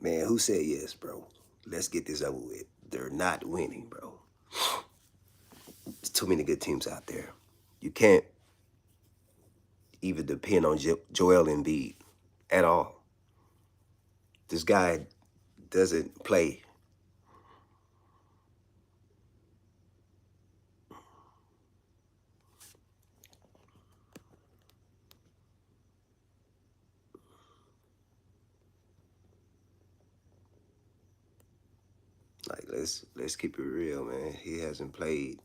Man, who said yes, bro? Let's get this over with. They're not winning, bro. There's too many good teams out there. You can't even depend on Joel Embiid at all. This guy doesn't play. Like let's keep it real, man. He hasn't played.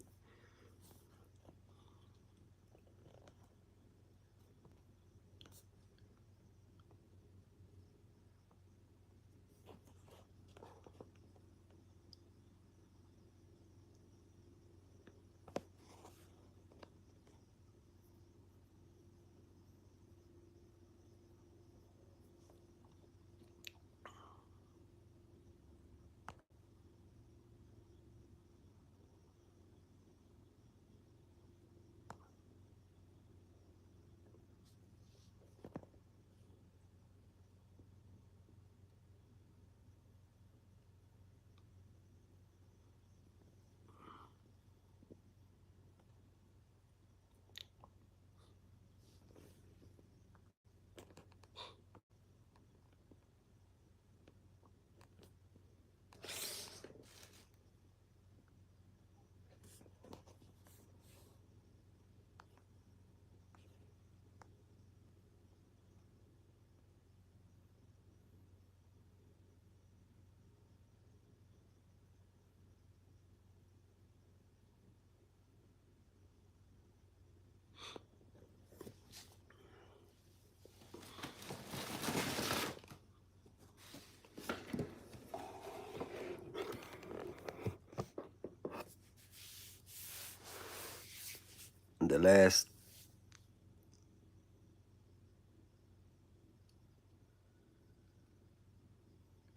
The last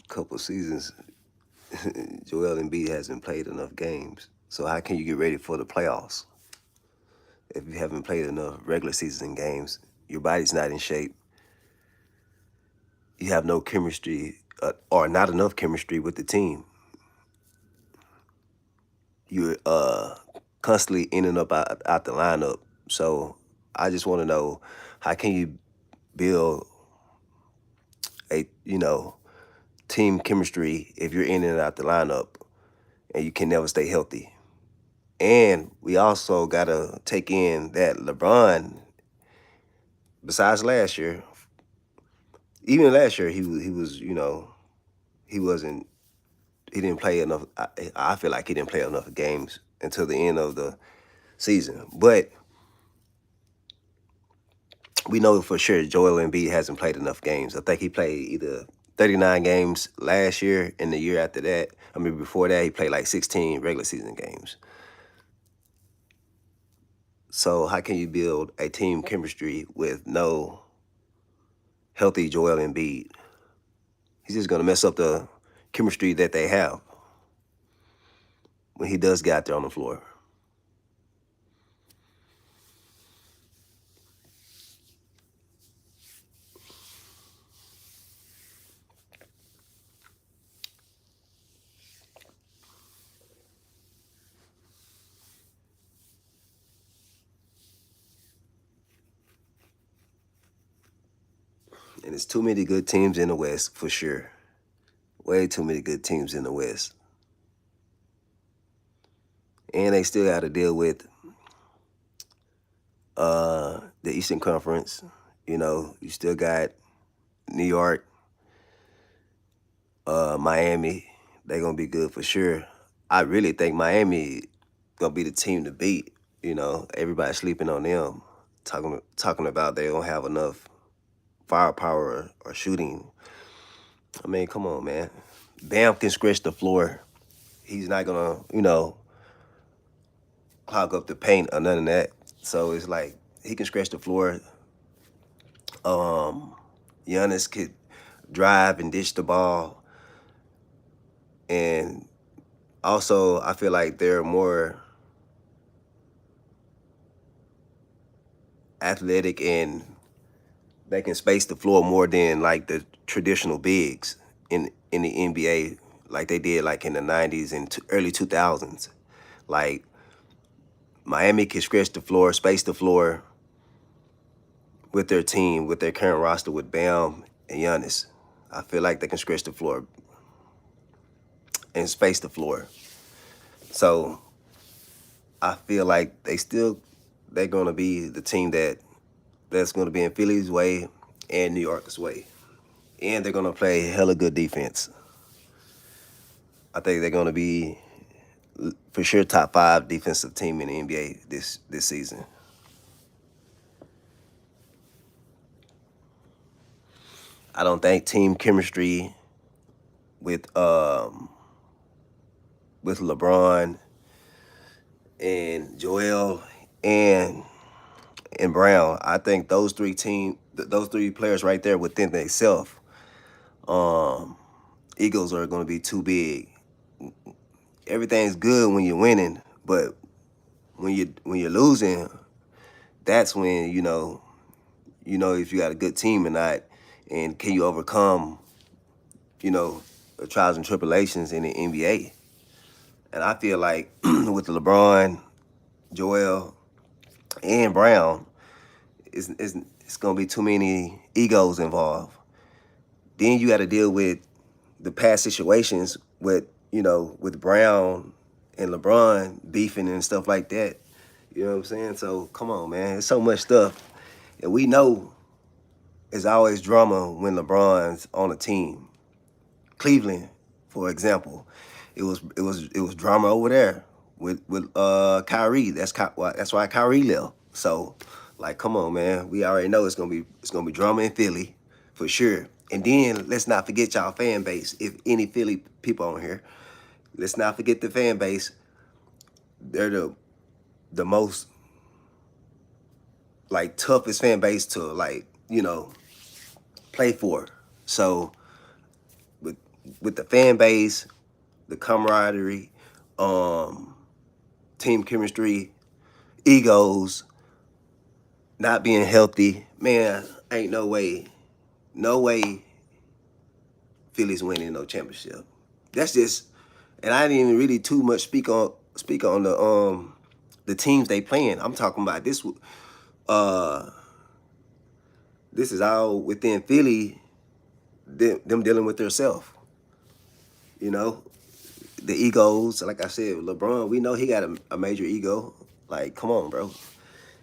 couple seasons, Joel Embiid hasn't played enough games. So how can you get ready for the playoffs if you haven't played enough regular season games? Your body's not in shape. You have no chemistry or not enough chemistry with the team. You're constantly in and up out the lineup. So I just want to know, how can you build a team chemistry if you're in and out the lineup and you can never stay healthy? And we also gotta take in that LeBron, besides last year, even last year he was he wasn't he didn't play enough. I feel like he didn't play enough games until the end of the season. But we know for sure Joel Embiid hasn't played enough games. I think he played either 39 games last year and the year after that. I mean, before that, he played like 16 regular season games. So how can you build a team chemistry with no healthy Joel Embiid? He's just gonna mess up the chemistry that they have when he does get out there on the floor. And it's too many good teams in the West for sure. Way too many good teams in the West. And they still got to deal with the Eastern Conference. You still got New York, Miami. They're gonna be good for sure. I really think Miami gonna be the team to beat. Everybody's sleeping on them, talking about they don't have enough firepower or shooting. I mean, come on, man. Bam can stretch the floor. He's not gonna, clog up the paint or none of that. So it's like he can stretch the floor. Um, Giannis could drive and dish the ball, and also I feel like they're more athletic and they can space the floor more than like the traditional bigs. in the NBA like they did like in the '90s and early 2000s. Like Miami can stretch the floor, space the floor with their team, with their current roster with Bam and Giannis. I feel like they can stretch the floor and space the floor. So I feel like they're gonna be the team that's gonna be in Philly's way and New York's way. And they're gonna play hella good defense. I think they're gonna be for sure top 5 defensive team in the NBA this season. I don't think team chemistry with with LeBron and Joel and and Brown. I think those three players right there within themselves, um, egos are going to be too big. Everything's good when you're winning, but when you're losing, that's when you know if you got a good team or not, and can you overcome you know the trials and tribulations in the NBA. And I feel like with LeBron, Joel, and Brown, it's gonna be too many egos involved. Then you got to deal with the past situations with with Brown and LeBron beefing and stuff like that. You know what I'm saying? So come on, man. There's so much stuff, and we know there's always drama when LeBron's on a team. Cleveland, for example, it was drama over there with Kyrie. That's why Kyrie left. So, like, come on, man. We already know it's gonna be drama in Philly, for sure. And then let's not forget y'all fan base. If any Philly people on here, let's not forget the fan base. They're the most like toughest fan base to like play for. So with with the fan base, the camaraderie, um, team chemistry, egos, not being healthy, man, ain't no way Philly's winning no championship. That's just, and I didn't even really too much speak on the teams they playing. I'm talking about this. Uh, this is all within Philly. Them dealing with themselves. You know, the egos. Like I said, LeBron. We know he got a major ego. Like, come on, bro.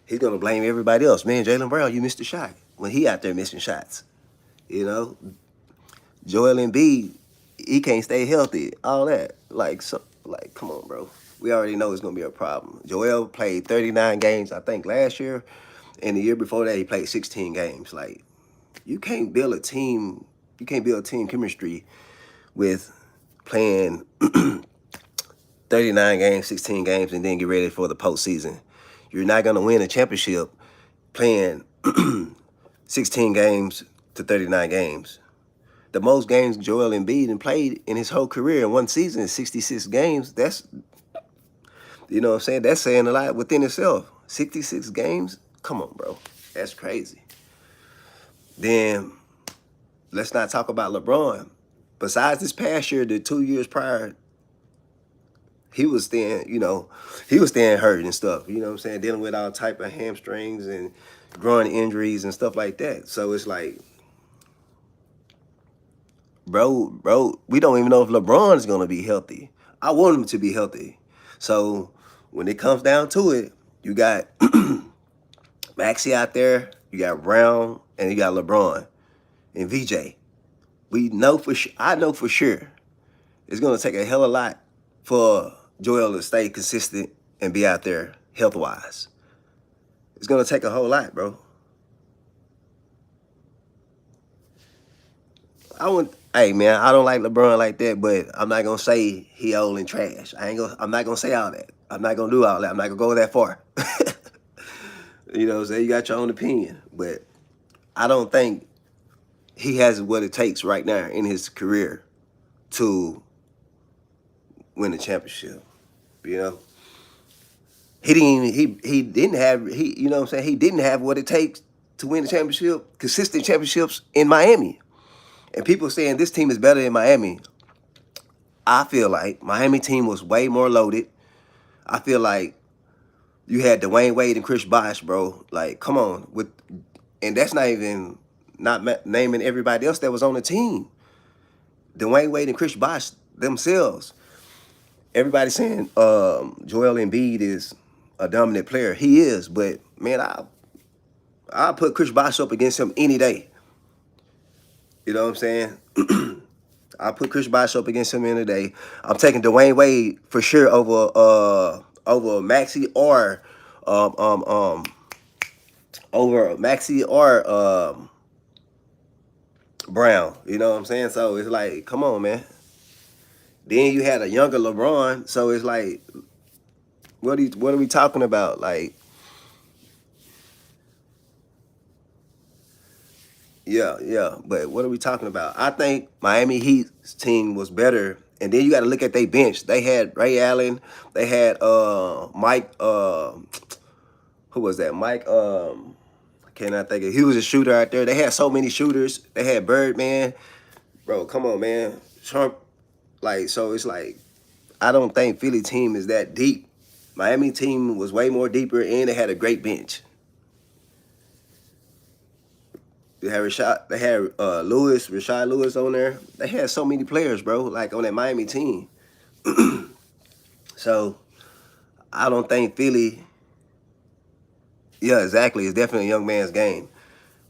He's gonna blame everybody else. Man, Jalen Brown, you missed a shot when he out there missing shots. You know, Joel Embiid, he can't stay healthy. All that, like, come on, bro. We already know it's gonna be a problem. Joel played 39 games, I think, last year, and the year before that he played 16 games. Like, you can't build a team. You can't build team chemistry with playing 39 games, 16 games, and then get ready for the postseason. You're not gonna win a championship playing 16 games to 39 games. The most games Joel Embiid played in his whole career in one season is 66 games. That's, what I'm saying? That's saying a lot within itself. 66 games? Come on, bro. That's crazy. Then let's not talk about LeBron. Besides this past year, the 2 years prior, he was staying hurt and stuff. You know what I'm saying? Dealing with all type of hamstrings and growing injuries and stuff like that. So it's like, bro, we don't even know if LeBron is gonna be healthy. I want him to be healthy. So when it comes down to it, you got Maxi out there, you got Brown, and you got LeBron and VJ. We know for sure. I know for sure it's gonna take a hell of a lot for Joel to stay consistent and be out there health wise. It's gonna take a whole lot, bro. Hey man, I don't like LeBron like that, but I'm not gonna say he old and trash. I'm not gonna say all that. I'm not gonna do all that. I'm not gonna go that far. You know what I'm saying? You got your own opinion, but I don't think he has what it takes right now in his career to win a championship. You know, he didn't have you know what I'm saying, he didn't have what it takes to win a championship, consistent championships in Miami. And people saying this team is better than Miami. I feel like Miami team was way more loaded. I feel like you had Dwayne Wade and Chris Bosh, bro. Like, come on, and that's not even naming everybody else that was on the team. Dwayne Wade and Chris Bosh themselves. Everybody saying Joel Embiid is a dominant player. He is, but man, I put Chris Bosh up against him any day. You know what I'm saying? I put Chris Bosh up against him any day. I'm taking Dwayne Wade for sure over Maxi or um um um over Maxi or Brown. You know what I'm saying? So it's like, come on, man. Then you had a younger LeBron, so it's like, what are we talking about? Like, yeah, yeah. But what are we talking about? I think Miami Heat's team was better. And then you got to look at their bench. They had Ray Allen. They had Mike. Who was that? Mike. I cannot think of. He was a shooter out there. They had so many shooters. They had Birdman. Bro, come on, man. Trump. Like, so it's like, I don't think Philly team is that deep. Miami team was way more deeper, and they had a great bench. They had Rashad Lewis on there. They had so many players, bro, like on that Miami team. So I don't think Philly. Yeah, exactly. It's definitely a young man's game,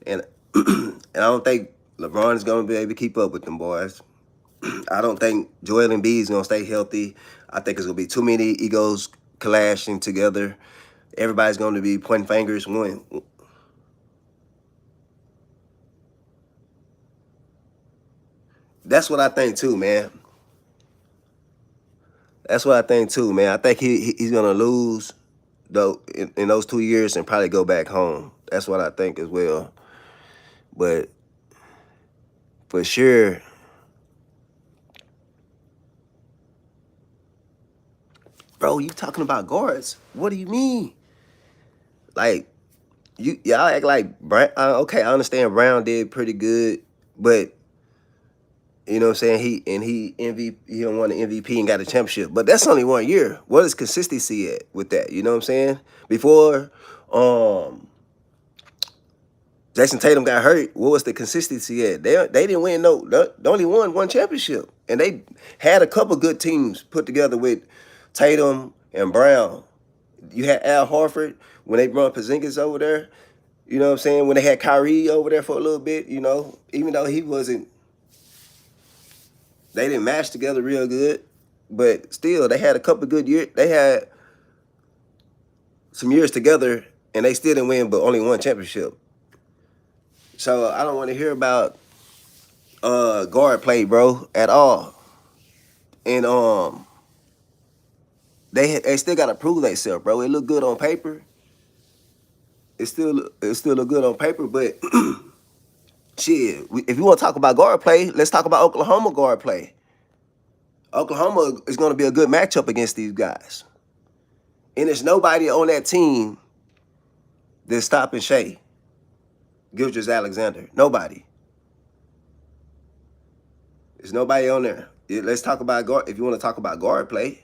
and and I don't think LeBron is gonna be able to keep up with them boys. I don't think Joel Embiid is gonna stay healthy. I think it's gonna be too many egos clashing together. Everybody's gonna be pointing fingers. That's what I think too, man. That's what I think too, man. I think he's gonna lose though in those 2 years and probably go back home. That's what I think as well. But for sure, bro, you talking about guards? What do you mean? Like y'all act like Brown. Okay, I understand Brown did pretty good, but you know what I'm saying. He don't won the MVP and got a championship, but that's only 1 year. What is consistency at with that? You know what I'm saying? Before, um, Jason Tatum got hurt. What was the consistency at? They didn't win they only won one championship, and they had a couple good teams put together with Tatum and Brown. You had Al Horford when they brought Porzingis over there. You know what I'm saying? When they had Kyrie over there for a little bit, even though he wasn't, they didn't match together real good, but still they had a couple good years. They had some years together, and they still didn't win, but only one championship. So I don't want to hear about guard play, bro, at all. And they still gotta prove themselves, bro. It look good on paper. It still look good on paper, but shit. If you want to talk about guard play, let's talk about Oklahoma guard play. Oklahoma is going to be a good matchup against these guys, and there's nobody on that team that's stopping Shea Gilgeous-Alexander. Nobody. There's nobody on there. Let's talk about guard. If you want to talk about guard play,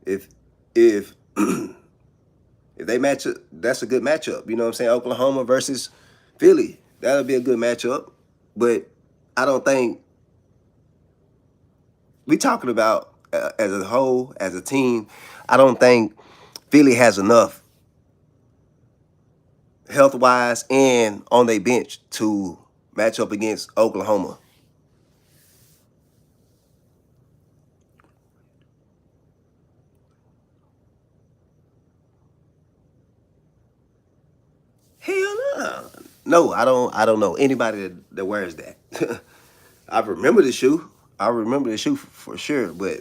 if if if they match up, that's a good matchup. You know what I'm saying? Oklahoma versus Philly. That'll be a good matchup. But I don't think we talking about as a whole, as a team. I don't think Philly has enough health wise and on their bench to match up against Oklahoma. Hell no. No, I don't. I don't know anybody that wears that. I remember the shoe. I remember the shoe for sure, but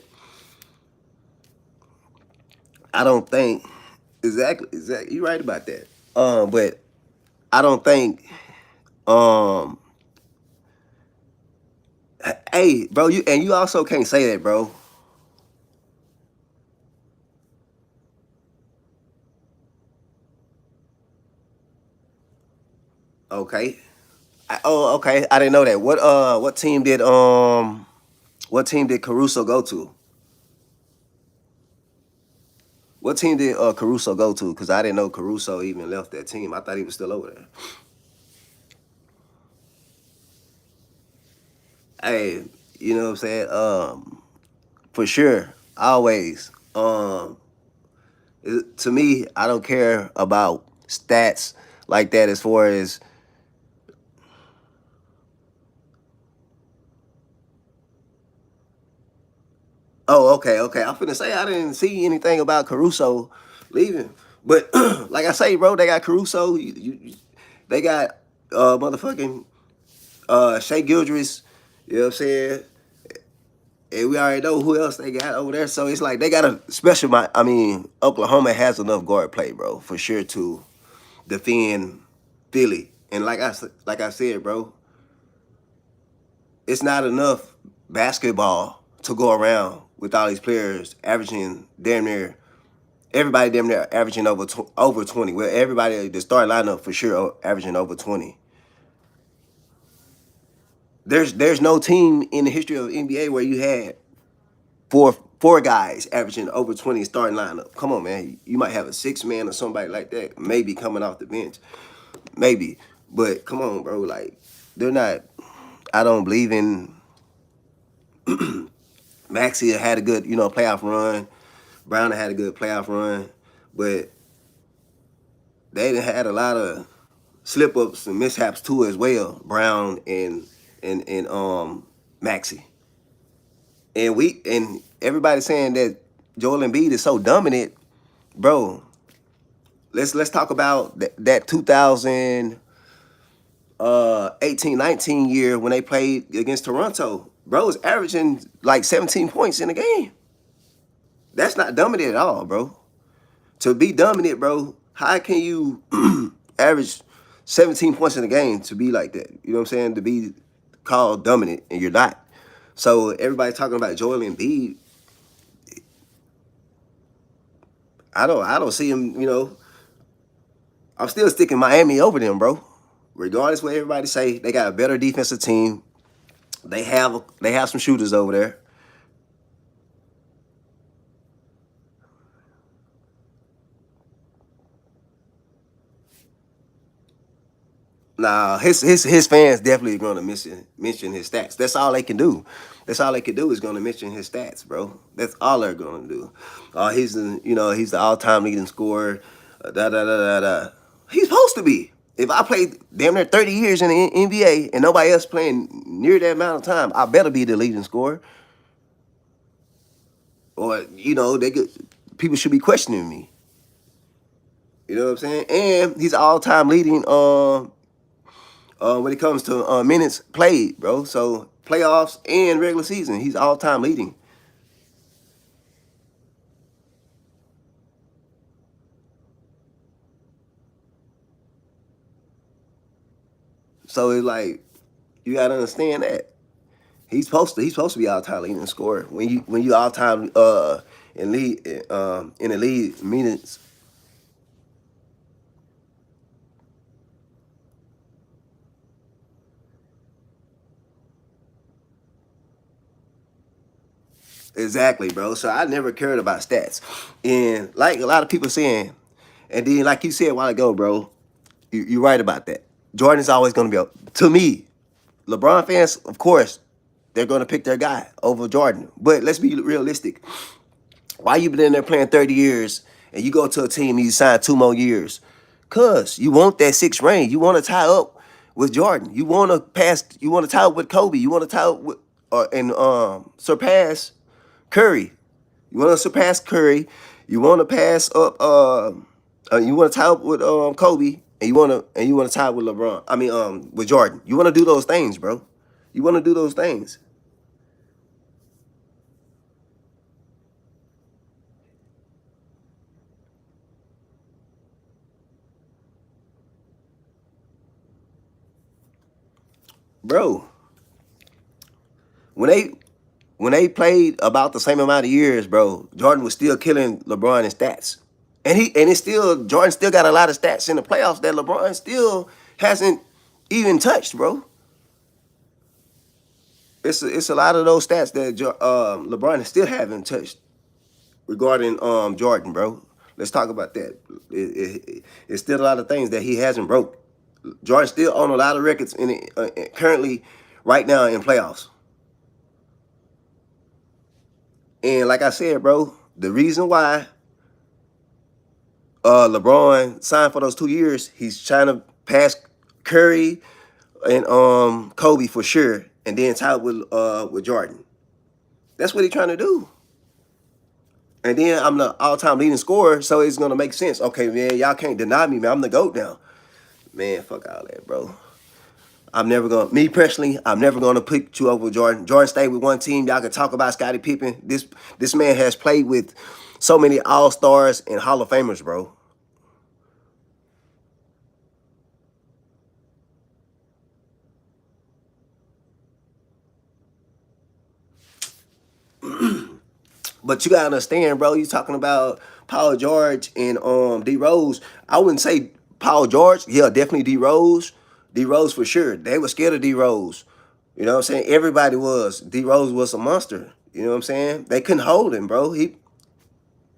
I don't think exactly. You're right about that. But I don't think. Um, hey, bro, you also can't say that, bro. Okay, Oh, okay. I didn't know that. What team did Caruso go to? What team did Caruso go to? Because I didn't know Caruso even left that team. I thought he was still over there. Hey, you know what I'm saying? For sure, always. To me, I don't care about stats like that as far as. Oh, okay, okay. I'm finna say I didn't see anything about Caruso leaving, but like I say, bro, they got Caruso. They got motherfucking Shea Gildress. You know what I'm saying? And we already know who else they got over there. So it's like they got a special. I mean, Oklahoma has enough guard play, bro, for sure to defend Philly. And like I said, bro, it's not enough basketball to go around with all these players averaging damn near everybody damn near averaging over 20. Well, everybody the starting lineup for sure averaging over 20. There's no team in the history of NBA where you had four guys averaging over 20 starting lineup. Come on, man. You might have a six man or somebody like that, maybe coming off the bench. Maybe. But come on, bro. Like, they're not. I don't believe in Maxie had a good, playoff run. Brown had a good playoff run. But they done had a lot of slip ups and mishaps too as well. Brown and Maxie. And everybody saying that Joel Embiid is so dominant, bro. Let's talk about that 2018-19 year when they played against Toronto. Bro was averaging like 17 points in the game. That's not dominant at all, bro. To be dominant, bro, how can you average 17 points in a game to be like that? You know what I'm saying? To be called dominant and you're not. So everybody talking about Joel Embiid, I don't see him, I'm still sticking Miami over them, bro. Regardless what everybody say, they got a better defensive team. They have some shooters over there. Nah, his fans definitely going to mention his stats. That's all they can do. That's all they can do is going to mention his stats, bro. That's all they're going to do. He's the all-time leading scorer. Da da da da da. He's supposed to be. If I played damn near 30 years in the NBA and nobody else playing near that amount of time, I better be the leading scorer. Or people should be questioning me. You know what I'm saying? And he's all-time leading when it comes to minutes played, bro. So playoffs and regular season, he's all time leading. So it's like you gotta understand that he's supposed to be all time leading scorer when you all time in the lead minutes. Exactly, bro. So I never cared about stats, and like a lot of people saying, and then like you said a while ago, bro, you're right about that. Jordan is always gonna be to me. LeBron fans, of course, they're going to pick their guy over Jordan. But let's be realistic. Why you been in there playing 30 years and you go to a team and you sign 2 more years? Cause you want that sixth ring. You want to tie up with Jordan. You want to pass. You want to tie up with Kobe. You want to tie up with and surpass Curry. You want to surpass Curry. You want to pass up. You want to tie up with Kobe, and you want to tie up with LeBron. I mean, with Jordan. You want to do those things, bro. You want to do those things, bro. When they when they played about the same amount of years, bro, Jordan was still killing LeBron in stats, and it's still Jordan still got a lot of stats in the playoffs that LeBron still hasn't. even touched, bro. It's a lot of those stats that LeBron still haven't touched regarding Jordan, bro. Let's talk about that. It's still a lot of things that he hasn't broke. Jordan still on a lot of records currently right now in playoffs. And like I said, bro, the reason why LeBron signed for those 2 years, he's trying to pass Curry and Kobe for sure, and then tie it with Jordan. That's what he's trying to do. And then I'm the all-time leading scorer, so it's gonna make sense. Okay, man, y'all can't deny me, man. I'm the GOAT now. Man, fuck all that, bro. Me personally, I'm never gonna put you over Jordan. Jordan stayed with one team. Y'all can talk about Scottie Pippen. This man has played with so many All-Stars and Hall of Famers, bro. But you gotta understand, bro. You talking about Paul George and D Rose. I wouldn't say Paul George. Yeah, definitely D Rose. D Rose for sure. They were scared of D Rose. You know what I'm saying? Everybody was. D Rose was a monster. You know what I'm saying? They couldn't hold him, bro.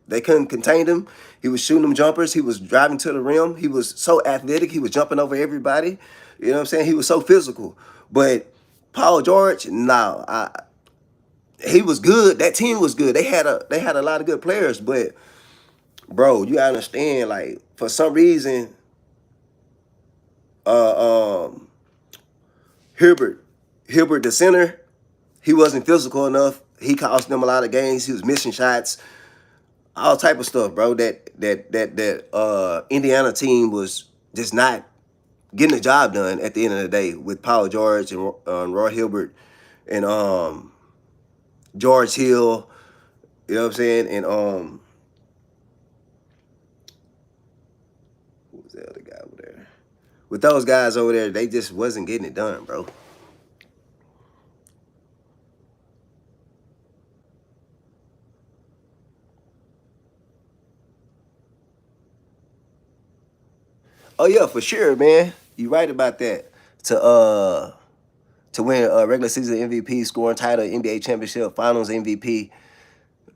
They couldn't contain him. He was shooting them jumpers. He was driving to the rim. He was so athletic. He was jumping over everybody. You know what I'm saying? He was so physical. But Paul George, no, he was good. That team was good. They had a lot of good players, but bro, you gotta understand, like, for some reason, uh um Hilbert the center, he wasn't physical enough. He cost them a lot of games. He was missing shots, all type of stuff, bro. That Indiana team was just not getting the job done at the end of the day with Paul George and Roy Hilbert and George Hill. You know what I'm saying? And who was the other guy over there? With those guys over there, they just wasn't getting it done, bro. Oh yeah, for sure, man. You right about that. To to win a regular season MVP, scoring title, NBA championship, Finals MVP,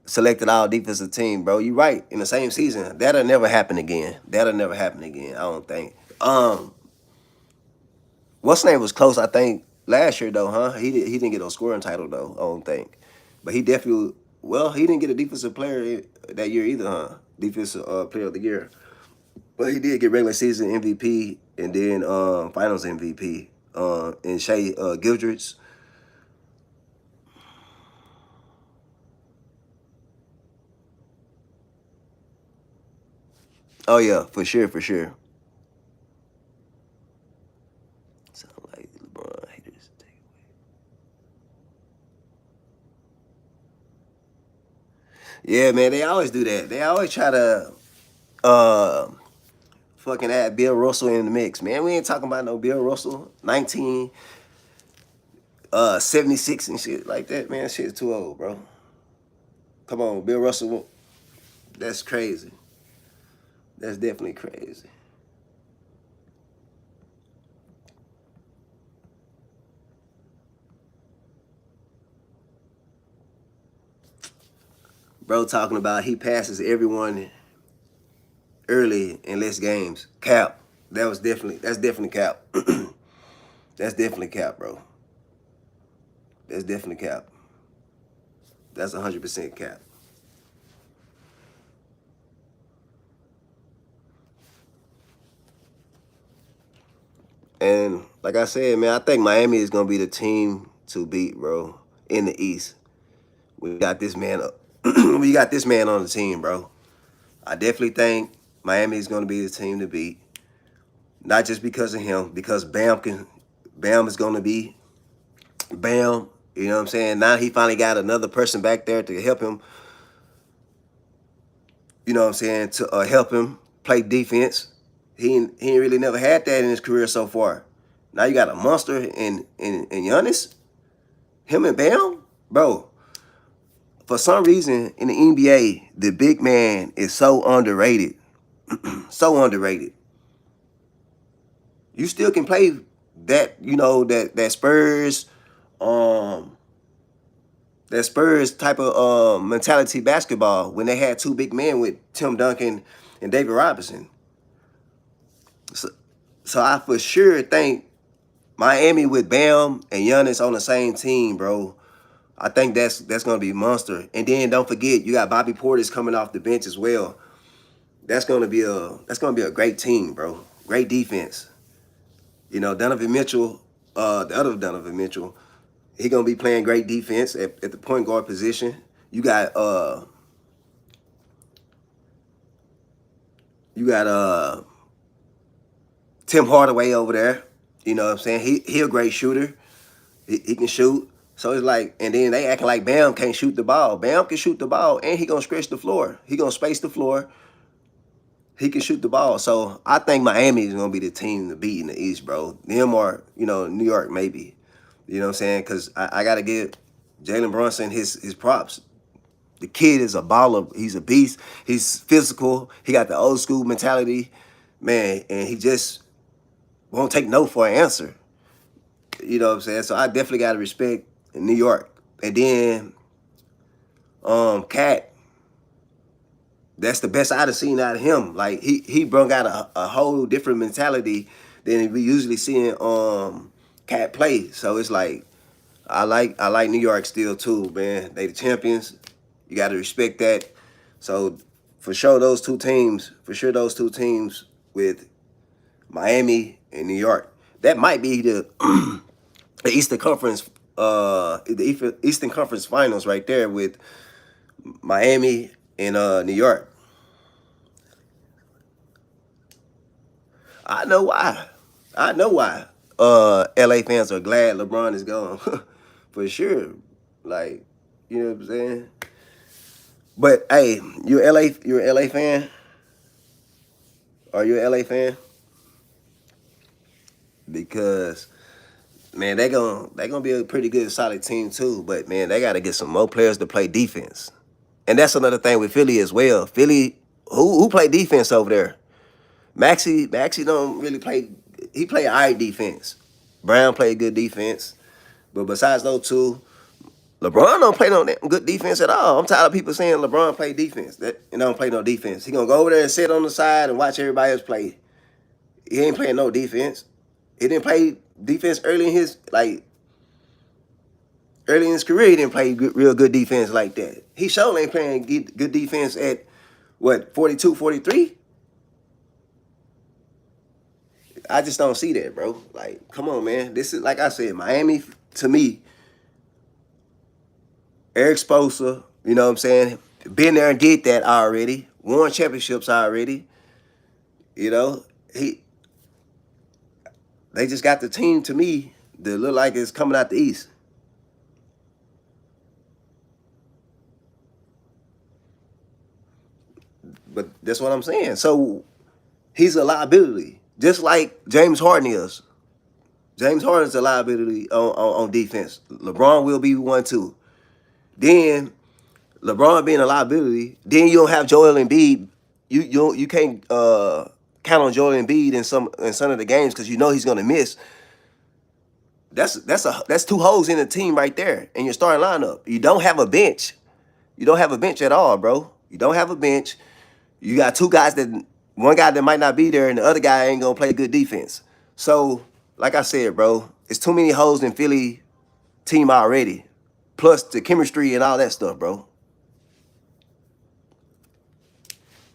selected all defensive team, bro. You right. In the same season, that'll never happen again. That'll never happen again. I don't think. What's name was close? I think last year though, huh? He didn't get a scoring title though. I don't think, but he definitely. Well, he didn't get a defensive player that year either, huh? Defensive player of the year. But he did get regular season MVP and then Finals MVP. And Shea Gildress. Oh yeah, for sure, for sure. Sound like LeBron haters. Yeah, man, they always do that. They always try to uh, fucking add Bill Russell in the mix, man. We ain't talking about no Bill Russell, 1976 and shit like that, man. Shit's too old, bro. Come on, Bill Russell. That's crazy. That's definitely crazy. Bro talking about he passes everyone early in less games. Cap. That's definitely cap. That's definitely cap, bro. That's definitely cap. That's 100% cap. And like I said, man, I think Miami is gonna be the team to beat, bro, in the East. We got this man up. We got this man on the team, bro. I definitely think Miami is gonna be the team to beat. Not just because of him, because Bam is gonna be Bam. You know what I'm saying? Now he finally got another person back there to help him. You know what I'm saying? To help him play defense. He ain't really never had that in his career so far. Now you got a monster in Giannis. Him and Bam, bro. For some reason in the NBA, the big man is so underrated. So underrated. You still can play. that that Spurs um that Spurs type of mentality basketball when they had two big men with Tim Duncan and David Robinson. So, so I for sure think Miami with Bam and Giannis on the same team, bro. I think that's gonna be monster. And then don't forget you got Bobby Portis coming off the bench as well. That's gonna be a great team, bro. Great defense. Donovan Mitchell, the other Donovan Mitchell, he gonna be playing great defense at the point guard position. You got you got Tim Hardaway over there. You know what I'm saying? He a great shooter. He can shoot. So it's like, and then they acting like Bam can't shoot the ball. Bam can shoot the ball, and he gonna stretch the floor. He gonna space the floor. He can shoot the ball. So I think Miami is gonna be the team to beat in the East, bro. Them or New York maybe. You know what I'm saying? Because I gotta give Jalen Brunson his props. The kid is a baller. He's a beast. He's physical. He got the old school mentality, man, and he just won't take no for an answer. You know what I'm saying? So I definitely got to respect New York. And then Cat, that's the best I'd have seen out of him. Like he brought out a whole different mentality than we usually see in Cat play. So it's like I like New York still too, man. They the champions. You got to respect that. So for sure those two teams with Miami and New York, that might be the Eastern Conference Eastern Conference Finals right there with Miami and New York. I know why. I know why. LA fans are glad LeBron is gone. For sure. Like, you know what I'm saying? But hey, you're an LA fan? Are you an LA fan? Because man, they gonna be a pretty good solid team too. But man, they gotta get some more players to play defense. And that's another thing with Philly as well. Philly, who play defense over there? Maxi don't really play. He play alright defense. Brown played good defense, but besides those two, LeBron don't play no good defense at all. I'm tired of people saying LeBron play defense. That he don't play no defense. He gonna go over there and sit on the side and watch everybody else play. He ain't playing no defense. He didn't play defense early in his career. He didn't play real good defense like that. He sure ain't playing good defense at what 42, 43. I just don't see that, bro. Like, come on, man. This is like I said, Miami to me. Eric Spoelstra, you know what I'm saying? Been there and did that already. Won championships already. You know, they just got the team to me that look like it's coming out the East. But that's what I'm saying. So he's a liability, just like James Harden is. James Harden's a liability on defense. LeBron will be one too. Then LeBron being a liability, then you don't have Joel Embiid. You can't count on Joel Embiid in some of the games because you know he's gonna miss. That's two holes in the team right there in your starting lineup. You don't have a bench. You don't have a bench at all, bro. You don't have a bench. You got two guys one guy that might not be there, and the other guy ain't gonna play good defense. So, like I said, bro, it's too many holes in Philly team already. Plus the chemistry and all that stuff, bro.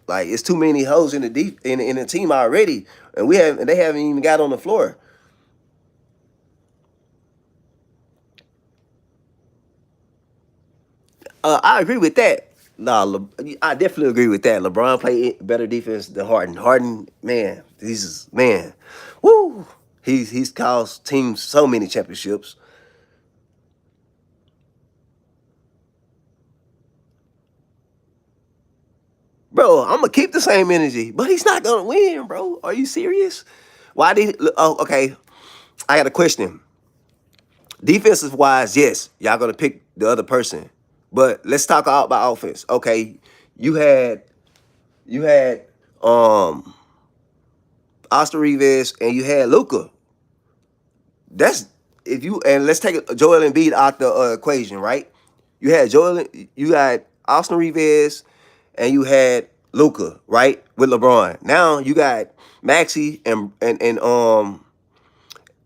Like it's too many hoes in the in the team already, and they haven't even got on the floor. I agree with that. Nah, I definitely agree with that. LeBron played better defense than Harden. Harden, man, man, woo. He's caused teams so many championships. Bro, I'm gonna keep the same energy, but he's not gonna win, bro. Are you serious? Why did? Oh, okay. I got a question. Defensive wise, yes, y'all gonna pick the other person. But let's talk about offense. Okay, you had you had um Oscar Rivas and you had Luca. That's if you and let's take Joel Embiid out the equation, right? You had Joel, you got Austin Rivers, and you had Luca, right, with LeBron. Now you got Maxi and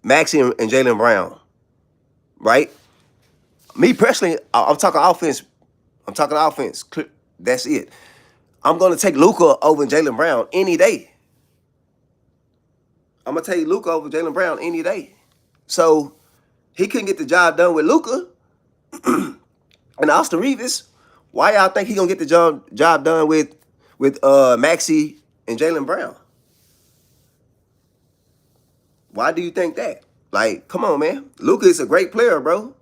Maxi and Jalen Brown, right? Me personally, I'm talking offense. I'm talking offense. That's it. I'm gonna take Luca over Jalen Brown any day. I'm gonna take Luca over Jalen Brown any day. So he couldn't get the job done with Luca and Austin Reeves. Why y'all think he gonna get the job done with Maxi and Jalen Brown? Why do you think that? Like, come on, man. Luca is a great player, bro,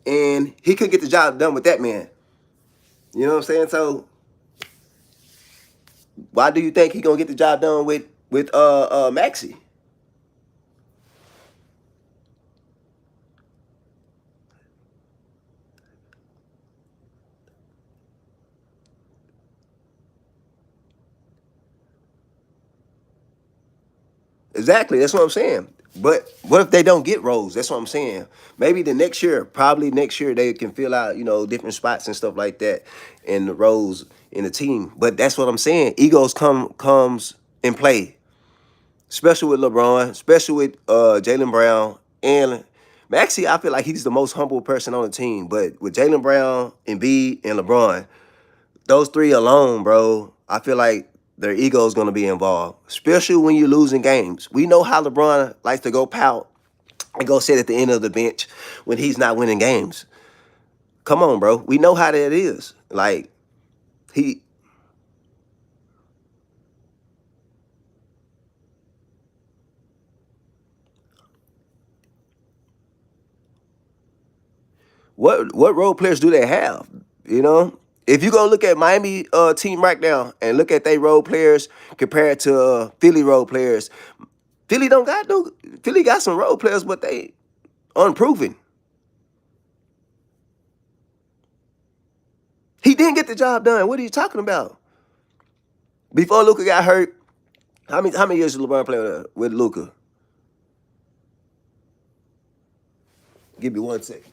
and he could get the job done with that man. You know what I'm saying? So why do you think he gonna get the job done with Maxi? Exactly. That's what I'm saying. But what if they don't get roles? That's what I'm saying. Maybe the next year, probably next year, they can fill out, different spots and stuff like that in the roles in the team. But that's what I'm saying. Egos comes in play, especially with LeBron, especially with Jalen Brown and Maxi. I feel like he's the most humble person on the team. But with Jalen Brown, Embiid, and LeBron, those three alone, bro, I feel like their ego is going to be involved, especially when you're losing games. We know how LeBron likes to go pout and go sit at the end of the bench when he's not winning games. Come on, bro. We know how that is. Like, he, what role players do they have? You know, if you go look at Miami team right now and look at their role players compared to Philly role players, Philly don't got no. Philly got some role players, but they unproven. He didn't get the job done. What are you talking about? Before Luca got hurt, how many years did LeBron play with Luca? Give me 1 second.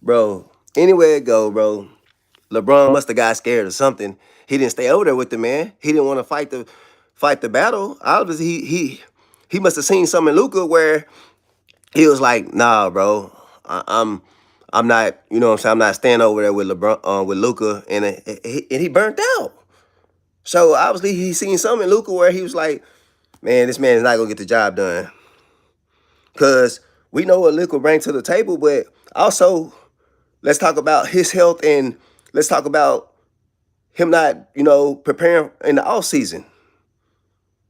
Bro, anywhere it go, bro, LeBron must have got scared or something. He didn't stay over there with the man. He didn't want to fight the battle. Obviously, he must have seen something in Luca where he was like, nah, bro, I'm not, you know what I'm saying? I'm not staying over there with LeBron, with Luca, and he burnt out. So obviously he seen something in Luca where he was like, man, this man is not gonna get the job done. Cause we know what Luca brings to the table, but also let's talk about his health and let's talk about him not, preparing in the off season.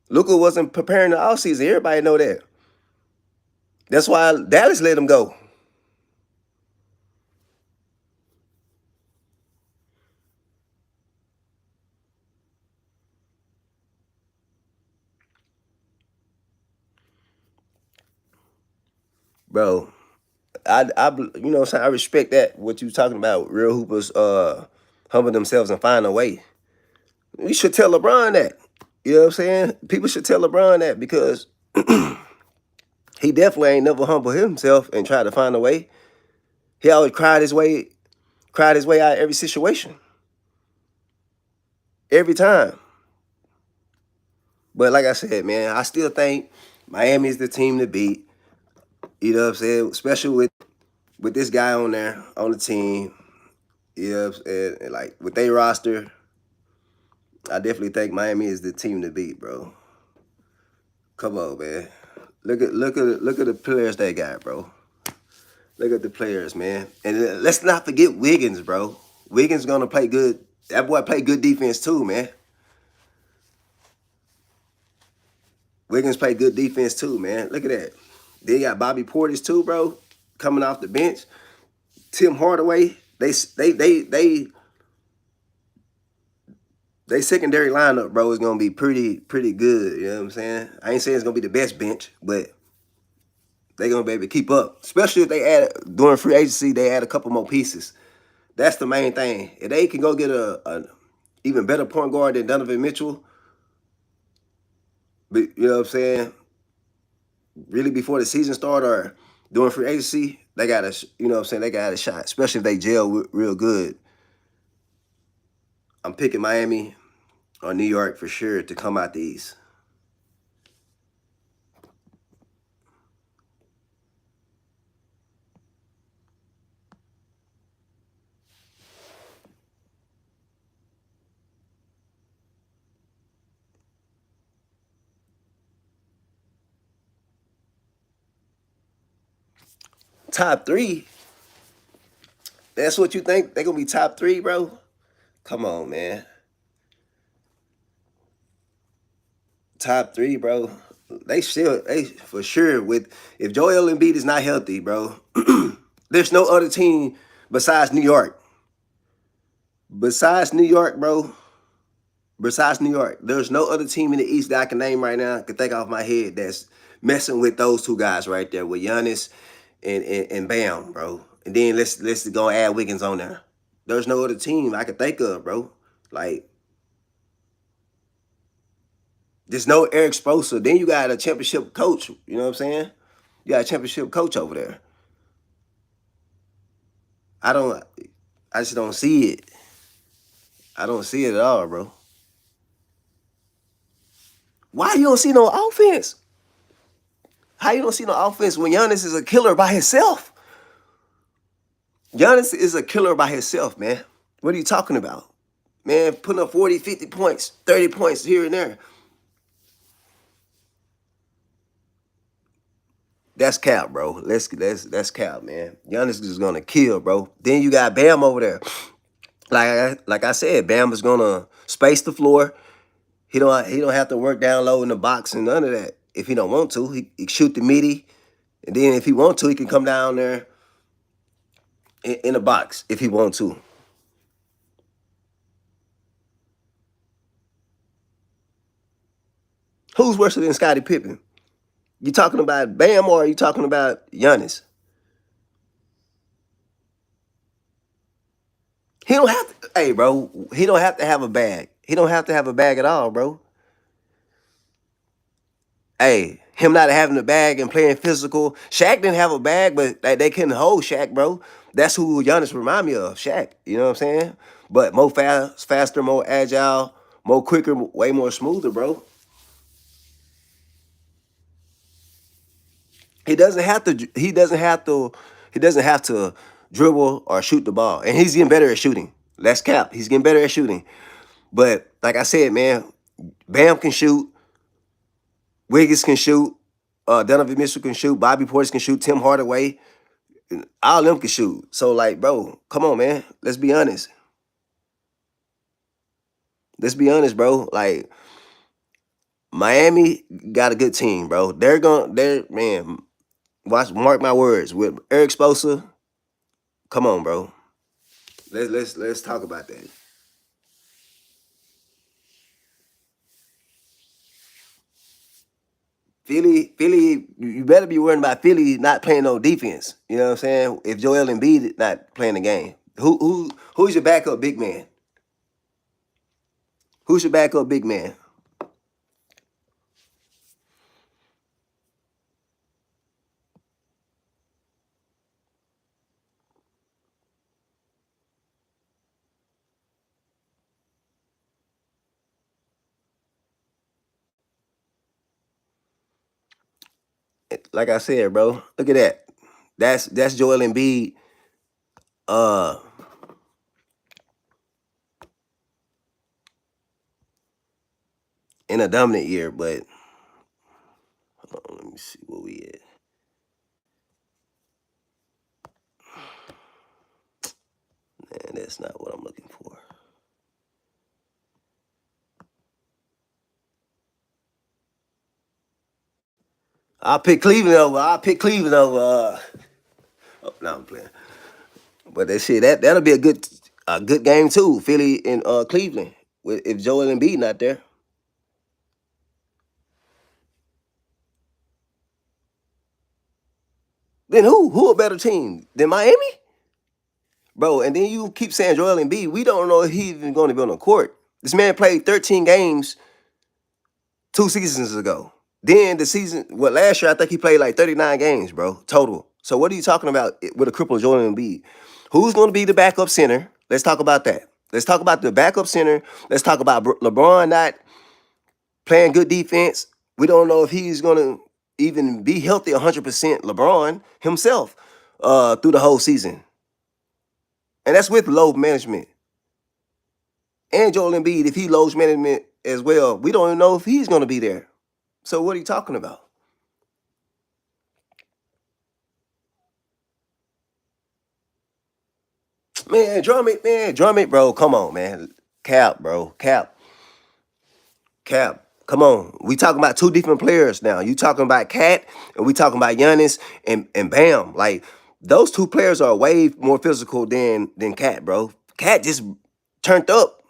Luca wasn't preparing the off season. Everybody know that. That's why Dallas let him go. Bro, you know what I'm saying? I respect that, what you talking about. Real hoopers humble themselves and find a way. We should tell LeBron that. You know what I'm saying? People should tell LeBron that because he definitely ain't never humble himself and tried to find a way. He always cried his way out of every situation. Every time. But like I said, man, I still think Miami is the team to beat. You know what I'm saying? Especially with this guy on there on the team. Yeah, and like with their roster, I definitely think Miami is the team to beat, bro. Come on, man. Look at the players they got, bro. Look at the players, man. And let's not forget Wiggins, bro. Wiggins gonna play good. That boy play good defense too, man. Wiggins play good defense too, man. Look at that. They got Bobby Portis too, bro, coming off the bench. Tim Hardaway. They secondary lineup, bro, is gonna be pretty good. You know what I'm saying? I ain't saying it's gonna be the best bench, but they gonna be able to keep up. Especially if they add during free agency, they add a couple more pieces. That's the main thing. If they can go get a even better point guard than Donovan Mitchell, but you know what I'm saying? Really before the season start or during free agency, they got a you know what I'm saying, they got a shot. Especially if they gel real good. I'm picking Miami or New York for sure to come out the East. Top three. That's what you think? They gonna be top three, bro? Come on, man. Top three, bro. They for sure with if Joel Embiid is not healthy, bro. There's no other team besides New York. Besides New York, bro. Besides New York, there's no other team in the East that I can name right now. I can think off my head that's messing with those two guys right there with Giannis and Bam, bro. And then let's go add Wiggins on there. There's no other team I can think of, bro. Like there's no Eric Spoelstra. Then you got a championship coach. You know what I'm saying? You got a championship coach over there. I don't. I just don't see it. I don't see it at all, bro. Why you don't see no offense? How you don't see no offense when Giannis is a killer by himself? Giannis is a killer by himself, man. What are you talking about? Man, putting up 40, 50 points, 30 points here and there. That's cap, bro. That's cap, man. Giannis is gonna kill, bro. Then you got Bam over there. Like I said, Bam is gonna space the floor. He don't have to work down low in the box and none of that. If he don't want to, he shoot the midi, and then if he want to, he can come down there in the box if he want to. Who's worse than Scottie Pippen? You talking about Bam or are you talking about Giannis? He don't have to. Hey, bro. He don't have to have a bag. He don't have to have a bag at all, bro. Hey, him not having a bag and playing physical. Shaq didn't have a bag, but like, they couldn't hold Shaq, bro. That's who Giannis remind me of, Shaq. You know what I'm saying? But more faster, more agile, more quicker, way more smoother, bro. He doesn't have to. He doesn't have to. He doesn't have to dribble or shoot the ball, and he's getting better at shooting. That's cap. He's getting better at shooting. But like I said, man, Bam can shoot. Wiggins can shoot. Donovan Mitchell can shoot. Bobby Portis can shoot. Tim Hardaway. All of them can shoot. So like, bro, come on, man. Let's be honest. Let's be honest, bro. Like Miami got a good team, bro. They're man. Mark my words. With Eric Spoelstra, come on, bro. Let's talk about that. Philly, you better be worrying about Philly not playing no defense. You know what I'm saying? If Joel Embiid not playing the game, who's your backup big man? Who's your backup big man? Like I said, bro, look at that. That's Joel Embiid. Uh, in a dominant year, but hold on, let me see where we at. Man, that's not what I'm looking for. I'll pick Cleveland over. I'll pick Cleveland over. Oh, no, I'm playing. But that shit, that'll be a good game too. Philly and Cleveland. With if Joel Embiid not there, then who a better team than Miami, bro? And then you keep saying Joel Embiid. We don't know if he's even going to be on the court. This man played 13 games 2 seasons ago. Then the season, last year I think he played like 39 games, bro, total. So what are you talking about with a crippled Joel Embiid? Who's going to be the backup center? Let's talk about that. Let's talk about the backup center. Let's talk about LeBron not playing good defense. We don't know if he's going to even be healthy 100%, LeBron himself, through the whole season. And that's with load management. And Joel Embiid, if he loads management as well, we don't even know if he's going to be there. So what are you talking about? Man, drum it, bro. Come on, man. Cap, bro. Cap. Come on. We talking about two different players now. You talking about Cat and we talking about Giannis and Bam. Like those two players are way more physical than Cat, bro. Cat just turned up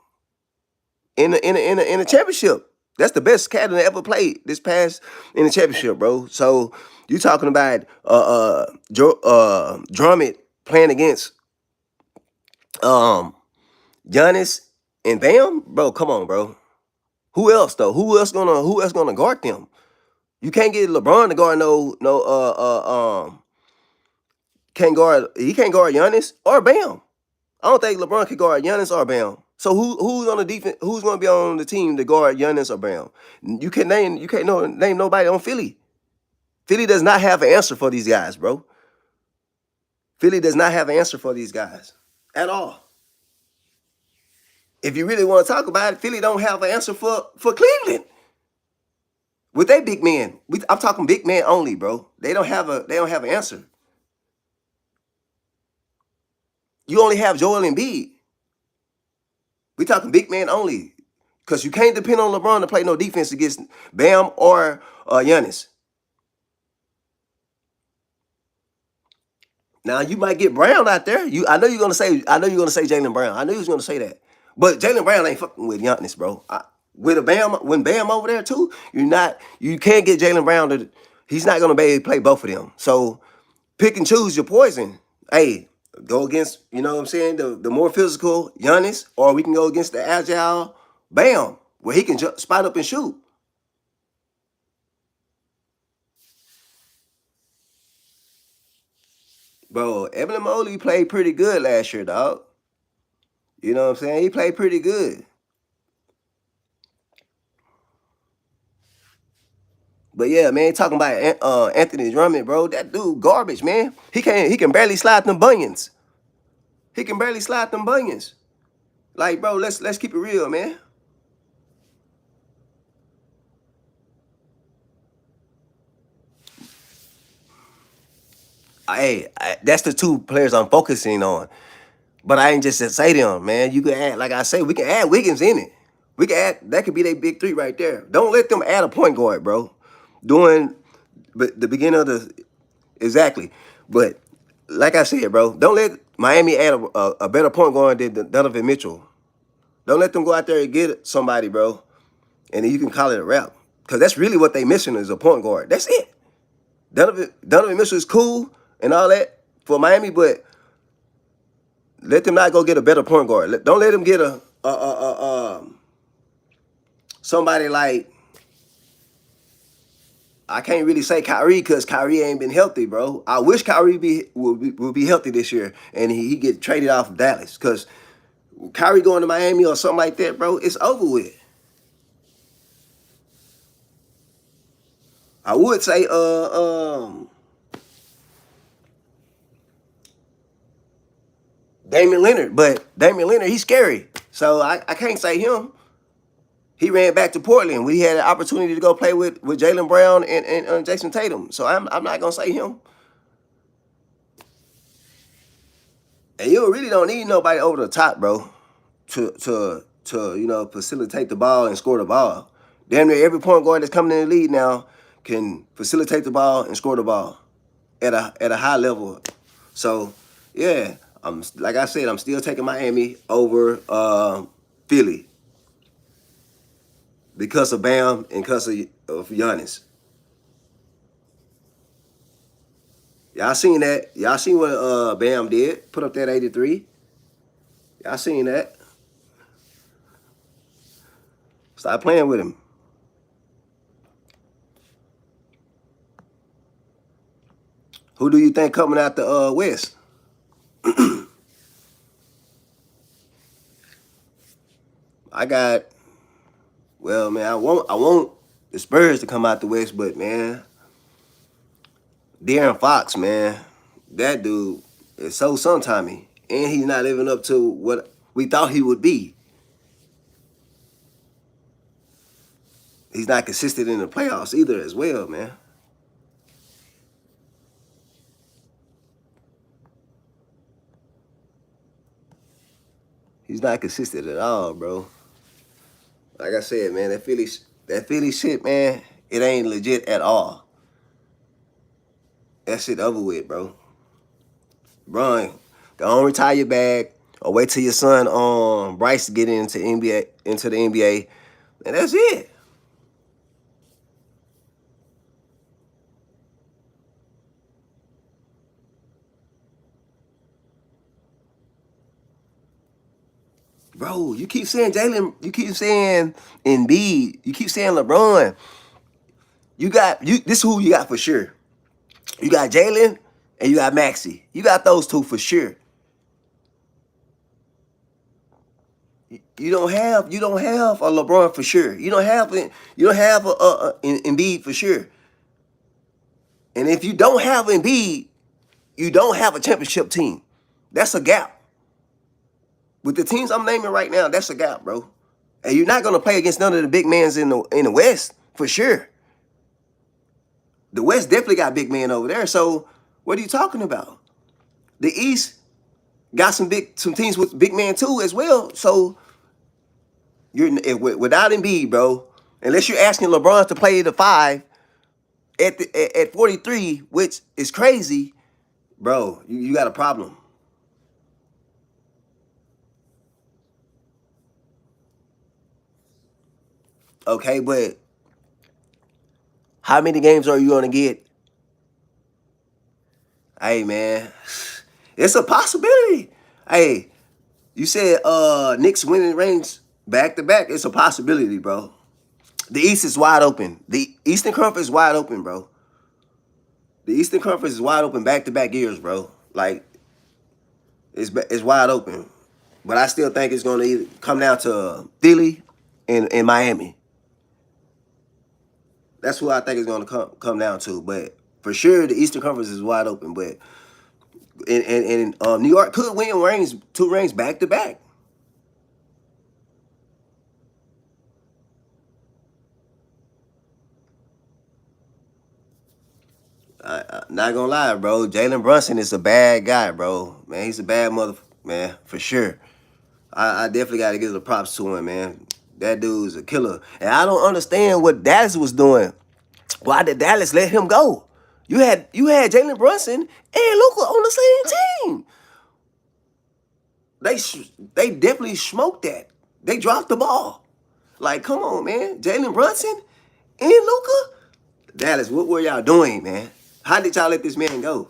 in a championship. That's the best Cat ever played this past in the championship, bro. So you talking about Drummond playing against um Giannis and Bam, bro. Come on, bro. Who else though? Who else gonna guard them? You can't get LeBron to guard he can't guard Giannis or Bam. I don't think LeBron can guard Giannis or Bam. So who's on the defense? Who's gonna be on the team to guard Giannis or Bam? You can't name nobody on Philly. Philly does not have an answer for these guys, bro. Philly does not have an answer for these guys at all. If you really want to talk about it, Philly don't have an answer for Cleveland. With they big men, I'm talking big men only, bro. They don't have an answer. You only have Joel Embiid. We talking big man only, because you can't depend on LeBron to play no defense against Bam or Giannis. Now you might get Brown out there. I know you're gonna say Jaylen Brown. I knew you was gonna say that, but Jaylen Brown ain't fucking with Giannis, bro. With a Bam, when Bam over there too, you can't get Jaylen Brown to. He's not gonna be able to play both of them. So pick and choose your poison. Hey, go against, you know what I'm saying, the more physical Giannis, or we can go against the agile Bam, where he can spot up and shoot. Bro, Evan Mobley played pretty good last year, dog. You know what I'm saying? He played pretty good. But yeah, man, talking about Anthony Drummond, bro, that dude garbage, man. He can barely slide them bunions. He can barely slide them bunions. Like, bro, let's keep it real, man. That's the two players I'm focusing on. But I ain't just to say them, man. You can add, like I say, we can add Wiggins in it. We can add that could be their big three right there. Don't let them add a point guard, bro. Doing the beginning of the exactly. But like I said, bro, don't let Miami add a better point guard than Donovan Mitchell. Don't let them go out there and get somebody, bro, and then you can call it a wrap. Because that's really what they missing is a point guard. That's it. Donovan Mitchell is cool and all that for Miami, but let them not go get a better point guard. Don't let them get somebody like, I can't really say Kyrie because Kyrie ain't been healthy, bro. I wish Kyrie would be healthy this year and he get traded off of Dallas, because Kyrie going to Miami or something like that, bro, it's over with. I would say Damian Leonard, but Damian Leonard, he's scary. So I can't say him. He ran back to Portland when he had an opportunity to go play with Jaylen Brown and Jason Tatum. So I'm not gonna say him. And you really don't need nobody over the top, bro, to facilitate the ball and score the ball. Damn near every point guard that's coming in the league now can facilitate the ball and score the ball at a high level. So yeah, like I said, I'm still taking Miami over Philly because of Bam and because of Giannis. Y'all seen that? Y'all seen what Bam did? Put up that 83. Y'all seen that? Stop playing with him. Who do you think coming out the West? I got. Well, man, I want the Spurs to come out the West, but man, De'Aaron Fox, man, that dude is so sometimey, and he's not living up to what we thought he would be. He's not consistent in the playoffs either, as well, man. He's not consistent at all, bro. Like I said, man, that Philly shit, man, it ain't legit at all. That shit over with, bro. Bro, don't retire your bag or wait till your son Bryce get into the NBA, and that's it. Bro, you keep saying Jalen, you keep saying Embiid, you keep saying LeBron. This is who you got for sure. You got Jalen and you got Maxey. You got those two for sure. You don't have a LeBron for sure. You don't have a Embiid for sure. And if you don't have Embiid, you don't have a championship team. That's a gap. With the teams I'm naming right now, that's a gap, bro. And you're not gonna play against none of the big mans in the West for sure. The West definitely got big men over there. So what are you talking about? The East got some teams with big men too as well. So without Embiid, bro, unless you're asking LeBron to play the five at 43, which is crazy, bro, you got a problem. Okay, but how many games are you gonna get? Hey, man, it's a possibility. Hey, you said Knicks winning range back to back. It's a possibility, bro. The East is wide open. The Eastern Conference is wide open, bro. The Eastern Conference is wide open back to back years, bro. Like it's wide open. But I still think it's gonna either come down to Philly and Miami. That's who I think it's gonna come down to. But for sure, the Eastern Conference is wide open. But New York could win two rings back to back. Not gonna lie, bro. Jalen Brunson is a bad guy, bro. Man, he's a bad man, for sure. I definitely got to give the props to him, man. That dude's a killer. And I don't understand what Dallas was doing. Why did Dallas let him go? You had Jalen Brunson and Luka on the same team. They definitely smoked that. They dropped the ball. Like, come on, man. Jalen Brunson and Luka? Dallas, what were y'all doing, man? How did y'all let this man go?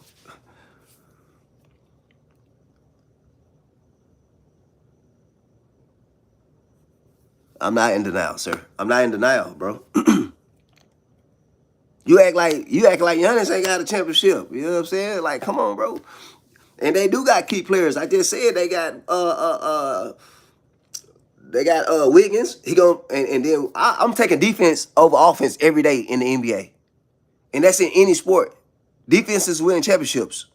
I'm not in denial, sir. I'm not in denial, bro. You act like Giannis ain't got a championship. You know what I'm saying? Like, come on, bro. And they do got key players. I just said they got Wiggins. And then I'm taking defense over offense every day in the NBA. And that's in any sport. Defense is winning championships,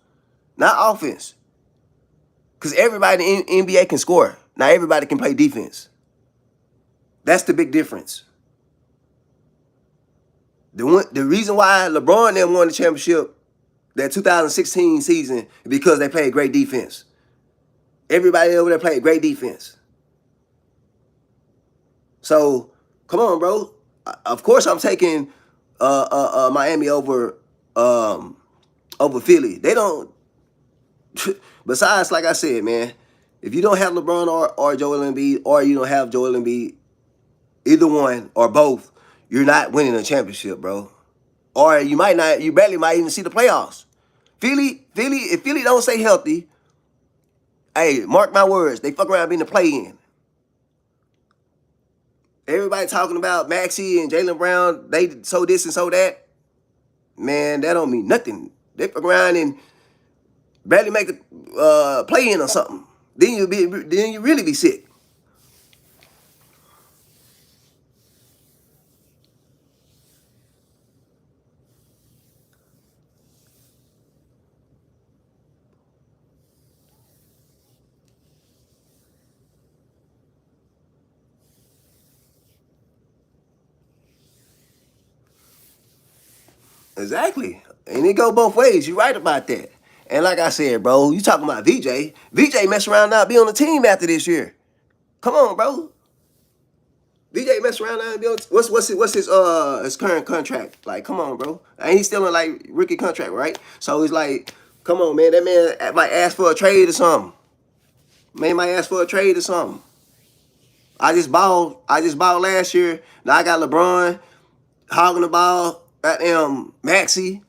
not offense. Because everybody in NBA can score. Not everybody can play defense. That's the big difference. The reason why LeBron then won the championship that 2016 season is because they played great defense. Everybody over there played great defense. So come on, bro. Of course, I'm taking Miami over Philly. They don't. Besides, like I said, man, if you don't have LeBron or Joel Embiid, or you don't have Joel Embiid, either one or both, you're not winning a championship, bro. Or you might not. You barely might even see the playoffs. If Philly don't stay healthy, hey, mark my words, they fuck around being the play-in. Everybody talking about Maxey and Jaylen Brown, they so this and so that. Man, that don't mean nothing. They fuck around and barely make a play-in or something. Then you really be sick. Exactly. And it go both ways. You right about that. And like I said, bro, you talking about VJ. VJ mess around now, be on the team after this year. Come on, bro. VJ mess around now and be on what's his current contract? Like, come on, bro. And he's still in like rookie contract, right? So he's like, come on, man. That man might ask for a trade or something. Man might ask for a trade or something. I just balled last year. Now I got LeBron hogging the ball. Goddamn Maxey,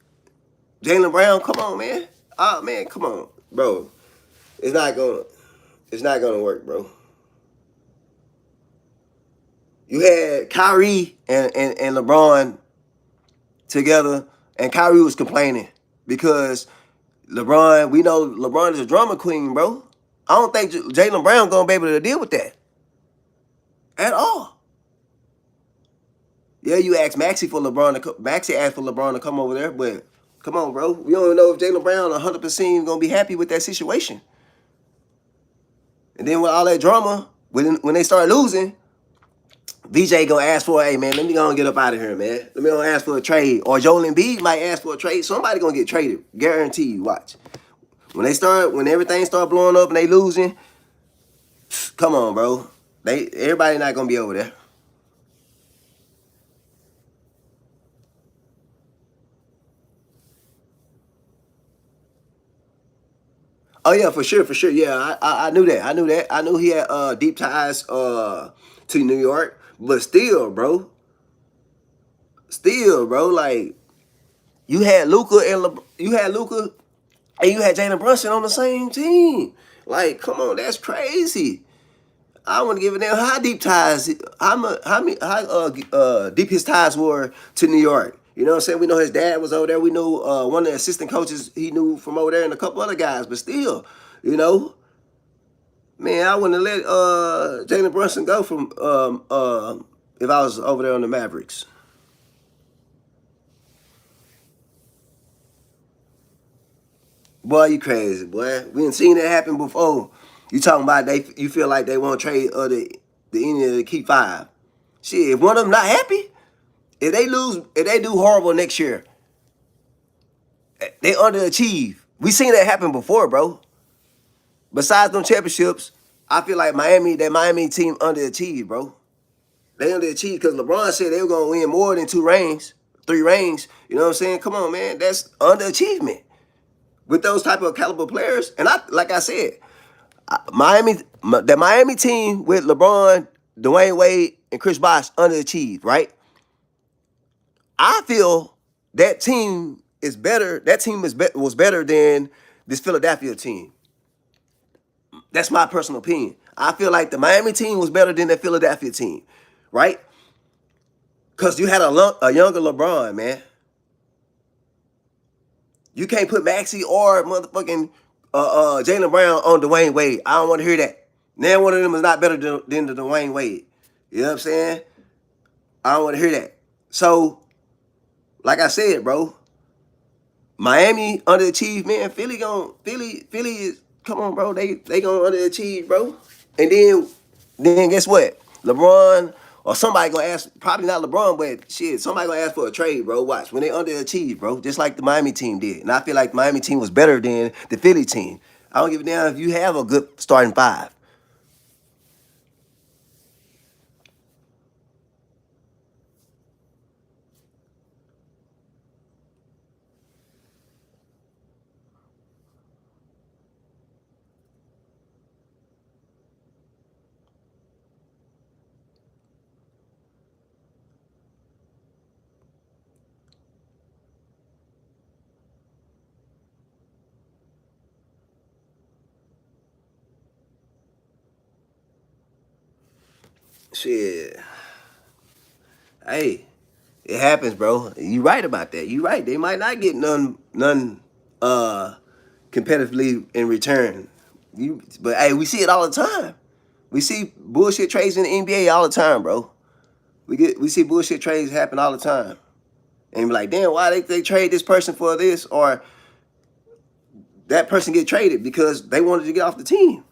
Jaylen Brown. Come on, man. Oh man, come on, bro. It's not gonna. It's not gonna work, bro. You had Kyrie and LeBron together, and Kyrie was complaining because LeBron. We know LeBron is a drama queen, bro. I don't think Jaylen Brown gonna be able to deal with that at all. Yeah, you asked Maxey for LeBron to Maxey asked for LeBron to come over there, but come on, bro. We don't even know if Jaylen Brown 100% gonna be happy with that situation. And then with all that drama, when they start losing, VJ gonna ask for, hey man, let me go and get up out of here, man. Let me go ask for a trade. Or Joel Embiid might ask for a trade. Somebody gonna get traded. Guarantee you, watch. When everything start blowing up and they losing, come on, bro. Everybody not gonna be over there. Oh yeah, for sure, for sure. Yeah, I knew that. I knew that. I knew he had deep ties to New York, but still, bro, like you had Luca and you had Jalen Brunson on the same team. Like, come on, that's crazy. I want to give a damn how deep ties, how deep his ties were to New York. You know what I'm saying? We know his dad was over there. We knew one of the assistant coaches he knew from over there and a couple other guys. But still, you know, man, I wouldn't have let Jalen Brunson go from if I was over there on the Mavericks. Boy, you crazy, boy. We done seen that happen before. You talking about you feel like they won't trade the any of the key five. Shit, if one of them not happy, if they do horrible next year, they underachieve. We seen that happen before, bro. Besides them championships, I feel like that Miami team underachieved, bro. They underachieved because LeBron said they were gonna win more than 2 rings, 3 rings. You know what I'm saying? Come on, man. That's underachievement with those type of caliber players. And like I said, the Miami team with LeBron, Dwayne Wade, and Chris Bosh underachieved, right? I feel that team is better. That team was better than this Philadelphia team. That's my personal opinion. I feel like the Miami team was better than the Philadelphia team, right? Because you had a younger LeBron, man. You can't put Maxey or motherfucking Jaylen Brown on Dwayne Wade. I don't want to hear that. Now one of them is not better than the Dwayne Wade. You know what I'm saying? I don't want to hear that. So, like I said, bro, Miami underachieved, man. Philly is come on, bro. They gonna underachieve, bro. And then guess what? LeBron Or somebody gonna ask, probably not LeBron, but shit, somebody gonna ask for a trade, bro. Watch, when they underachieve, bro, just like the Miami team did. And I feel like the Miami team was better than the Philly team. I don't give a damn if you have a good starting five. Shit. Hey, it happens, bro. You right about that. You right. They might not get none uh competitively in return. But hey, we see it all the time. We see bullshit trades in the NBA all the time, bro. We see bullshit trades happen all the time. And be like, damn, why they trade this person for this, or that person get traded because they wanted to get off the team.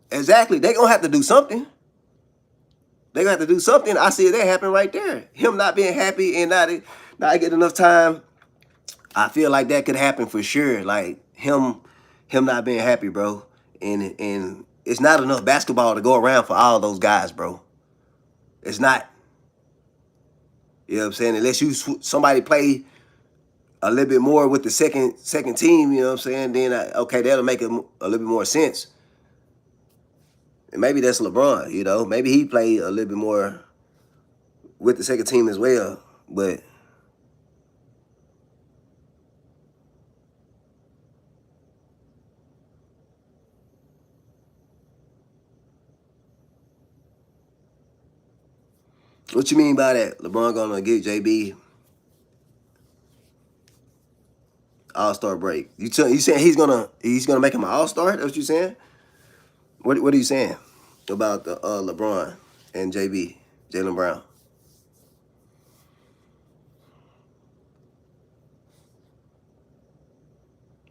Exactly. They gonna have to do something. They gonna have to do something. I see that happen right there. Him not being happy and not getting enough time. I feel like that could happen for sure. Like him not being happy, bro. And it's not enough basketball to go around for all those guys, bro. It's not. You know what I'm saying? Unless somebody play a little bit more with the second team, you know what I'm saying? Then okay, that'll make a little bit more sense. And maybe that's LeBron, you know. Maybe he played a little bit more with the second team as well. But what you mean by that? LeBron gonna get JB All-Star break. You saying he's gonna make him an All-Star? That's what you saying? What are you saying about the LeBron and JB, Jaylen Brown?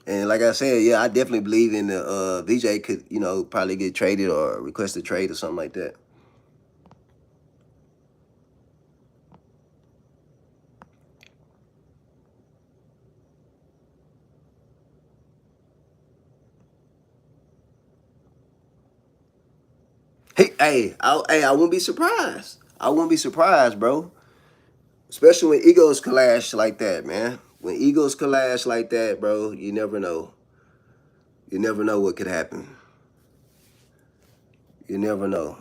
And like I said, yeah, I definitely believe in the VJ could, probably get traded or request a trade or something like that. I wouldn't be surprised. I wouldn't be surprised, bro. Especially when egos clash like that, man. When egos clash like that, bro, you never know. You never know what could happen. You never know.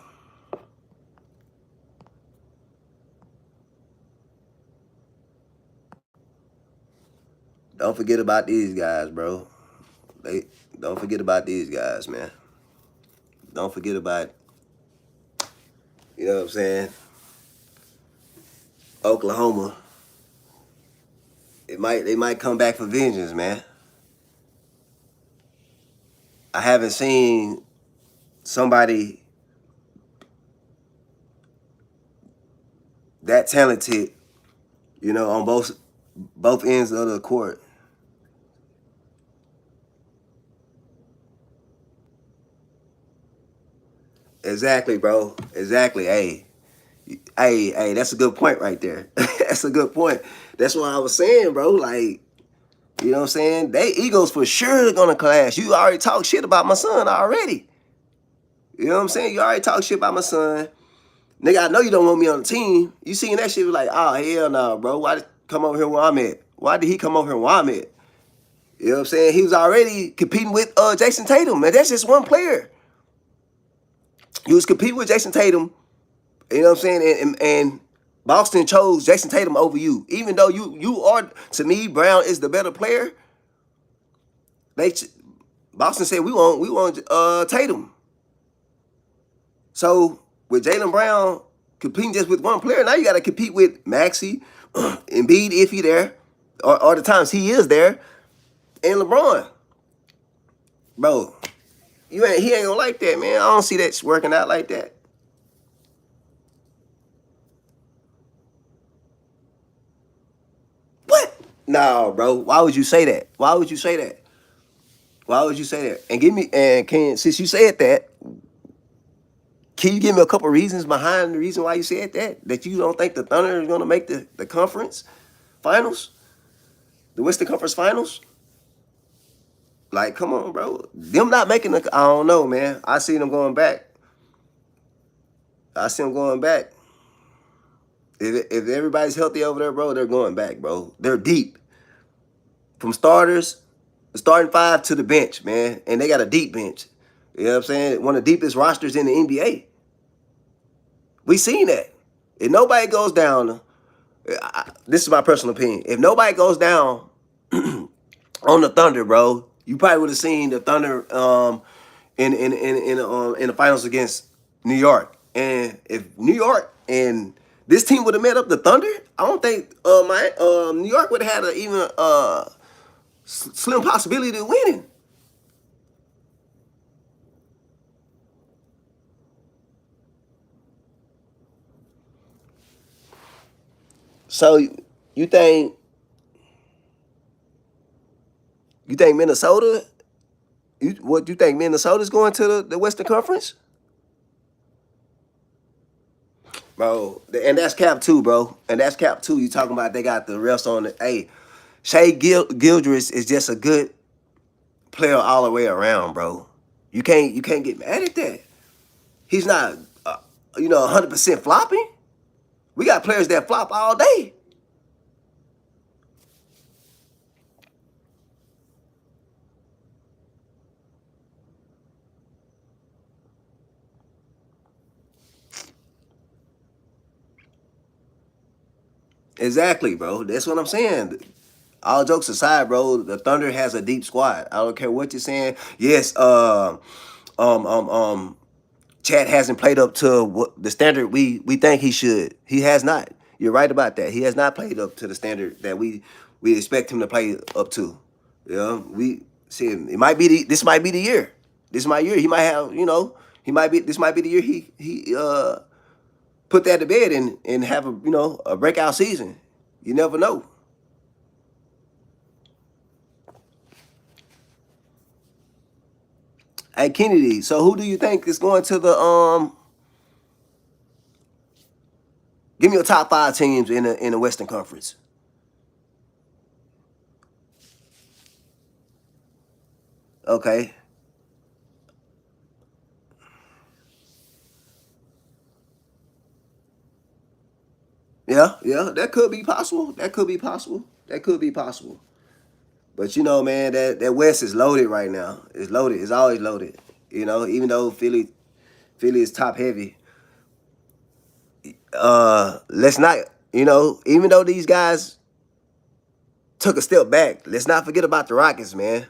Don't forget about these guys, bro. They don't forget about these guys, man. Don't forget about, you know what I'm saying? Oklahoma. They might come back for vengeance, man. I haven't seen somebody that talented, on both ends of the court. Exactly, bro. Exactly. Hey, that's a good point right there. That's a good point. That's what I was saying, bro. Like, you know what I'm saying? They egos for sure gonna clash. You already talk shit about my son already. You know what I'm saying? You already talk shit about my son. Nigga, I know you don't want me on the team. You seen that shit, like, oh, hell no, bro. Why did come over here where I'm at? Why did he come over here where I'm at? You know what I'm saying? He was already competing with Jason Tatum, man. That's just one player. He was competing with Jason Tatum. You know what I'm saying? And Boston chose Jason Tatum over you. Even though you are, to me, Brown is the better player. They Boston said we want Tatum. So with Jaylen Brown competing just with one player, now you got to compete with Maxey, Embiid if he there, or the times he is there, and LeBron. Bro, he ain't gonna like that, man. I don't see that working out like that. What? No, bro. Why would you say that? Why would you say that? Why would you say that? And give me and can since you said that, can you give me a couple reasons behind the reason why you said that? That you don't think the Thunder is gonna make the conference finals, the Western Conference Finals? Like, come on, bro. Them not making the. I don't know, man. I see them going back. I see them going back. If everybody's healthy over there, bro, they're going back, bro. They're deep from starters, the starting five to the bench, man, and they got a deep bench. You know what I'm saying? One of the deepest rosters in the NBA. We seen that. If nobody goes down, this is my personal opinion. If nobody goes down on the Thunder, bro, you probably would have seen the Thunder in the finals against New York. And if New York and this team would have met up the Thunder, I don't think New York would have had an even slim possibility of winning. So you think Minnesota? You think Minnesota's going to the Western Conference? Bro, and that's cap two, bro. And that's cap two. You talking about they got the rest on it. Hey, Gildress is just a good player all the way around, bro. You can't get mad at that. He's not 100% flopping. We got players that flop all day. Exactly, bro. That's what I'm saying. All jokes aside, bro, the Thunder has a deep squad. I don't care what you're saying. Yes, um, um, um, Chad hasn't played up to what the standard we think he should. He has not. You're right about that. He has not played up to the standard that we expect him to play up to. Yeah, we see. It might be this might be the year. This might year. He might have. He might be. This might be the year he put that to bed and have a breakout season. You never know. Hey Kennedy. So who do you think is going to the Give me your top five teams in the Western Conference. Okay. Yeah, yeah, that could be possible. That could be possible. That could be possible. But man, that West is loaded right now. It's loaded. It's always loaded. Even though Philly is top heavy. Let's not, even though these guys took a step back, let's not forget about the Rockets, man.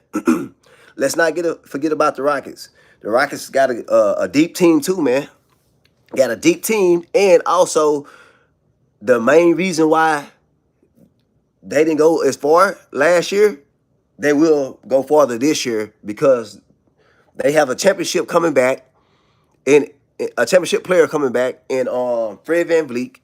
Let's not forget about the Rockets. The Rockets got a deep team too, man. Got a deep team, and also the main reason why they didn't go as far last year, they will go farther this year because they have a championship coming back and a championship player coming back in Fred VanVleet.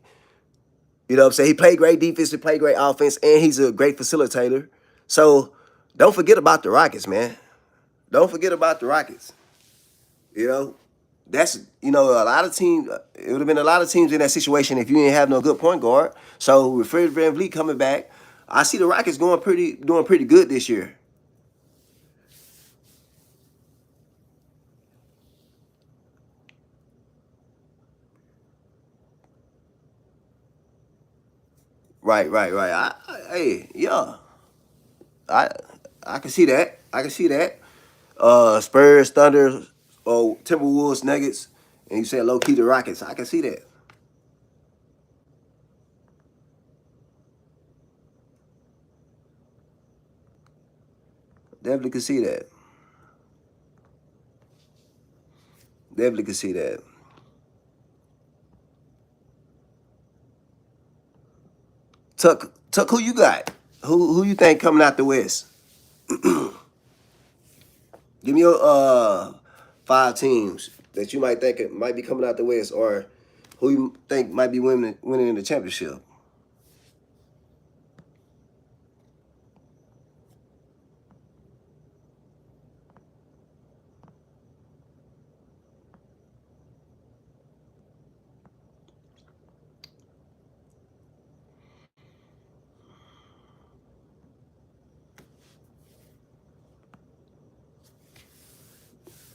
You know what I'm saying? He played great defense, he played great offense, and he's a great facilitator. So don't forget about the Rockets, man. Don't forget about the Rockets. You know, that's a lot of teams. It would have been a lot of teams in that situation if you didn't have no good point guard. So with Fred VanVleet coming back, I see the Rockets doing pretty good this year. Right, right, right. Hey, yeah, I I can see that. I can see that. Spurs, Thunder, or Timberwolves, Nuggets, and you said low key the Rockets. I can see that. Definitely can see that. Definitely can see that. Tuck, who you got? Who you think coming out the West? Give me your five teams that you might think it might be coming out the West, or who you think might be winning in the championship.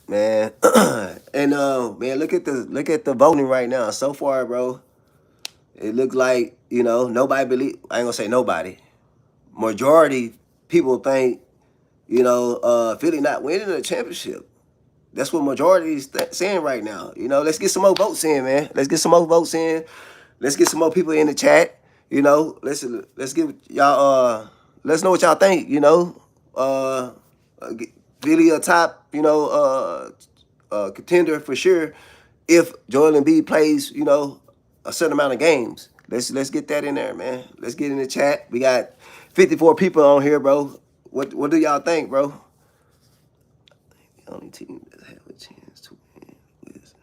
man. And man, look at the voting right now. So far, bro, it looks like nobody believe. I ain't gonna say nobody. Majority people think Philly not winning the championship. That's what majority is saying right now. Let's get some more votes in, man. Let's get some more votes in. Let's get some more people in the chat. Let's give y'all let's know what y'all think. Uh, Philly a top contender for sure if Joel Embiid plays a certain amount of games. Let's get that in there, man. Let's get in the chat. We got 54 people on here, bro. What do y'all think, bro? The only team that have a chance to win is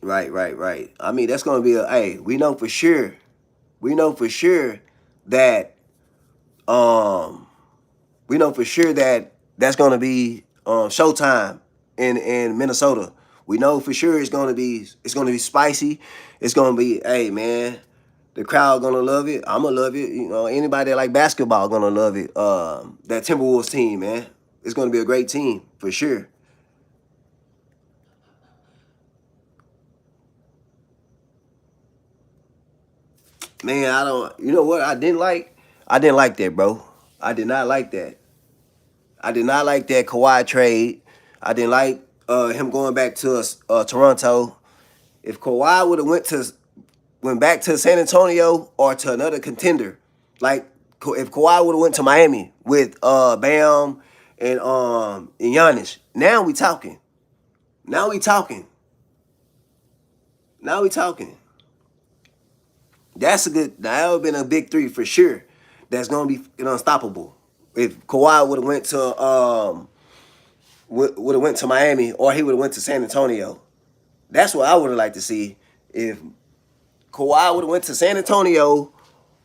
right. I mean, that's gonna be a hey. We know for sure. We know for sure that um we know for sure that that's gonna be showtime in Minnesota. We know for sure it's gonna be spicy. It's gonna be hey man, the crowd gonna love it. I'm gonna love it. Anybody that like basketball gonna love it. That Timberwolves team, man, it's gonna be a great team for sure. Man, I don't. You know what? I didn't like. I didn't like that, bro. I did not like that. I did not like that Kawhi trade. I didn't like him going back to Toronto. If Kawhi would have went back to San Antonio or to another contender, like if Kawhi would have went to Miami with Bam and Giannis, now we talking. Now we talking. Now we talking. That's a good. That would have been a big three for sure. That's gonna be unstoppable. If Kawhi would have went to Miami or he would have went to San Antonio. That's what I would have liked to see. If Kawhi would have went to San Antonio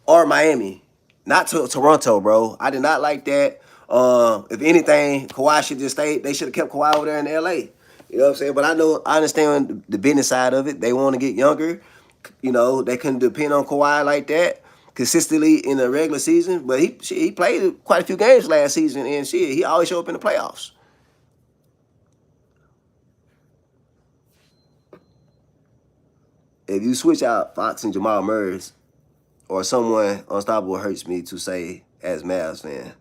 or Miami, not to Toronto, bro. I did not like that. If anything, Kawhi should just stay. They should have kept Kawhi over there in LA. You know what I'm saying? But I understand the business side of it. They want to get younger. They couldn't depend on Kawhi like that consistently in the regular season. But he played quite a few games last season, and he always show up in the playoffs. If you switch out Fox and Jamal Murray or someone unstoppable hurts me to say as Mavs fan.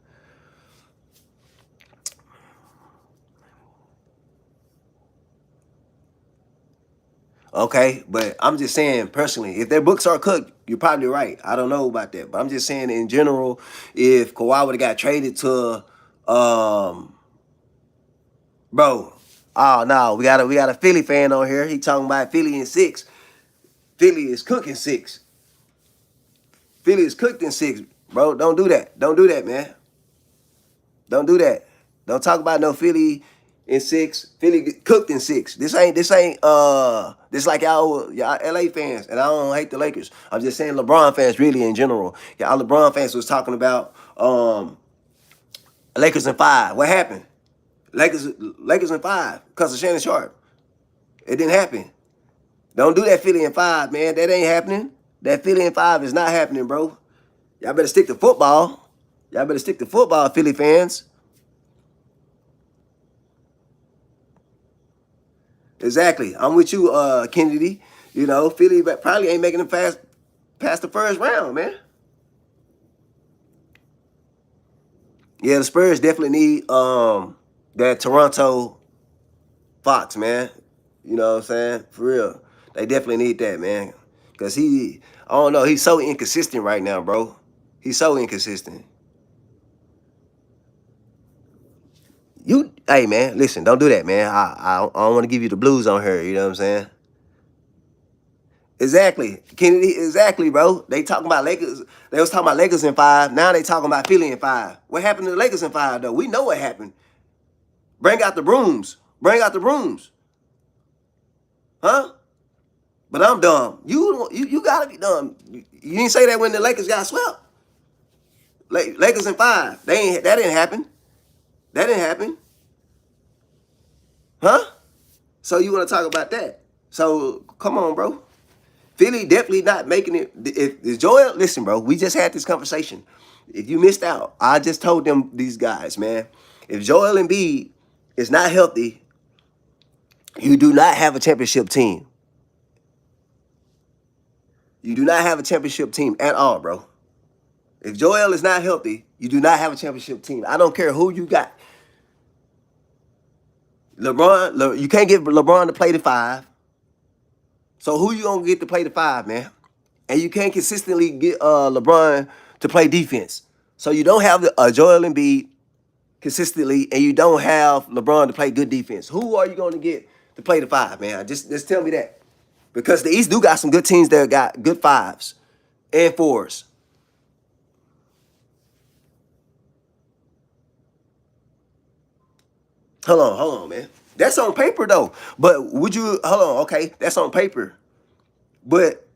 Okay, but I'm just saying personally, if their books are cooked, you're probably right. I don't know about that, but I'm just saying in general, if Kawhi would have got traded to, bro, oh no, we got a Philly fan on here. He talking about Philly in six. Philly is cooking six. Philly is cooked in six, bro. Don't do that. Don't do that, man. Don't do that. Don't talk about no Philly in six. Philly get cooked in six. This like y'all LA fans, and I don't hate the Lakers. I'm just saying LeBron fans really in general. Y'all LeBron fans was talking about Lakers in five. What happened? Lakers in five because of Shannon Sharp. It didn't happen. Don't do that Philly in five, man. That ain't happening. That Philly in five is not happening, bro. Y'all better stick to football. Y'all better stick to football, Philly fans. Exactly. I'm with you, Kennedy. Philly probably ain't making them past the first round, man. Yeah, the Spurs definitely need that Toronto Fox, man. You know what I'm saying? For real. They definitely need that, man. Cause I don't know, he's so inconsistent right now, bro. He's so inconsistent. Hey man, listen, don't do that, man. I don't want to give you the blues on her. You know what I'm saying? Exactly, Kennedy. Exactly, bro. They talking about Lakers. They was talking about Lakers in five. Now they talking about Philly in five. What happened to the Lakers in five though? We know what happened. Bring out the brooms. Bring out the brooms. Huh? But I'm dumb. You gotta be dumb. You didn't say that when the Lakers got swept. Lakers in five. That didn't happen. That didn't happen. Huh? So you want to talk about that? So come on, bro. Philly definitely not making it. If Joel, listen, bro, we just had this conversation. If you missed out, I just told them these guys, man. If Joel Embiid is not healthy, you do not have a championship team. You do not have a championship team at all, bro. If Joel is not healthy, you do not have a championship team. I don't care who you got. You can't get LeBron to play the five. So who you gonna get to play the five, man? And you can't consistently get LeBron to play defense. So you don't have Joel Embiid consistently, and you don't have LeBron to play good defense. Who are you going to get to play the five, man? Just tell me that. Because the East do got some good teams that got good fives and fours. Hold on, man. That's on paper though. But would you hold on? Okay, that's on paper. But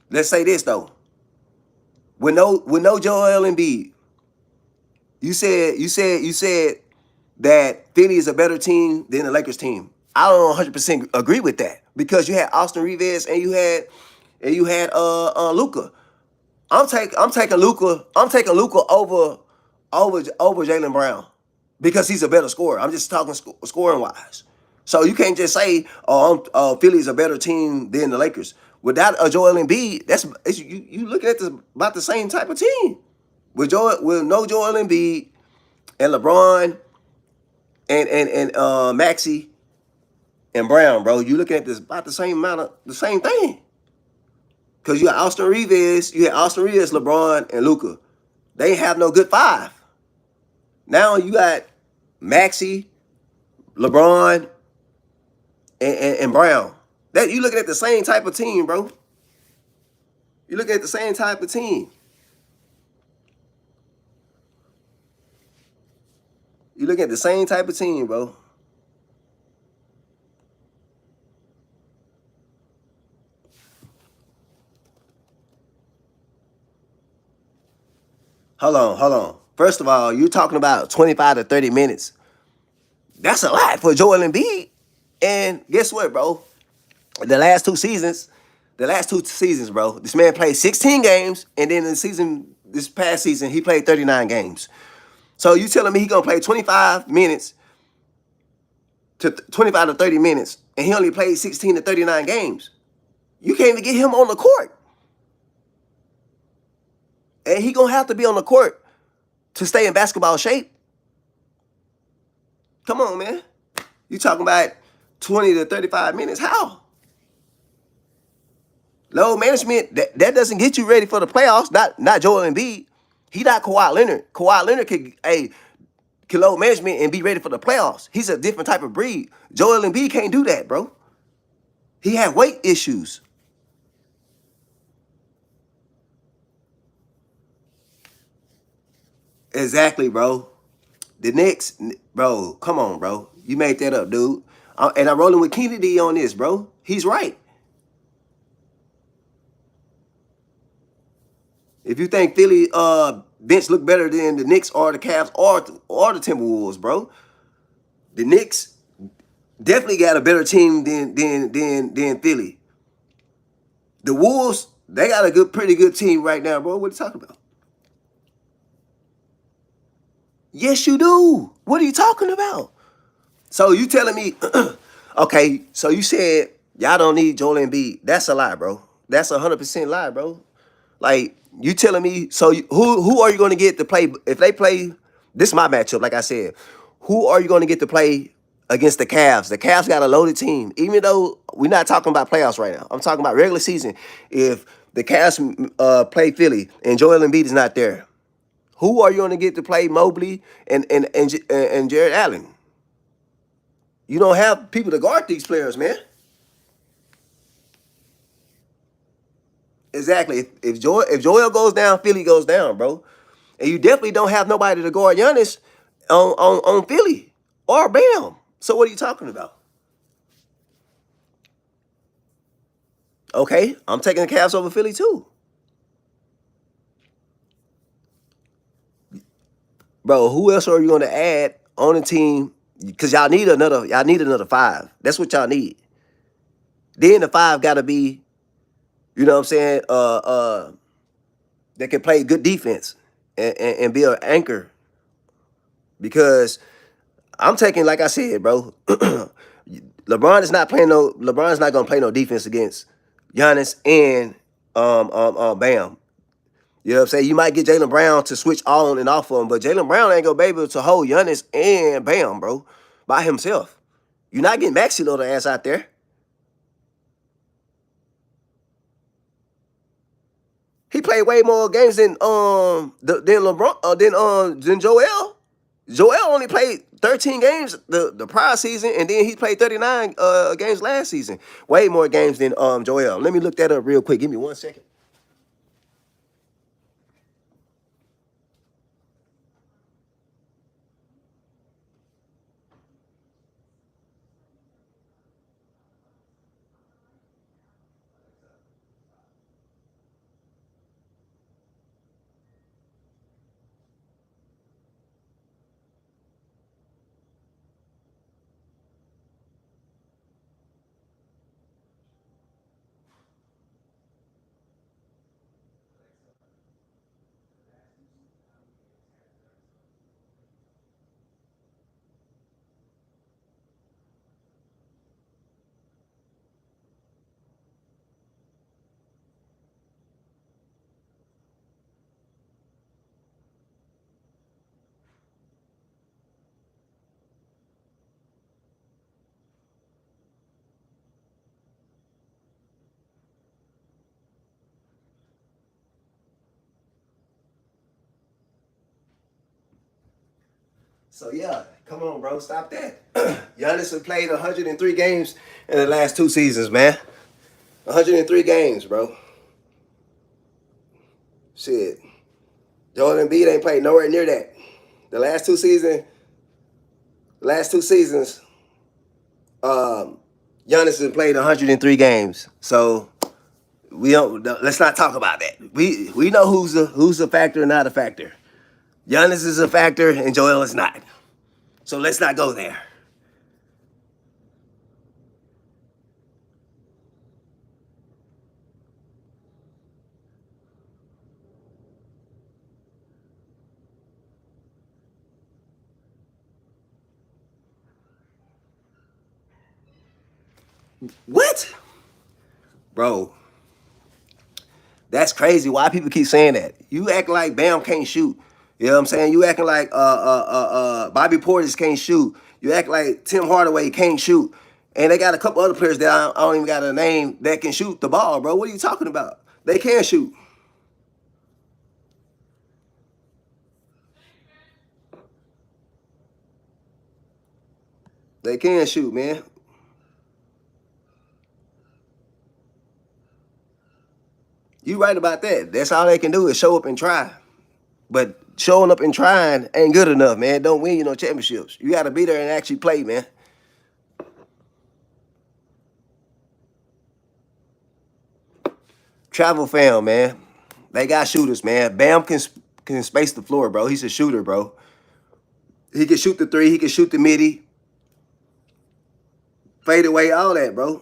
let's say this though. With no Joel Embiid, you said that Philly is a better team than the Lakers team. I don't 100% agree with that because you had Austin Reeves and you had Luka. I'm taking Luka. I'm taking Luka over Jaylen Brown because he's a better scorer. I'm just talking scoring wise. So you can't just say, Philly's a better team than the Lakers. Without a Joel Embiid, you looking at about the same type of team. With no Joel Embiid and LeBron and Maxey and Brown, bro, you looking at this about the same thing. Cause you got Austin Reeves, LeBron, and Luka. They ain't have no good five. Now you got Maxey, LeBron, and Brown. That you looking at the same type of team, bro. You looking at the same type of team. You looking at the same type of team, bro. Hold on. First of all, you're talking about 25 to 30 minutes. That's a lot for Joel Embiid. And guess what, bro? The last two seasons, bro, this man played 16 games, and then this past season, he played 39 games. So you telling me he gonna play 25 minutes to 25 to 30 minutes, and he only played 16 to 39 games? You can't even get him on the court. And he gonna have to be on the court to stay in basketball shape. Come on, man. You talking about 20 to 35 minutes? How? Load management, that doesn't get you ready for the playoffs. Not Joel Embiid. He not Kawhi Leonard. Kawhi Leonard can load management and be ready for the playoffs. He's a different type of breed. Joel Embiid can't do that, bro. He had weight issues. Exactly, bro. The Knicks, bro, come on, bro. You made that up, dude. And I'm rolling with Kennedy on this, bro. He's right. If you think Philly bench look better than the Knicks or the Cavs or the Timberwolves, bro, the Knicks definitely got a better team than Philly. The Wolves, they got a pretty good team right now, bro. What are you talking about? Yes, you do. What are you talking about? So you telling me, okay, so you said y'all don't need Joel Embiid. That's a lie, bro. That's 100% lie, bro. Like, you telling me, so who are you going to get to play? If they play, this is my matchup, like I said. Who are you going to get to play against the Cavs? The Cavs got a loaded team. Even though we're not talking about playoffs right now. I'm talking about regular season. If the Cavs play Philly and Joel Embiid is not there, who are you going to get to play Mobley and Jared Allen? You don't have people to guard these players, man. Exactly. If Joel goes down, Philly goes down, bro. And you definitely don't have nobody to guard Giannis on Philly or Bam. So what are you talking about? Okay, I'm taking the Cavs over Philly too. Bro, who else are you going to add on the team? Because y'all need another five. That's what y'all need. Then the five got to be, you know what I'm saying, that can play good defense and be an anchor. Because I'm taking, like I said, bro, LeBron's not gonna play no defense against Giannis and Bam. You know what I'm saying? You might get Jaylen Brown to switch on and off of him, but Jaylen Brown ain't gonna be able to hold Giannis and Bam, bro, by himself. You're not getting Maxi little ass out there. He played way more games than LeBron than Joel. Joel only played 13 games the prior season, and then he played 39 games last season. Way more games than Joel. Let me look that up real quick. Give me 1 second. So yeah, come on, bro, stop that. Giannis has played 103 games in the last 2 seasons, man. 103 games, bro. Shit. Joel Embiid ain't played nowhere near that. The last two seasons, um, Giannis has played 103 games. So we don't. Let's not talk about that. We know who's a factor and not a factor. Giannis is a factor and Joel is not. So let's not go there. What, bro? That's crazy. Why people keep saying that? You act like Bam can't shoot. You know what I'm saying? You acting like Bobby Portis can't shoot. You act like Tim Hardaway can't shoot. And they got a couple other players that I don't even got a name that can shoot the ball, bro. What are you talking about? They can shoot. They can shoot, man. You right about that. That's all they can do is show up and try. But showing up and trying ain't good enough, man. Don't win you no championships. You got to be there and actually play, man. Travel fam, man. They got shooters, man. Bam can space the floor, bro. He's a shooter, bro. He can shoot the three. He can shoot the midi, fade away, all that, bro.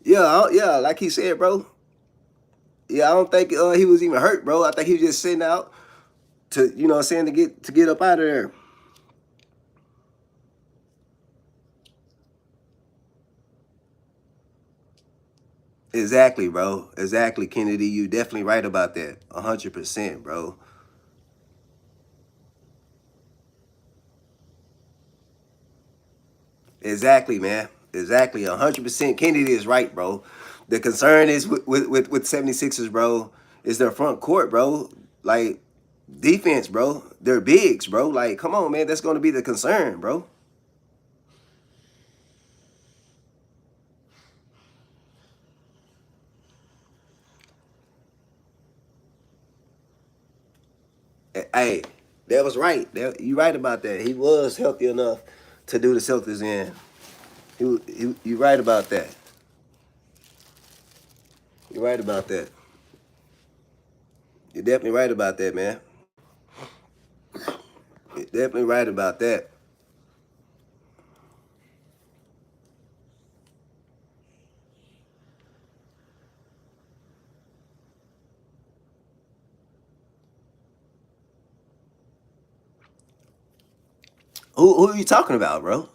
Yeah, yeah. Like he said, bro. Yeah, I don't think he was even hurt, bro. I think he was just sitting out to, you know, what I'm saying, to get up out of there. Exactly, bro. Exactly, Kennedy. You definitely right about that. 100%, bro. Exactly, man. Exactly. 100%. Kennedy is right, bro. The concern is with 76ers, bro, is their front court, bro. Like, defense, bro. They're bigs, bro. Like, come on, man. That's going to be the concern, bro. Hey, that was right. You right about that. He was healthy enough to do the Celtics in. You right about that. You're right about that. You're definitely right about that, man. You're definitely right about that. Who are you talking about, bro?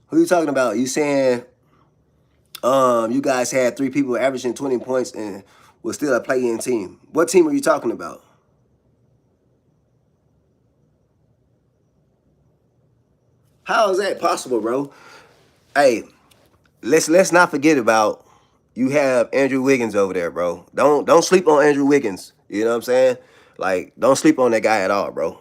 Who are you talking about? You saying you guys had three people averaging 20 points and was still a play-in team. What team are you talking about? How is that possible, bro? Hey, let's not forget about you have Andrew Wiggins over there, bro. Don't sleep on Andrew Wiggins. You know what I'm saying? Like, don't sleep on that guy at all, bro.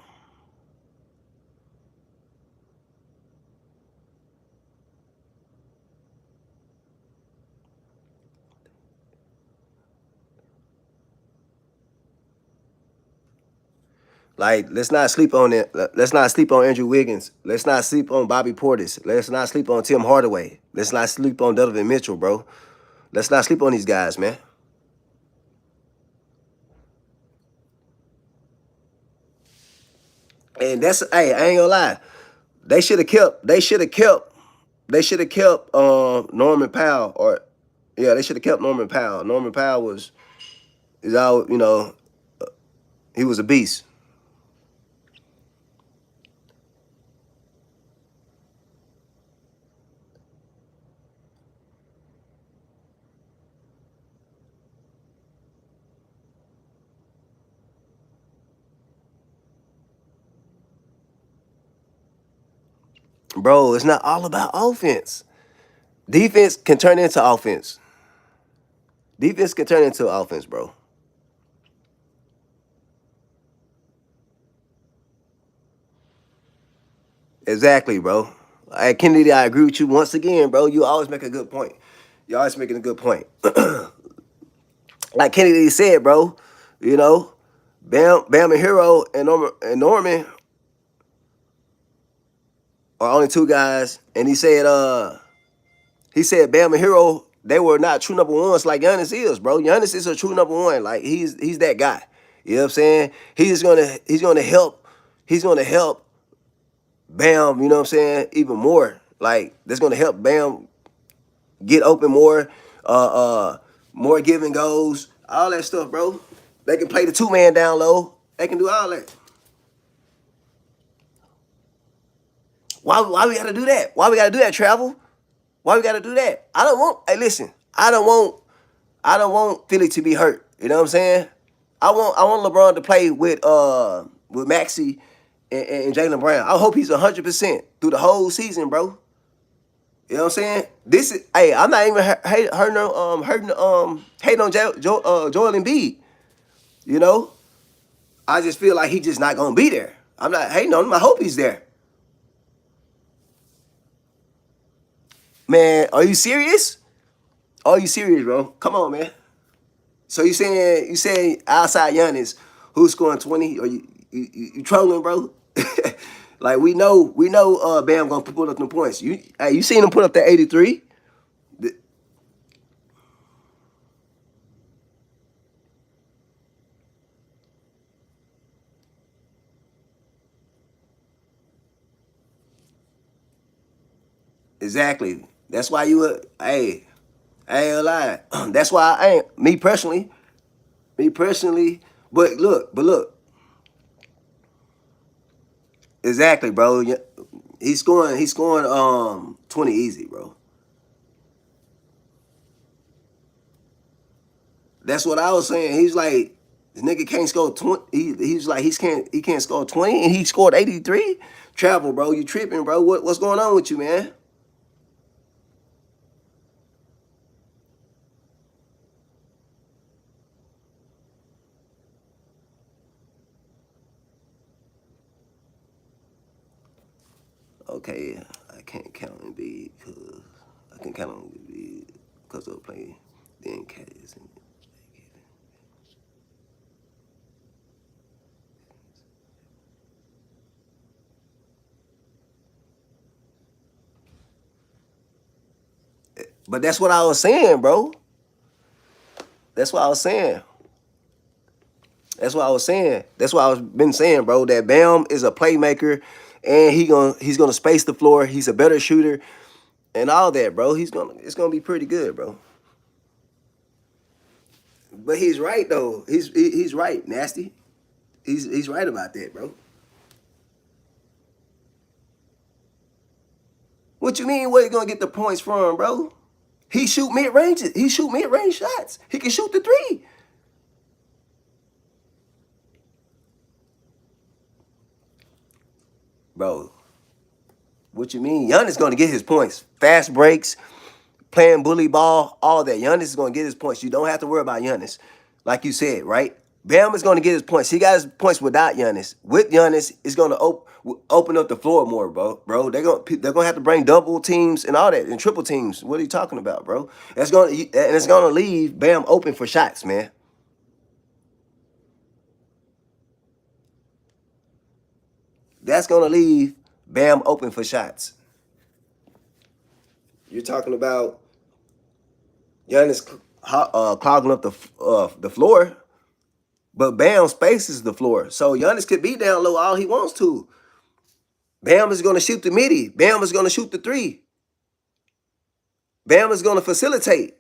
Like, let's not sleep on it. Let's not sleep on Andrew Wiggins. Let's not sleep on Bobby Portis. Let's not sleep on Tim Hardaway. Let's not sleep on Donovan Mitchell, bro. Let's not sleep on these guys, man. And that's hey, I ain't gonna lie. They should have kept Norman Powell or yeah, they should have kept Norman Powell. Norman Powell is out, he was a beast. Bro, it's not all about offense. Defense can turn into offense. Defense can turn into offense, bro. Exactly, bro. Hey, Kennedy, I agree with you once again, bro. You always make a good point. You're always making a good point. Like Kennedy said, bro, you know, Bam and Hero and Norman are only two guys, and he said Bam and Hero, they were not true number ones like Giannis is, bro. Giannis is a true number one. Like he's that guy. You know what I'm saying? He's gonna help Bam, you know what I'm saying, even more. Like that's gonna help Bam get open more, more give and goes, all that stuff, bro. They can play the two-man down low. They can do all that. Why we gotta do that? Why we gotta do that, Travel? Why we gotta do that? I don't want. Hey, listen. I don't want Philly to be hurt. You know what I'm saying? I want LeBron to play with Maxi and Jalen Brown. I hope he's 100% through the whole season, bro. You know what I'm saying? This is hey, I'm not even hating on Joel Embiid. You know, I just feel like he's just not gonna be there. I'm not hating on him. I hope he's there. Man, are you serious? Are you serious, bro? Come on, man. So you saying outside Giannis, who's scoring 20? Or you trolling, bro? Like we know Bam gonna put up them points. You seen him put up that 83? Exactly. That's why hey, I ain't gonna lie. That's why I ain't me personally. But look, exactly, bro. Yeah, he's scoring 20 easy, bro. That's what I was saying. He's like, this nigga can't score 20. He's like, he can't score 20 and he scored 83. Travel, bro. You tripping, bro. What's going on with you, man? Okay, I can't count Embiid because I can count on Embiid because they'll play the NKs. But that's what I was saying, bro. That's what I was saying. That's what I was saying. That's what I was been saying, bro. That Bam is a playmaker, and he's gonna space the floor. He's a better shooter, and all that, bro. It's gonna be pretty good, bro. But he's right though. He's right, nasty. He's right about that, bro. What you mean? Where you gonna get the points from, bro? He shoot mid range. He shoot mid range shots. He can shoot the three, bro. What you mean? Giannis gonna get his points. Fast breaks, playing bully ball, all that. Giannis is gonna get his points. You don't have to worry about Giannis, like you said, right? Bam is gonna get his points. He got his points without Giannis. With Giannis, it's gonna open up the floor more, bro. They're gonna have to bring double teams and all that and triple teams. What are you talking about, bro? It's gonna leave Bam open for shots, man. That's gonna leave Bam open for shots. You're talking about Giannis clogging up the floor, but Bam spaces the floor. So Giannis could be down low all he wants to. Bam is going to shoot the midi. Bam is going to shoot the three. Bam is going to facilitate.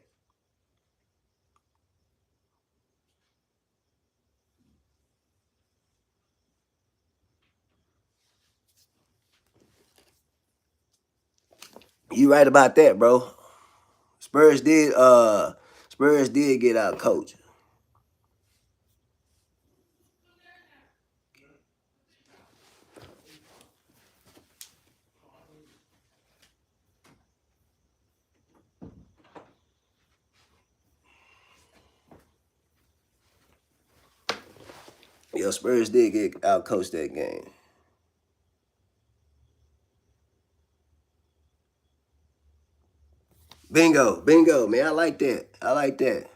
You right about that, bro. Spurs did Spurs did get out coach. Yo, Spurs did get out coach that game. Bingo, bingo, man. I like that. I like that.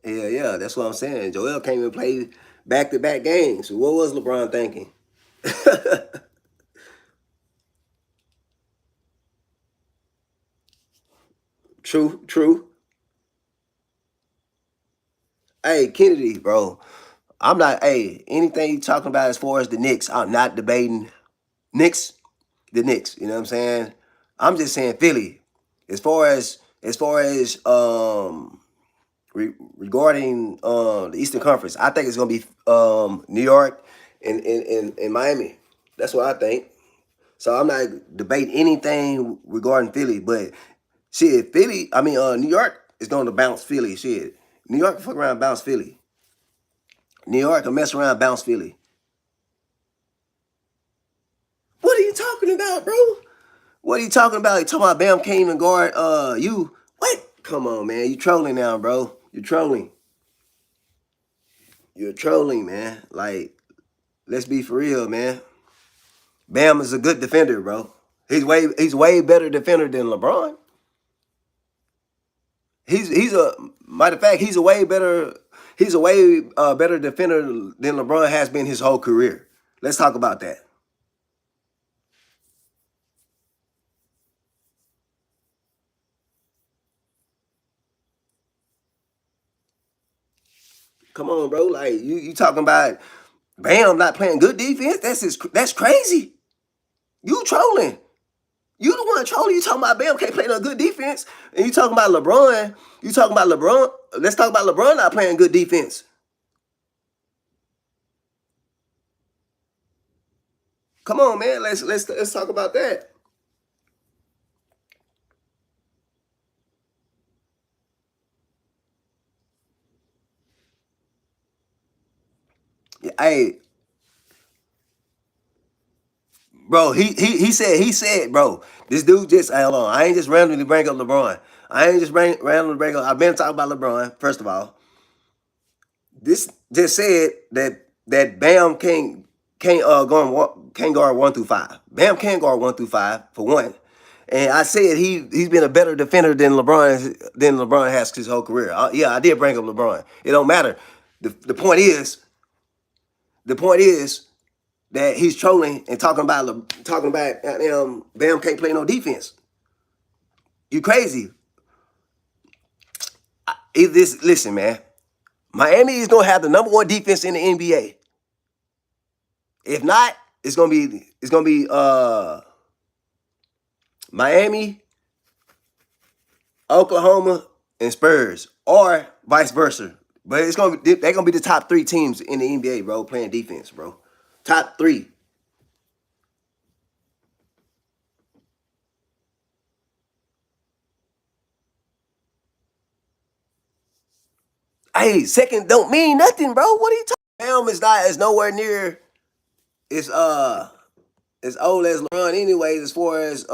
Yeah, yeah, that's what I'm saying. Joel came and played back-to-back games. So what was LeBron thinking? True, true. Hey, Kennedy, bro. I'm not. Hey, anything you talking about as far as the Knicks, I'm not debating Knicks. The Knicks. You know what I'm saying? I'm just saying Philly. Regarding the Eastern Conference, I think it's gonna be New York and Miami. That's what I think. So I'm not debating anything regarding Philly, but shit, Philly. I mean, New York is going to bounce Philly. Shit, New York can fuck around, bounce Philly. New York can mess around, bounce Philly. What are you talking about, bro? What are you talking about? You talking about Bam can't even guard you? What? Come on, man. You trolling now, bro. You're trolling. You're trolling, man. Like, let's be for real, man. Bam is a good defender, bro. He's way better defender than LeBron. He's a matter of fact, he's a way better defender than LeBron has been his whole career. Let's talk about that. Come on, bro. Like you talking about Bam not playing good defense? That's crazy. You trolling. You the one trolling. You talking about Bam can't play no good defense, and you talking about LeBron. You talking about LeBron. Let's talk about LeBron not playing good defense. Come on, man. Let's talk about that. Yeah, hey, bro, he said, bro, this dude just hold on. I ain't just randomly bring up LeBron. I ain't just randomly bring up. I've been talking about LeBron. First of all, this just said that Bam can't guard 1 through 5. Bam can't guard 1 through 5 for one. And I said he's been a better defender than LeBron has his whole career. Yeah, I did bring up LeBron. It don't matter. The point is the point is that he's trolling and talking about Bam can't play no defense. You crazy? This listen, man. Miami is gonna have the number one defense in the NBA. If not, it's gonna be Miami, Oklahoma, and Spurs, or vice versa. But they're gonna be the top three teams in the NBA, bro, playing defense, bro. Top three. Hey, second don't mean nothing, bro. What are you talking? Bam is nowhere near as as old as LeBron, anyways. As far as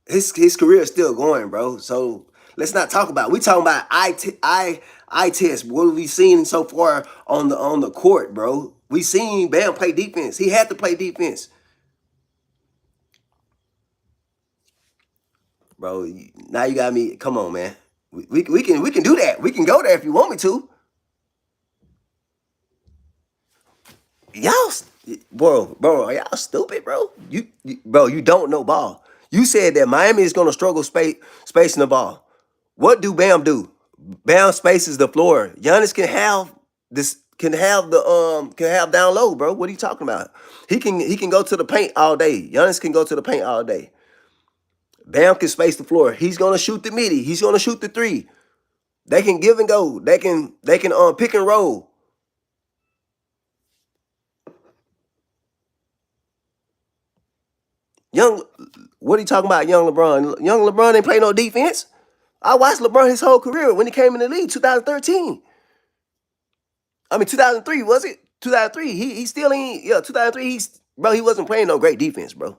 his career is still going, bro. So let's not talk about. We talking about eye test. What have we seen so far on the court, bro? We seen Bam play defense. He had to play defense, bro. Now you got me. Come on, man. We can do that. We can go there if you want me to. Y'all, bro, are y'all stupid, bro? Bro, you don't know ball. You said that Miami is gonna struggle spacing the ball. What do Bam do? Bam spaces the floor. Giannis can have down low, bro. What are you talking about? He can go to the paint all day. Giannis can go to the paint all day. Bam can space the floor. He's gonna shoot the midi. He's gonna shoot the three. They can give and go. They can pick and roll. Young, what are you talking about, young LeBron? Young LeBron ain't play no defense. I watched LeBron his whole career when he came in the league, 2013. I mean, 2003 was it? 2003. He still ain't. Yeah, 2003. He wasn't playing no great defense, bro.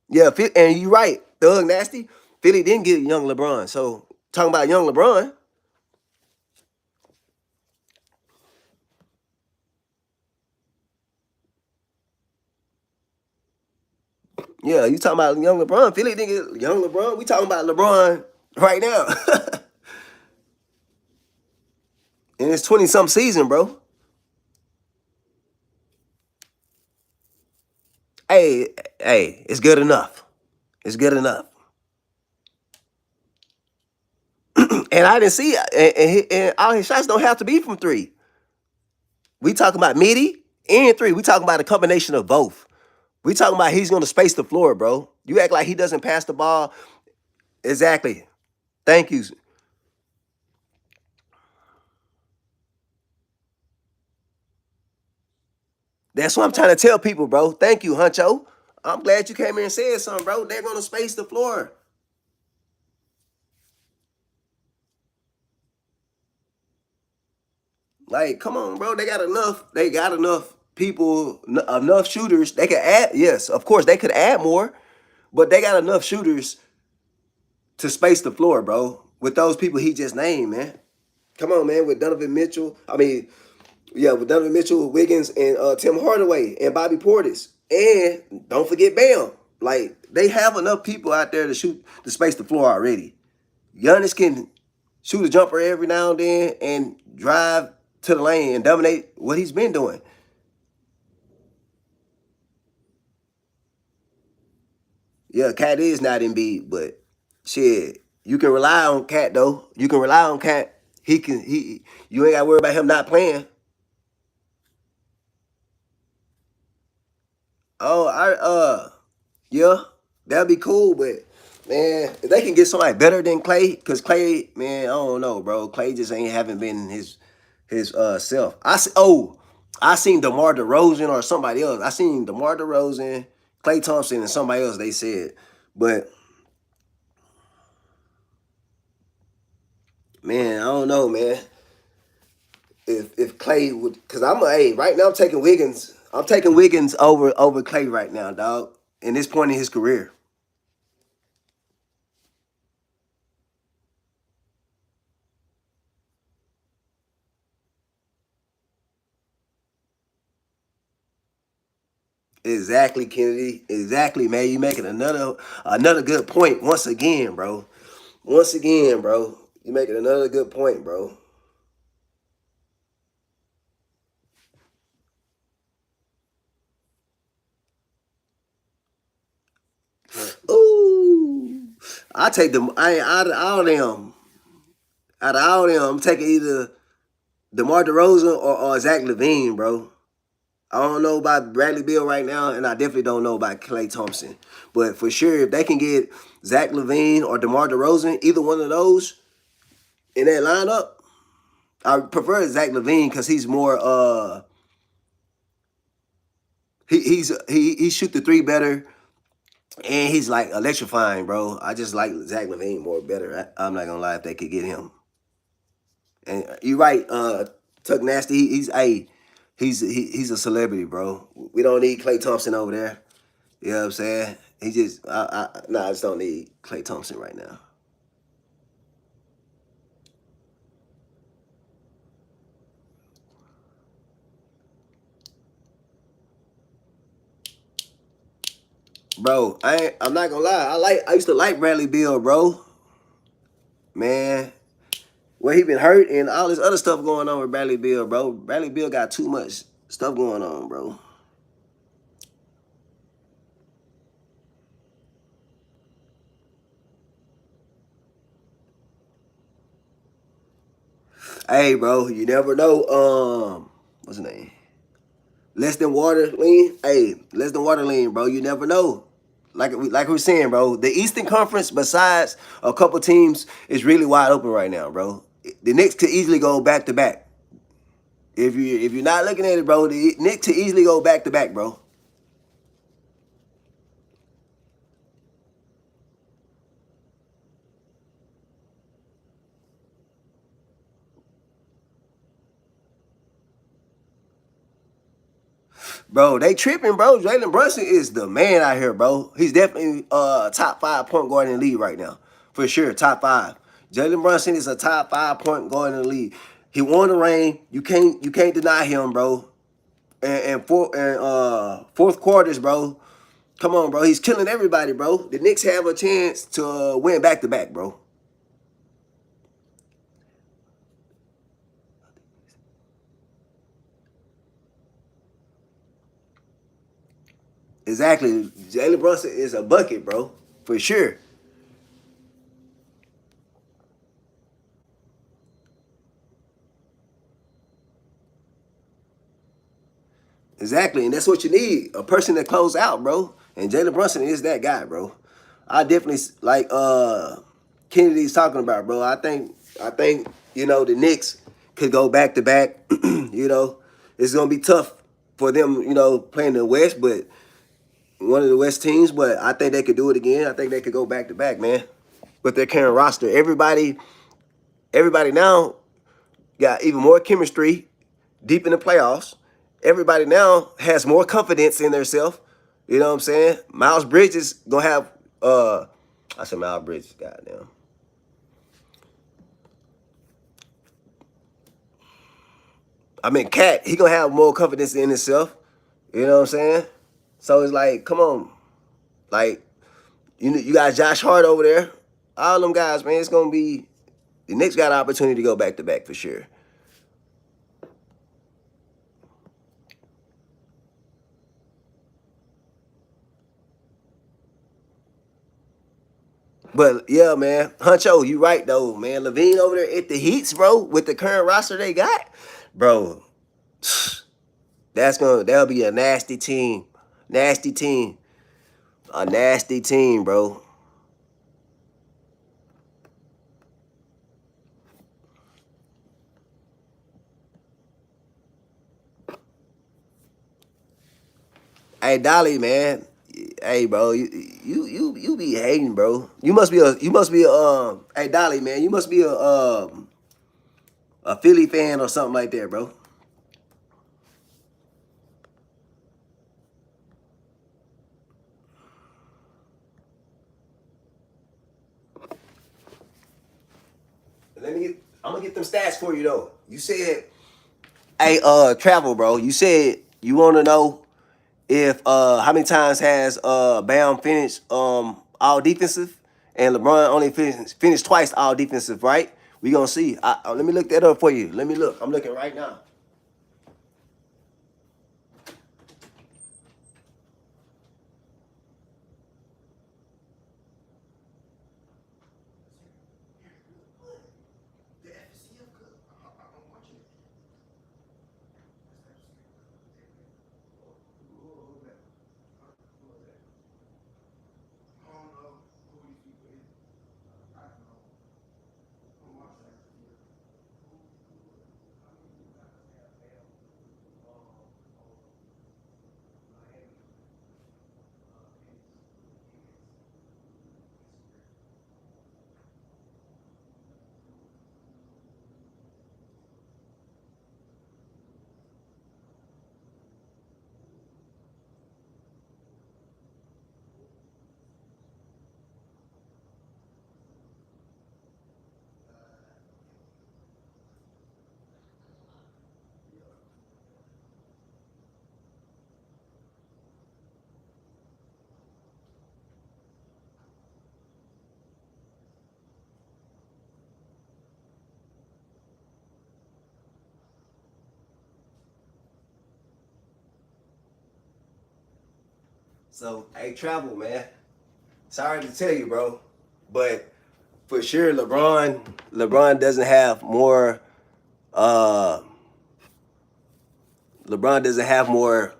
Yeah, and you right, Thug Nasty. Philly didn't get young LeBron. So talking about young LeBron, yeah, you talking about young LeBron. Philly didn't get young LeBron. We talking about LeBron right now. And it's 20 some season, bro. Hey, hey, it's good enough. It's good enough. And I didn't see, and all his shots don't have to be from three. We talking about midi and three. We talking about a combination of both. We talking about he's going to space the floor, bro. You act like he doesn't pass the ball. Exactly. Thank you. That's what I'm trying to tell people, bro. Thank you, Huncho. I'm glad you came here and said something, bro. They're going to space the floor. Like, come on, bro. They got enough. They got enough people, enough shooters. They could add. Yes, of course, they could add more, but they got enough shooters to space the floor, bro. With those people he just named, man. Come on, man. With Donovan Mitchell. I mean, yeah, with Donovan Mitchell, Wiggins, and Tim Hardaway and Bobby Portis, and don't forget Bam. Like they have enough people out there to shoot to space the floor already. Giannis can shoot a jumper every now and then and drive to the lane and dominate what he's been doing. Yeah, Cat is not Embiid, but shit, you can rely on Cat though. You can rely on Cat. He you ain't got to worry about him not playing. Oh, yeah, that'd be cool, but man, if they can get somebody better than Clay, cause Clay, man, I don't know, bro. Clay just ain't haven't been his self. I seen DeMar DeRozan or somebody else. I seen DeMar DeRozan, Clay Thompson, and somebody else. They said, but man, I don't know, man. If Clay would, cause right now I'm taking Wiggins. I'm taking Wiggins over Clay right now, dog. In this point in his career. Exactly, Kennedy. Exactly, man. You making another good point once again, bro. Once again, bro. You making another good point, bro. I take them. I out of all them. Out of all them, I'm taking either DeMar DeRozan or Zach LaVine, bro. I don't know about Bradley Beal right now, and I definitely don't know about Klay Thompson. But for sure, if they can get Zach LaVine or DeMar DeRozan, either one of those in that lineup, I prefer Zach LaVine because he's more he shoot the three better, and he's like electrifying, bro. I just like Zach LaVine more better. I'm not gonna lie if they could get him. And you're right, Tuck Nasty. He's a celebrity, bro. We don't need Klay Thompson over there. You know what I'm saying? He just I just don't need Klay Thompson right now. Bro, I'm not gonna lie. I used to like Bradley Beal, bro. Man, well, he been hurt and all this other stuff going on with Bradley Beal, bro. Bradley Beal got too much stuff going on, bro. Hey, bro, you never know. What's his name? Less than water lean. Hey, less than water lean, bro. You never know. Like we were saying, bro. The Eastern Conference, besides a couple teams, is really wide open right now, bro. The Knicks could easily go back to back. If you're not looking at it, bro, the Knicks could easily go back to back, bro. Bro, they tripping, bro. Jalen Brunson is the man out here, bro. He's definitely top 5 point guard in the league right now. For sure, top 5. Jalen Brunson is a top 5 point guard in the league. He won the ring. You can't deny him, bro. And fourth quarters, bro. Come on, bro. He's killing everybody, bro. The Knicks have a chance to win back to back, bro. Exactly. Jalen Brunson is a bucket, bro. For sure. Exactly, and that's what you need, a person that close out, bro. And Jalen Brunson is that guy, bro. I definitely like Kennedy's talking about, bro. I think the Knicks could go back to back. It's gonna be tough for them, playing the West, but one of the West teams. But I think they could do it again. I think they could go back to back, man. With their current roster, everybody now got even more chemistry deep in the playoffs. Everybody now has more confidence in themselves. You know what I'm saying? Miles Bridges gonna have I said Miles Bridges, goddamn. I mean Cat, he gonna have more confidence in himself. You know what I'm saying? So it's like, come on. Like, you got Josh Hart over there. All them guys, man, it's gonna be the Knicks got an opportunity to go back to back for sure. But yeah, man, Huncho, you right though, man. Levine over there at the Heats, bro, with the current roster they got, bro. That'll be a nasty team, nasty team, a nasty team, bro. Hey, Dolly, man. Hey, bro, you be hating, bro. You must be a. Hey, Dolly, man, you must be a Philly fan or something like that, bro. I'm gonna get them stats for you though. You said, hey, travel, bro. You said you want to know if how many times has Bam finished all defensive and LeBron only finished twice all defensive, right? We gonna see. Let me look that up for you. Let me look. I'm looking right now. So, hey, travel, man. Sorry to tell you, bro, but for sure, LeBron doesn't have more. Uh, LeBron doesn't have more.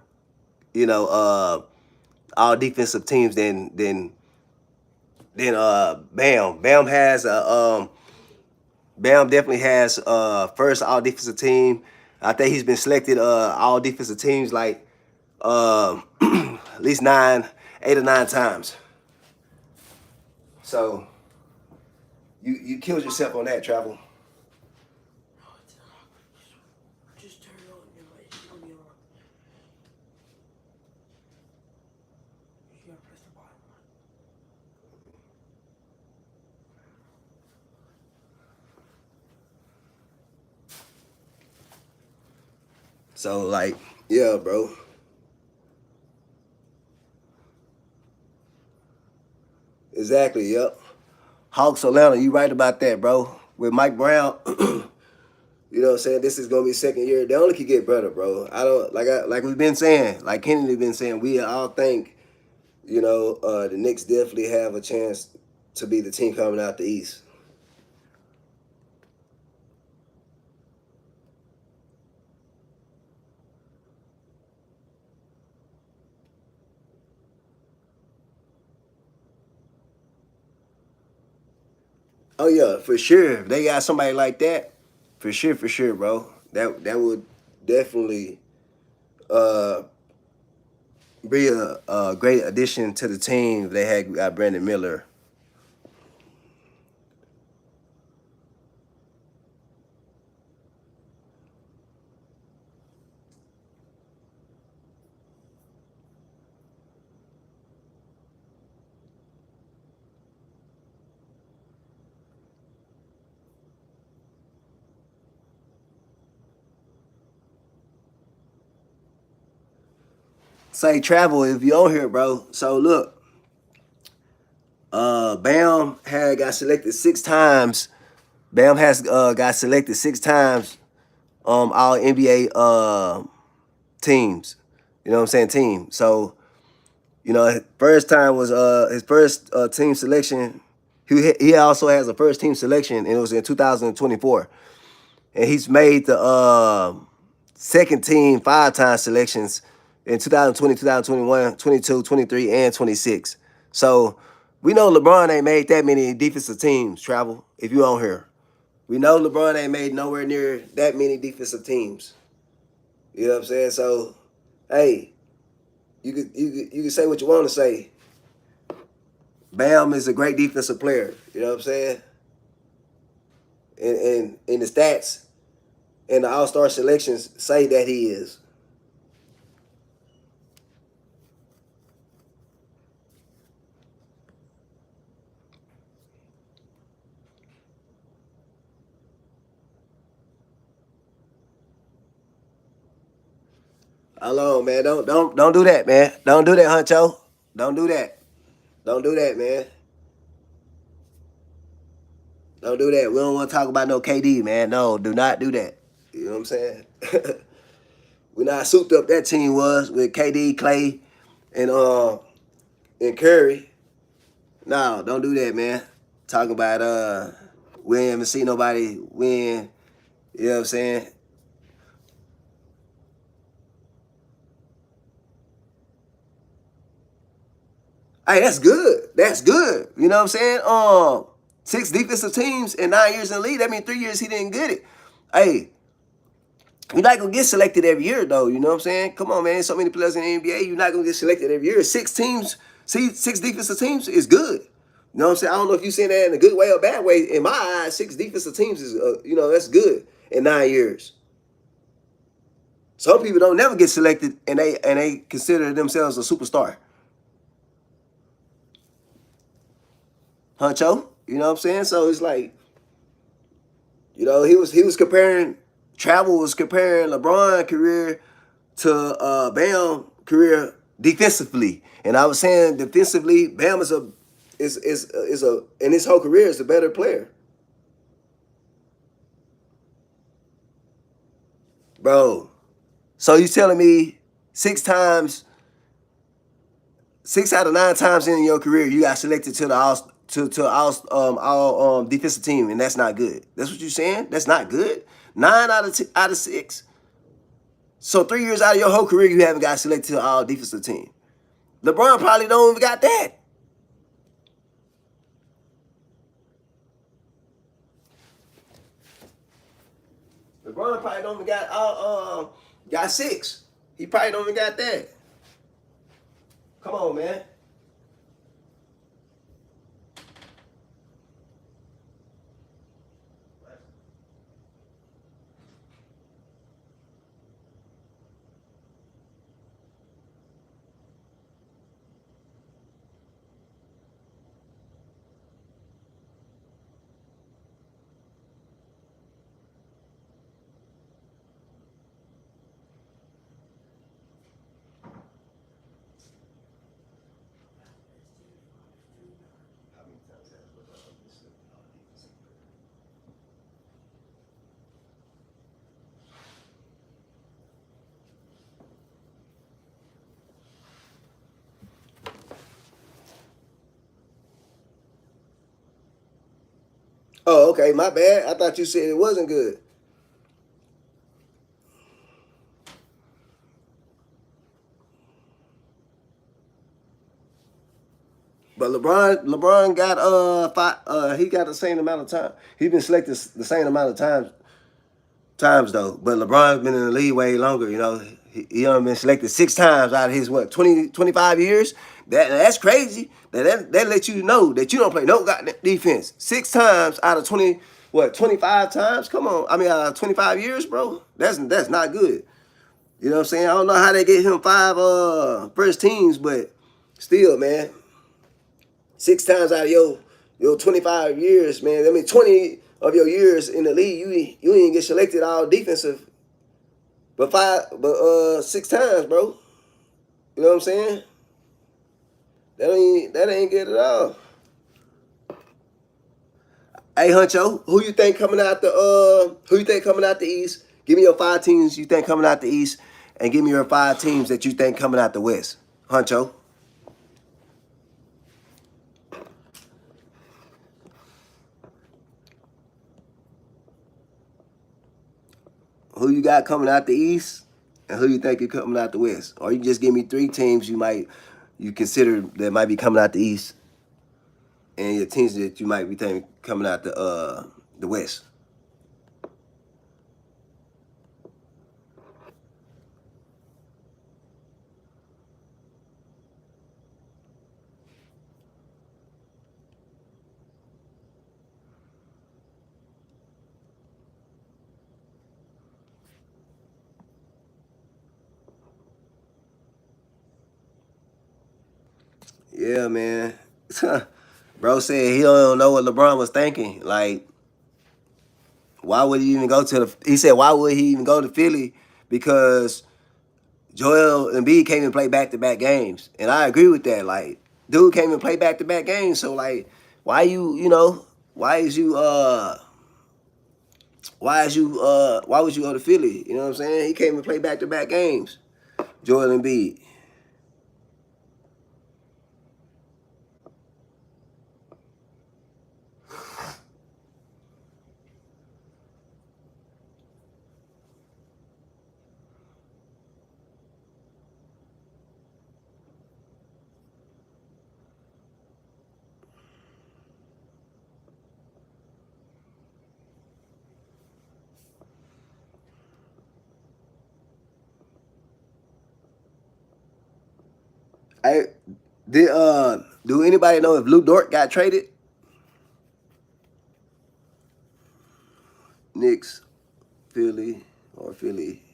You know, all defensive teams than Bam. Bam definitely has first all defensive team. I think he's been selected all defensive teams like at least 8 or 9 times. So you killed yourself on that, travel. So like, yeah, bro. Exactly. Yep. Hawks Atlanta, you right about that, bro. With Mike Brown, you know what I'm saying? This is gonna be second year. They only could get better, bro. Like we've been saying, like Kennedy been saying, we all think, the Knicks definitely have a chance to be the team coming out the East. Oh yeah, for sure. If they got somebody like that, for sure, bro. That would definitely uh be a great addition to the team if they had got Brandon Miller. Say travel if you on here, bro. So look, Bam had got selected 6 times. Bam has got selected 6 times. All NBA teams. You know what I'm saying? Team. So his first time was his first team selection. He also has a first team selection, and it was in 2024. And he's made the second team 5 times selections in 2020, 2021, 22, 23, and 26. So we know LeBron ain't made that many defensive teams, travel, if you on here. We know LeBron ain't made nowhere near that many defensive teams. You know what I'm saying? So, hey, you can say what you want to say. Bam is a great defensive player. You know what I'm saying? And the stats and the All Star selections say that he is. Hold on, man. Don't do that, man. Don't do that, Huncho. Don't do that. Don't do that, man. Don't do that. We don't want to talk about no KD, man. No, do not do that. You know what I'm saying? We not souped up that team was with KD, Clay, and Curry. No, don't do that, man. Talk about we ain't even see nobody win. You know what I'm saying? Hey, that's good. That's good. You know what I'm saying? 6 defensive teams in 9 years in the league. That means 3 years he didn't get it. Hey, you're not gonna get selected every year though. You know what I'm saying? Come on, man. So many players in the NBA, you're not gonna get selected every year. 6 teams, see, 6 defensive teams is good. You know what I'm saying? I don't know if you're saying that in a good way or bad way. In my eyes, 6 defensive teams is that's good in 9 years. Some people don't never get selected and they consider themselves a superstar. Huncho, you know what I'm saying? So it's like, he was comparing Travel was comparing LeBron career to Bam career defensively. And I was saying defensively, Bam is a in his whole career is a better player. Bro. So you telling me 6 times 6 out of 9 times in your career, you got selected to the all defensive team, and that's not good. That's what you're saying. That's not good. 9 out of 6. So 3 years out of your whole career, you haven't got selected to the all defensive team. LeBron probably don't even got that. LeBron probably don't even got 6. He probably don't even got that. Come on, man. Oh, okay, my bad. I thought you said it wasn't good. But LeBron got he got the same amount of time. He's been selected the same amount of times though. But LeBron's been in the league way longer. You know, he only been selected 6 times out of his what 25 years. That's crazy. That lets you know that you don't play no goddamn defense. 6 times out of 25 times. Come on, I mean 25 years, bro. That's not good. You know what I'm saying? I don't know how they get him 5 first teams, but still, man. 6 times out of your 25 years, man. I mean, 20 of your years in the league, you ain't get selected all defensive, but 6 times, bro. You know what I'm saying? That ain't good at all. Hey, Huncho, who you think coming out the East? Give me your 5 teams you think coming out the East, and give me your 5 teams that you think coming out the West. Huncho, who you got coming out the East, and who you think is coming out the West? Or you just give me 3 teams you consider that might be coming out the East, and your teams that you might be thinking coming out the West. Yeah, man. Bro said he don't know what LeBron was thinking. Like, why would he even go to the? He said, why would he even go to Philly? Because Joel Embiid can't even play back-to-back games, and I agree with that. Like, dude can't even play back-to-back games. So like, why you know why is you why would you go to Philly? You know what I'm saying? He can't even play back-to-back games. Joel Embiid. I did. Do anybody know if Lou Dort got traded? Knicks, Philly, or Philly?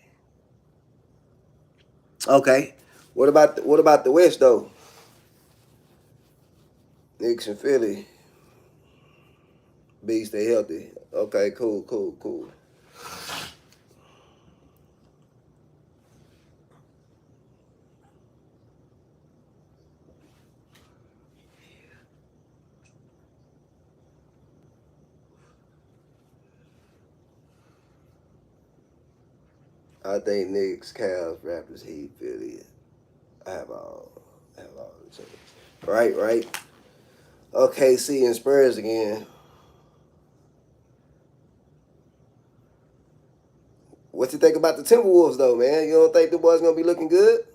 Okay. What about the West though? Knicks and Philly. B stay healthy. Okay, cool, cool, cool. I think Knicks, Cavs, Raptors, Heat, Philly. I have all. Right, right. Okay, see in Spurs again. What you think about the Timberwolves though, man? You don't think the boys gonna be looking good?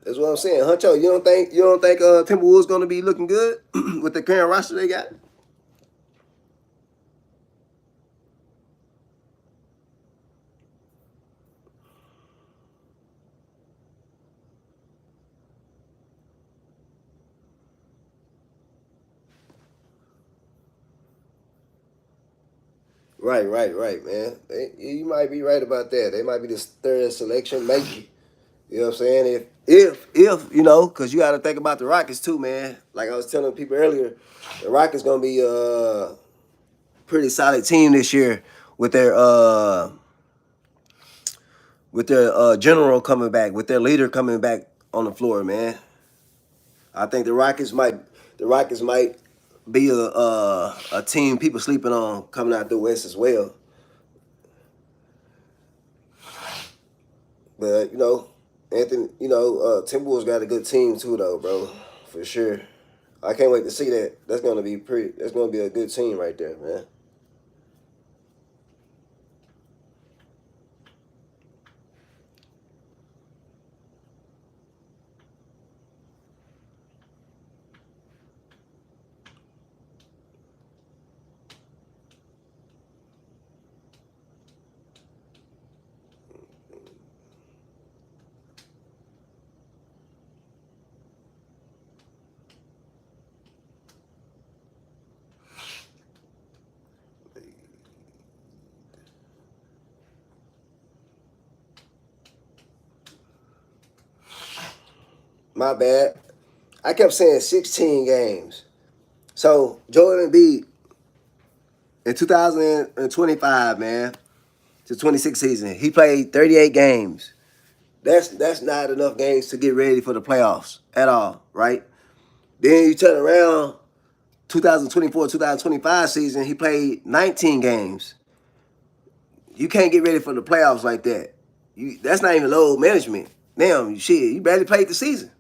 That's what I'm saying, Huncho. You don't think Timberwolves gonna be looking good with the current roster they got? Right, right, right, man. You might be right about that. They might be the third selection, maybe. You know what I'm saying? If because you got to think about the Rockets too, man. Like I was telling people earlier, the Rockets gonna be a pretty solid team this year with their general coming back, with their leader coming back on the floor, man. I think the Rockets might be a team people sleeping on coming out the West as well. But Anthony, Timberwolves got a good team too, though, bro, for sure. I can't wait to see that. That's gonna be pretty. That's gonna be a good team right there, man. My bad. I kept saying 16 games. So Joel Embiid in 2025, man, to 26 season, he played 38 games. That's not enough games to get ready for the playoffs at all, right? Then you turn around 2024, 2025 season, he played 19 games. You can't get ready for the playoffs like that. That's not even load management. Damn, shit, you barely played the season.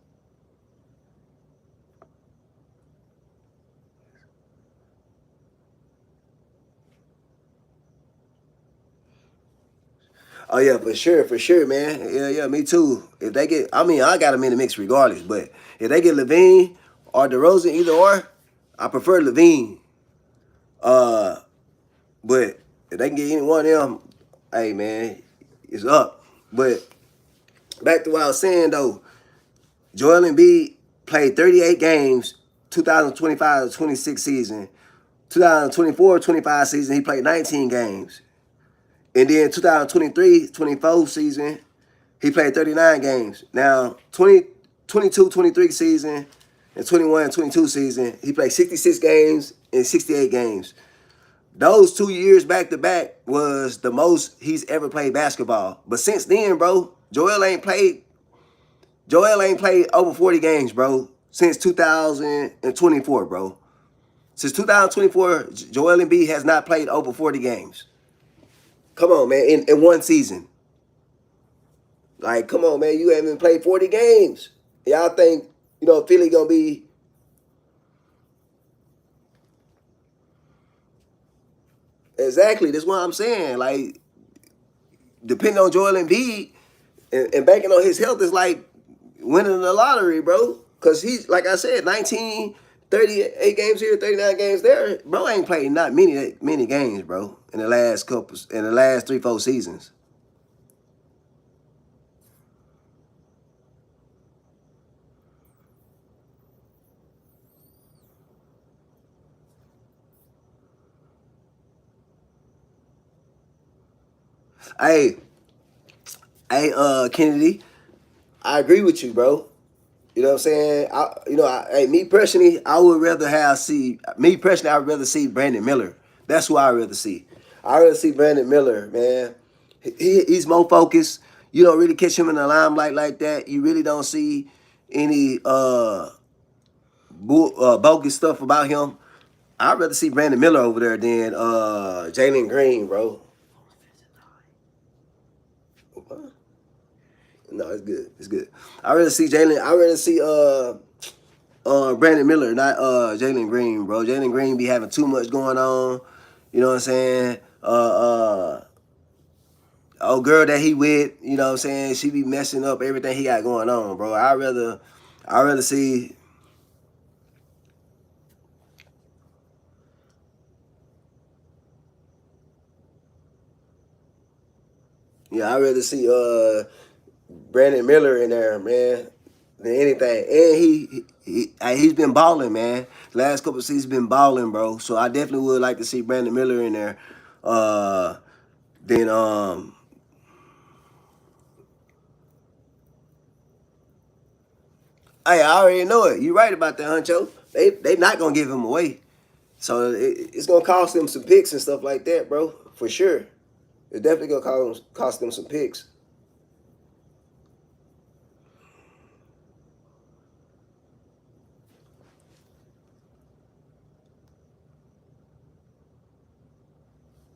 Oh yeah, for sure, man. Yeah, yeah, me too. If they get, I mean, I got them in the mix regardless. But if they get Levine or DeRozan, either or, I prefer Levine. Uh, but if they can get any one of them, hey man, it's up. But back to what I was saying though, Joel Embiid played 38 games, 2025 to 26 season. 2024-25 season, he played 19 games. And then 2023-24 season, he played 39 games. Now, 22-23 season and 21-22 season, he played 66 games and 68 games. Those 2 years back to back was the most he's ever played basketball. But since then, bro, Joel ain't played over 40 games, bro, since 2024, bro. Since 2024, Joel Embiid has not played over 40 games. Come on, man, in one season. Like, come on, man, you haven't played 40 games. Y'all think, Philly gonna be exactly, that's what I'm saying. Like, depending on Joel Embiid and banking on his health is like winning the lottery, bro. Cause he's like I said, 19, 38 games here, 39 games there. Bro ain't played not many games, bro, in the last 3, 4 seasons. Hey, Kennedy, I agree with you, bro. You know what I'm saying? Me personally, I would rather see Brandon Miller. That's who I'd rather see. I'd rather see Brandon Miller, man. He's more focused. You don't really catch him in the limelight like that. You really don't see any bogus stuff about him. I'd rather see Brandon Miller over there than Jalen Green, bro. No, it's good. It's good. I'd rather see Jalen. I'd rather see Brandon Miller, not Jalen Green, bro. Jalen Green be having too much going on. You know what I'm saying? Old girl that he with, you know what I'm saying? She be messing up everything he got going on, bro. I'd rather see. Yeah, I'd rather see Brandon Miller in there, man, than anything. And he's been balling, man. Last couple of seasons been balling, bro. So I definitely would like to see Brandon Miller in there. Then Hey, I already know it. You right about that, Huncho. They not gonna give him away. So it's gonna cost them some picks and stuff like that, bro. For sure. It's definitely gonna cost them some picks.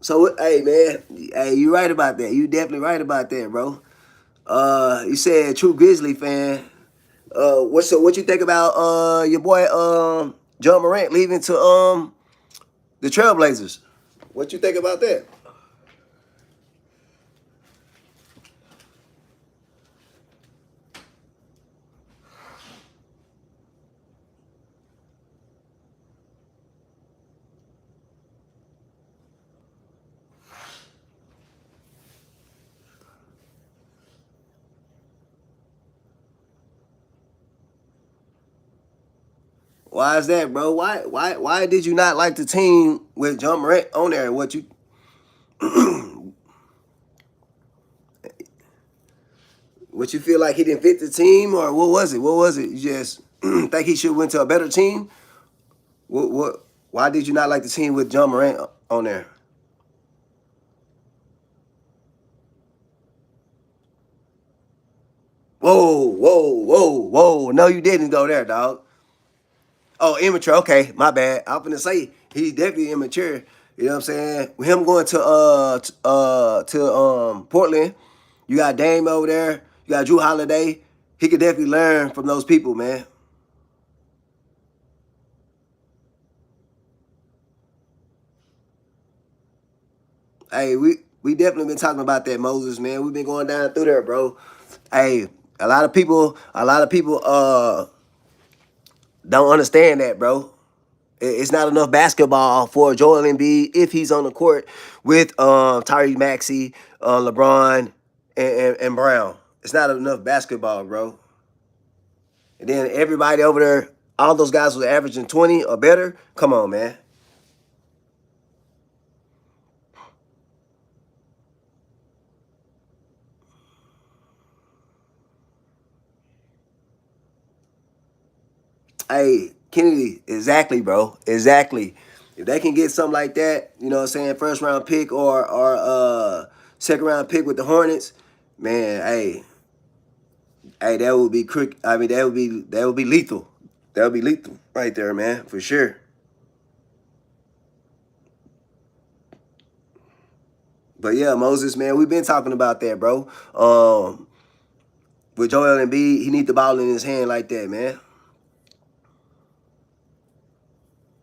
So hey man, hey, you right about that. You definitely right about that, bro. You said true Grizzly fan. What you think about your boy John Morant leaving to the Trailblazers? What you think about that? Why is that, bro? Why did you not like the team with John Morant on there? What you feel like he didn't fit the team, or what was it? What was it? You just think he should went to a better team? What? Why did you not like the team with John Morant on there? Whoa! No, you didn't go there, dog. Oh, immature. Okay, my bad. I'm gonna say he's definitely immature. You know what I'm saying? With him going to Portland, you got Dame over there. You got Drew Holiday. He could definitely learn from those people, man. Hey, we definitely been talking about that, Moses, man. We've been going down through there, bro. Hey, a lot of people don't understand that, bro. It's not enough basketball for Joel Embiid if he's on the court with Tyrese Maxey, LeBron, and Brown. It's not enough basketball, bro. And then everybody over there, all those guys was averaging 20 or better. Come on, man. Hey, Kennedy, exactly, bro. Exactly. If they can get something like that, you know what I'm saying, first round pick or second round pick with the Hornets, man, hey, that would be quick. I mean, that would be lethal. That would be lethal right there, man, for sure. But yeah, Moses, man, we've been talking about that, bro. With Joel Embiid, he need the ball in his hand like that, man.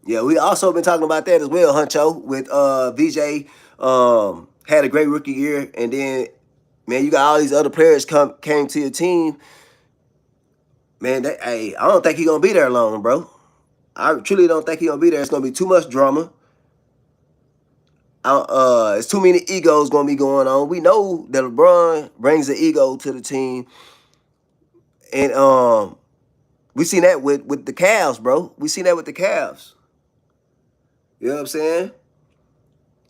Yeah, we also been talking about that as well, Huncho, with VJ. Had a great rookie year, and then man, you got all these other players came to your team. Man, hey, I don't think he gonna be there long, bro. I truly don't think he gonna be there. It's gonna be too much drama. It's too many egos gonna be going on. We know that LeBron brings the ego to the team, and we seen that with the Cavs, bro. We seen that with the Cavs. You know what I'm saying?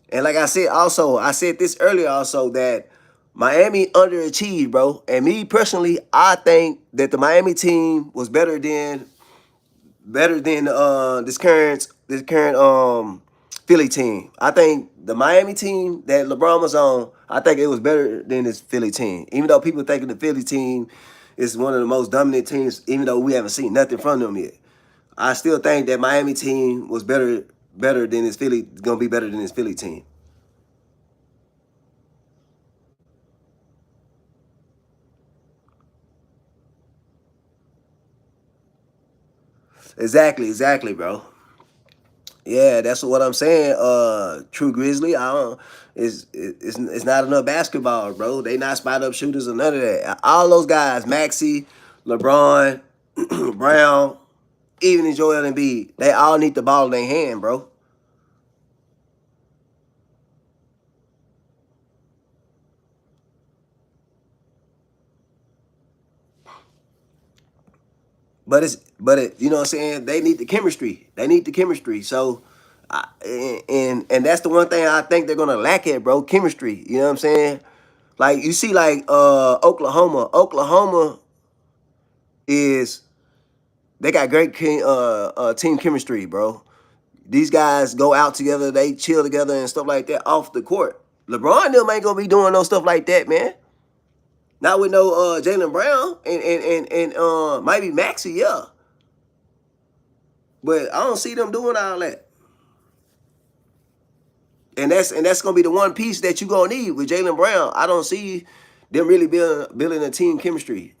And like I said, also, I said this earlier also that Miami underachieved, bro. And me personally, I think that the Miami team was better than this current Philly team. I think the Miami team that LeBron was on, I think it was better than this Philly team. Even though people thinking the Philly team is one of the most dominant teams, even though we haven't seen nothing from them yet. I still think that Miami team was better than this Philly, gonna be better than this Philly team. Exactly, bro. Yeah, that's what I'm saying. True Grizzly, I don't. It's not enough basketball, bro. They not spot up shooters or none of that. All those guys, Maxi, LeBron, Brown, even in Joel Embiid, they all need the ball in their hand, bro. You know what I'm saying? They need the chemistry. They need the chemistry. So, and that's the one thing I think they're gonna lack at, bro. Chemistry. You know what I'm saying? Like you see, like Oklahoma. Oklahoma is they got great team chemistry, bro. These guys go out together, they chill together and stuff like that off the court. LeBron and them ain't gonna be doing no stuff like that, man. Not with no Jalen Brown and maybe Maxi, yeah. But I don't see them doing all that. And that's gonna be the one piece that you gonna need with Jalen Brown. I don't see them really building a team chemistry.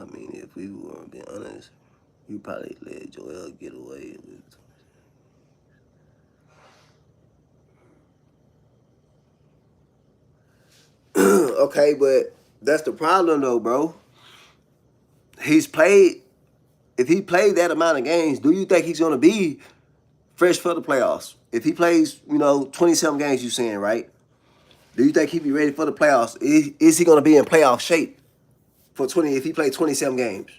I mean, if we were being honest, you probably let Joel get away with. Okay, but that's the problem though, bro. He's played. If he played that amount of games, do you think he's gonna be fresh for the playoffs? If he plays, 27 games, you saying right? Do you think he'd be ready for the playoffs? Is he gonna be in playoff shape for 20? If he played 27 games,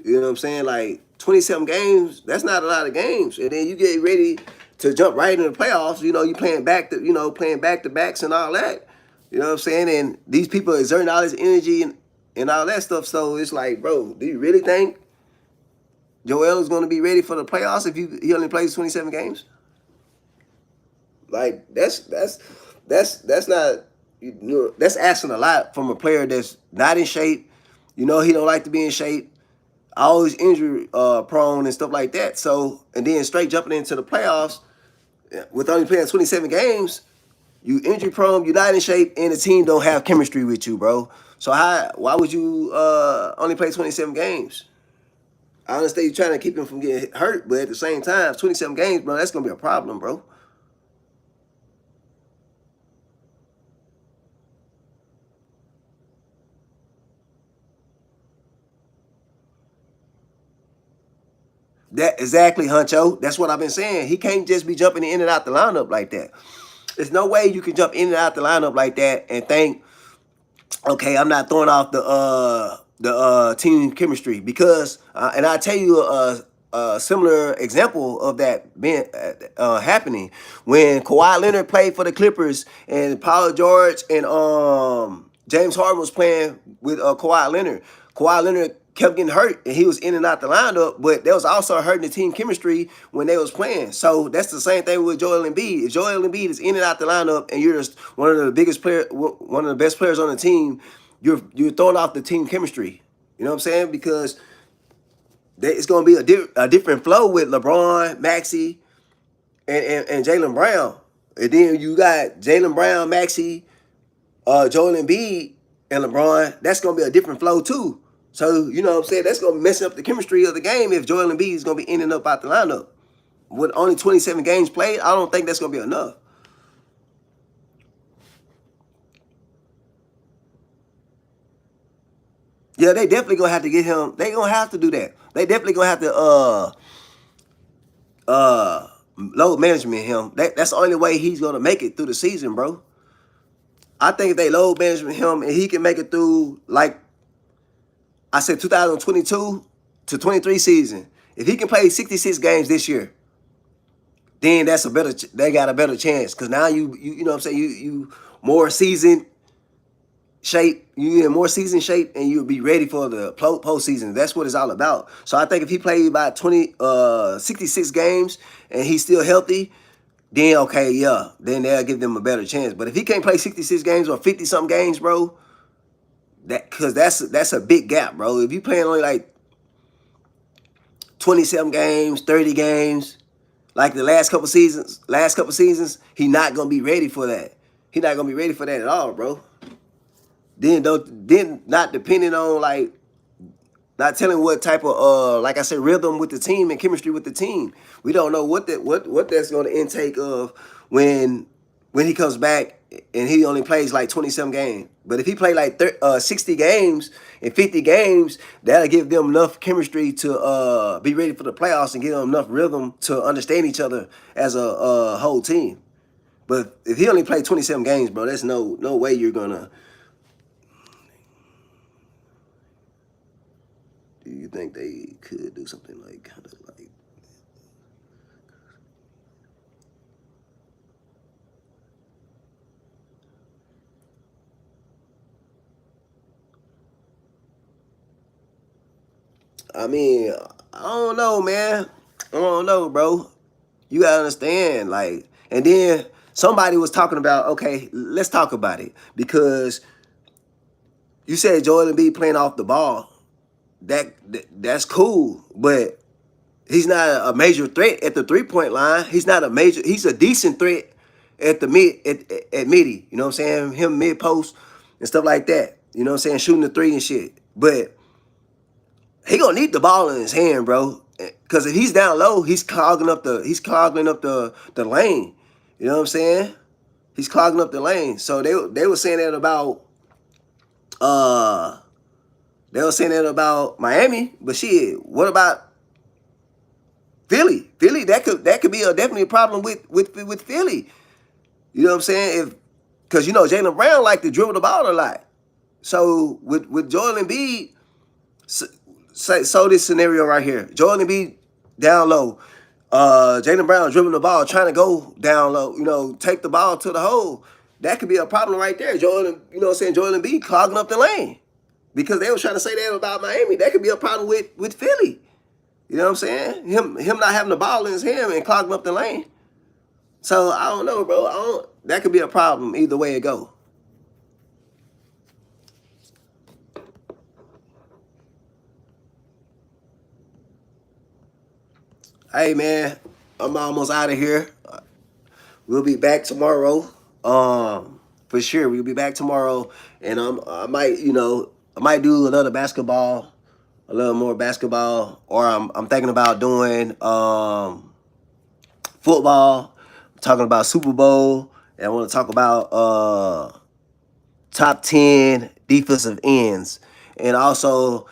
you know what I'm saying? Like 27 games, that's not a lot of games. And then you get ready to jump right into the playoffs. You playing back to backs and all that. You know what I'm saying? And these people exerting all this energy and all that stuff. So it's like, bro, do you really think Joel is going to be ready for the playoffs if he only plays 27 games? Like that's not that's asking a lot from a player that's not in shape. He don't like to be in shape. Always injury prone and stuff like that. So and then straight jumping into the playoffs with only playing 27 games, you injury prone, you're not in shape, and the team don't have chemistry with you, bro. So why would you only play 27 games? I understand you're trying to keep him from getting hurt, but at the same time, 27 games, bro, that's gonna be a problem, bro. That exactly, Huncho. That's what I've been saying. He can't just be jumping in and out the lineup like that. There's no way you can jump in and out the lineup like that and think, okay, I'm not throwing off the team chemistry because, and I tell you a similar example of that being happening when Kawhi Leonard played for the Clippers and Paul George and James Harden was playing with Kawhi Leonard. Kawhi Leonard kept getting hurt and he was in and out the lineup, but that was also hurting the team chemistry when they was playing. So that's the same thing with Joel Embiid. If Joel Embiid is in and out the lineup and you're just one of the biggest player, one of the best players on the team, you're throwing off the team chemistry. You know what I'm saying? Because it's going to be a different flow with LeBron, Maxi, and Jalen Brown. And then you got Jalen Brown, Maxi, Joel Embiid. and LeBron, that's gonna be a different flow too. So you know what I'm saying? That's gonna mess up the chemistry of the game if Joel Embiid is gonna be in and up out the lineup. With only 27 games played, I don't think that's gonna be enough. Yeah, they definitely gonna have to get him. They gonna have to do that. They definitely gonna have to uh load management him. That's the only way he's gonna make it through the season, bro. I think if they load management him and he can make it through, like I said, 2022 to 23 season. If he can play 66 games this year, then that's a better. They got a better chance because now you know what I'm saying, you more seasoned shape, you in more season shape, and you'll be ready for the postseason. That's what it's all about. So I think if he played about 66 games and he's still healthy, then okay, yeah, then they'll give them a better chance. But if he can't play 66 games or 50 some games, bro, that's a big gap, bro. If you playing only like 27 games, 30 games, like the last couple seasons, he not gonna be ready for that. He not gonna be ready for that at all, bro. Then not depending on like not telling what type of like I said, rhythm with the team and chemistry with the team. We don't know what that's going to intake of when when he comes back and he only plays like 27 games. But if he play like 60 games and 50 games, that'll give them enough chemistry to be ready for the playoffs and give them enough rhythm to understand each other as a whole team. But if he only played 27 games, bro, there's no way you're gonna. Do you think they could do something like kind of like? I mean, I don't know, man. I don't know, bro. You gotta understand, like, and then somebody was talking about, okay, let's talk about it because you said Joel Embiid playing off the ball. That's cool, but he's not a major threat at the 3 point line. He's not a major. He's a decent threat at the at midi. You know what I'm saying? Him mid post and stuff like that. You know what I'm saying? Shooting the three and shit. But he gonna need the ball in his hand, bro. Cause if he's down low, he's clogging up the lane. You know what I'm saying? He's clogging up the lane. So they were saying that about uh they were saying that about Miami, but shit, what about Philly? Philly, that could be definitely a problem with Philly. You know what I'm saying? If because you know Jaylen Brown like to dribble the ball a lot. So with Joel Embiid, so this scenario right here, Joel Embiid down low, Jaylen Brown dribbling the ball, trying to go down low, you know, take the ball to the hole. That could be a problem right there. You know what I'm saying? Joel Embiid clogging up the lane because they were trying to say that about Miami. That could be a problem with Philly. You know what I'm saying? Him not having the ball in his hand and clogging up the lane. So I don't know, bro. That could be a problem either way it go. Hey man, I'm almost out of here. We'll be back tomorrow. For sure, we'll be back tomorrow, and I might, I might do another basketball, a little more basketball, or I'm thinking about doing football. I'm talking about Super Bowl, and I want to talk about top 10 defensive ends, and also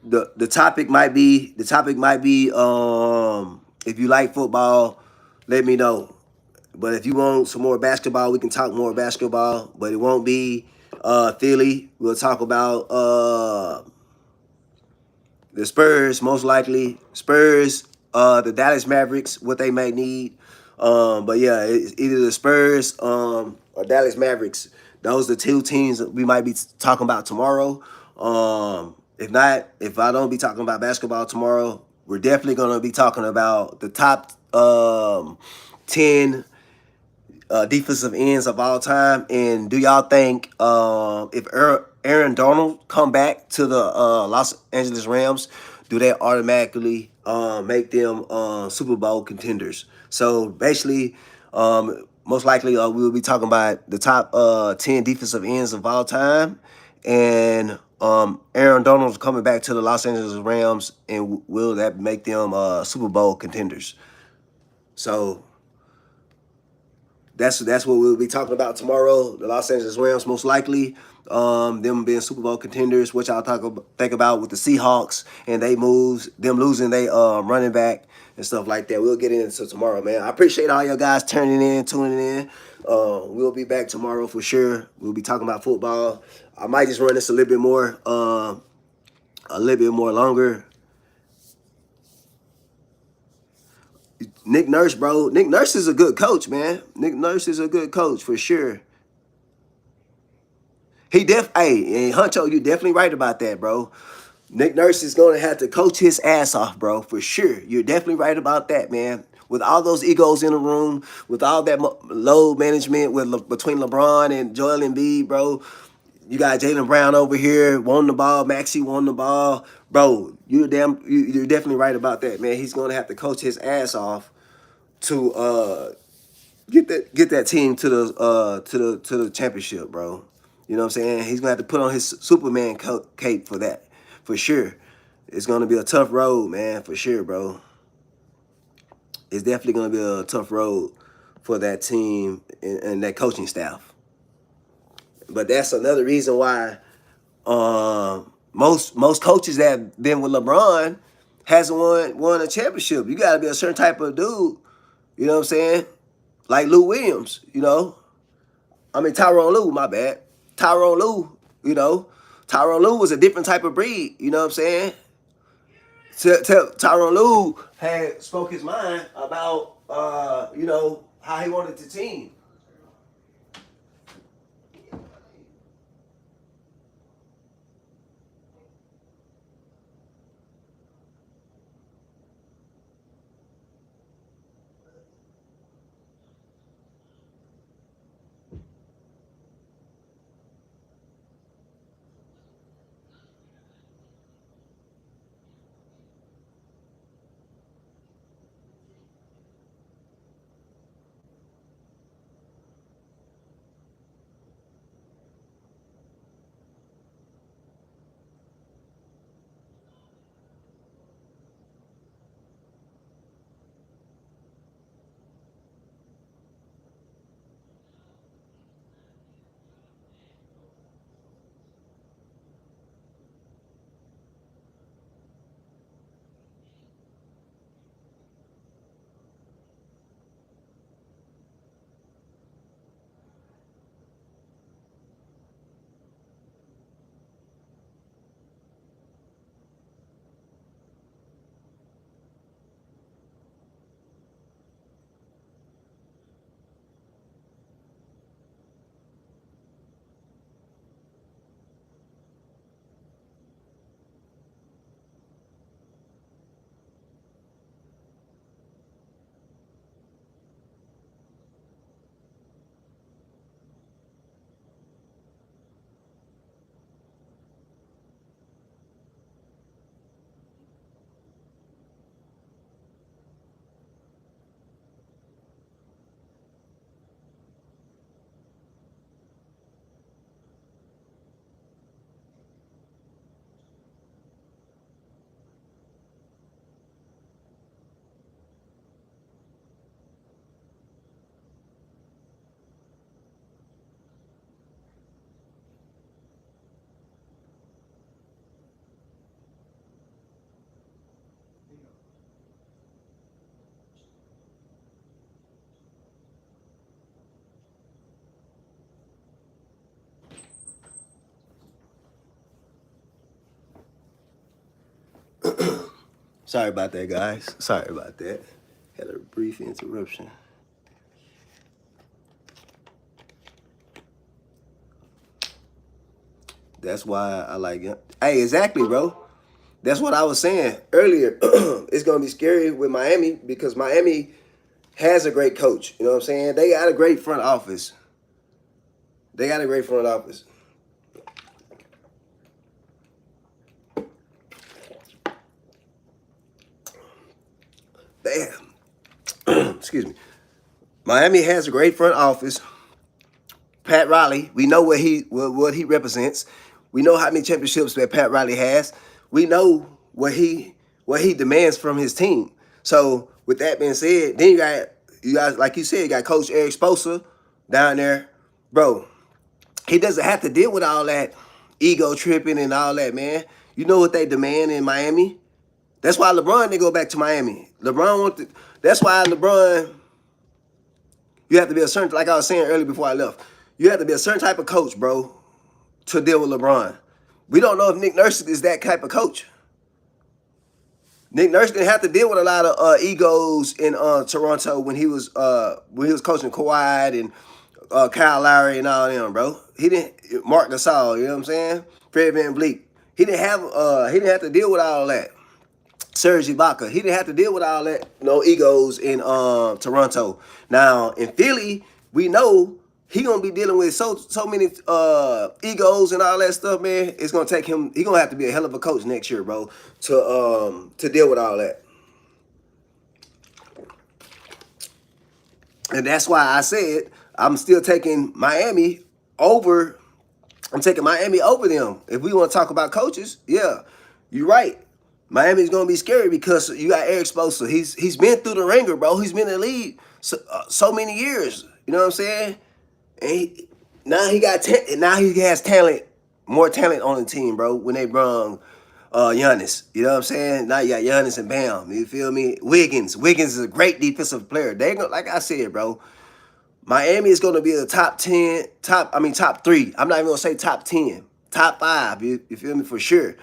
the topic might be if you like football, let me know. But if you want some more basketball, we can talk more basketball. But it won't be Philly. We'll talk about the Spurs, most likely. Spurs, the Dallas Mavericks, what they may need. But yeah, it's either the Spurs or Dallas Mavericks. Those are the two teams that we might be talking about tomorrow. If not, if I don't be talking about basketball tomorrow, we're definitely going to be talking about the top 10 defensive ends of all time. And do y'all think if Aaron Donald come back to the Los Angeles Rams, do they automatically make them Super Bowl contenders? So basically, most likely we will be talking about the top 10 defensive ends of all time. And Aaron Donald's coming back to the Los Angeles Rams, and will that make them Super Bowl contenders? So that's what we'll be talking about tomorrow. The Los Angeles Rams, most likely, them being Super Bowl contenders. What y'all think about with the Seahawks and they moves, them losing they running back and stuff like that. We'll get into tomorrow, man. I appreciate all you guys tuning in. We'll be back tomorrow for sure. We'll be talking about football. I might just run this a little bit more longer. Nick Nurse, bro. Nick Nurse is a good coach, man. Nick Nurse is a good coach for sure. Hey, and Huncho, you definitely right about that, bro. Nick Nurse is going to have to coach his ass off, bro, for sure. You're definitely right about that, man. With all those egos in the room, with all that load management between LeBron and Joel Embiid, bro. You got Jaylen Brown over here wanting the ball, Maxey wanting the ball, bro. You're definitely right about that, man. He's going to have to coach his ass off to get that team to the championship, bro. You know what I'm saying? He's gonna have to put on his Superman cape for that, for sure. It's gonna be a tough road, man, for sure, bro. It's definitely gonna be a tough road for that team and that coaching staff. But that's another reason why most coaches that have been with LeBron hasn't won a championship. You gotta be a certain type of dude. You know what I'm saying? Like Lou Williams, Tyronn Lue, my bad. Tyronn Lue, Tyronn Lue was a different type of breed, you know what I'm saying? Tyronn Lue had spoke his mind about, how he wanted the team. Sorry about that, guys. Sorry about that. Had a brief interruption. That's why I like it. Hey, exactly, bro. That's what I was saying earlier. It's gonna be scary with Miami because Miami has a great coach. You know what I'm saying? They got a great front office. They got a great front office. Damn. Excuse me. Miami has a great front office. Pat Riley, we know what he represents. We know how many championships that Pat Riley has. We know what he demands from his team. So with that being said, then you guys like you said, you got Coach Eric Spoelstra down there, bro. He doesn't have to deal with all that ego tripping and all that, man. You know what they demand in Miami? That's why LeBron didn't go back to Miami. That's why LeBron, you have to be a certain, like I was saying earlier before I left, you have to be a certain type of coach, bro, to deal with LeBron. We don't know if Nick Nurse is that type of coach. Nick Nurse didn't have to deal with a lot of egos in Toronto when he was coaching Kawhi and Kyle Lowry and all them, bro. He didn't Mark Gasol, you know what I'm saying? Fred VanVleet. He didn't have to deal with all that. Serge Ibaka. He didn't have to deal with all that no egos in Toronto. Now in Philly, we know he gonna be dealing with so many egos and all that stuff, man. It's gonna take him. He gonna have to be a hell of a coach next year, bro, to deal with all that. And that's why I said I'm still taking Miami over. I'm taking Miami over them. If we want to talk about coaches, yeah, you're right. Miami's gonna be scary because you got Eric Spoelstra. He's been through the ringer, bro. He's been in the league so many years. You know what I'm saying? And now he has talent, more talent on the team, bro. When they brung Giannis, you know what I'm saying? Now you got Giannis and Bam. You feel me? Wiggins is a great defensive player. Like I said, bro. Miami is going to be a top 10, top 3. I'm not even going to say top 10, top 5. You feel me? For sure.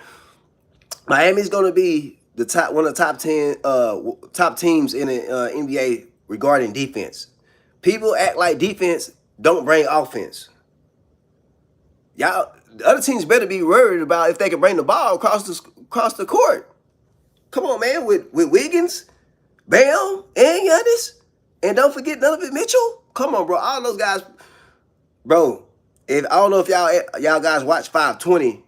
Miami is going to be one of the top 10 top teams in the NBA regarding defense. People act like defense don't bring offense. Y'all, the other teams better be worried about if they can bring the ball across the court. Come on, man, with Wiggins, Bam, and Giannis, and don't forget Donovan Mitchell. Come on, bro. All those guys, bro. If I don't know if y'all guys watch 520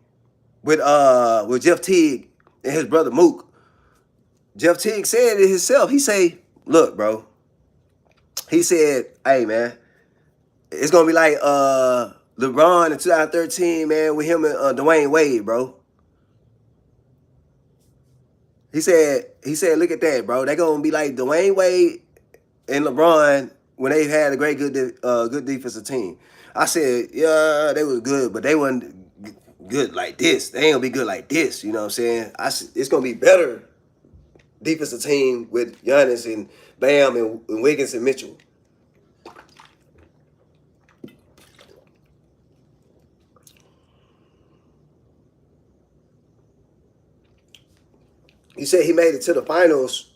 with Jeff Teague and his brother Mook. Jeff Teague said it himself. He say, "Look, bro." He said, "Hey, man, it's gonna be like LeBron in 2013, man, with him and Dwayne Wade, bro." He said, "Look at that, bro. They're gonna be like Dwayne Wade and LeBron when they had a good defensive team." I said, "Yeah, they was good, but they wasn't good like this. They ain't gonna be good like this." You know what I'm saying? It's gonna be better defensive team with Giannis and Bam and Wiggins and Mitchell. He said he made it to the finals.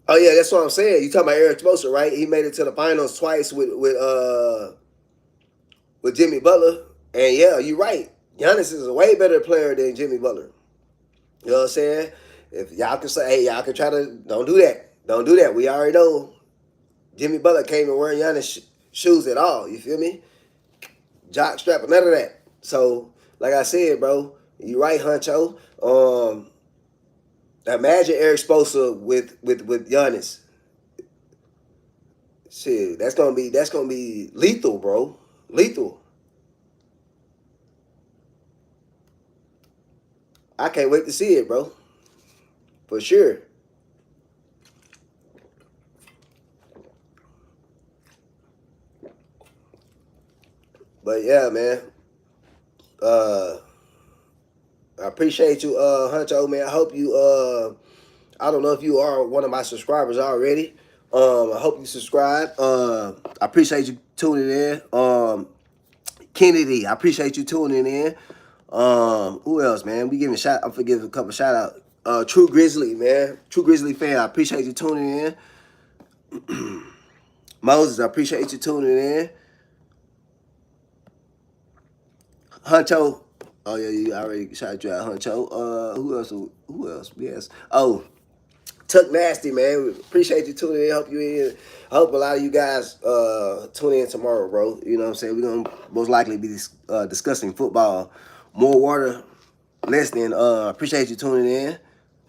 Oh yeah, that's what I'm saying. You talking about Eric Spoelstra, right? He made it to the finals twice with Jimmy Butler. And yeah, you're right. Giannis is a way better player than Jimmy Butler. You know what I'm saying? If y'all can say, hey, y'all can try to don't do that. Don't do that. We already know Jimmy Butler came in wearing Giannis shoes at all. You feel me? Jock strap, none of that. So, like I said, bro, you right, Huncho. Imagine Eric Spoelstra with Giannis. Shit, that's gonna be lethal, bro. Lethal. I can't wait to see it, bro. For sure. But yeah, man. I appreciate you, Huncho, man. I hope you I don't know if you are one of my subscribers already. I hope you subscribe. I appreciate you tuning in. Kennedy, I appreciate you tuning in. Who else, man? I'm forgiving a couple shout out. True Grizzly, man. True Grizzly fan, I appreciate you tuning in. Moses, I appreciate you tuning in. Huncho. Oh yeah, you already shot you out, Huncho. Who else? Who else? Yes. Oh, Tuck Nasty, man. Appreciate you tuning in. Hope you in. I hope a lot of you guys tune in tomorrow, bro. You know what I'm saying? We're gonna most likely be discussing football. More water, less than. Appreciate you tuning in.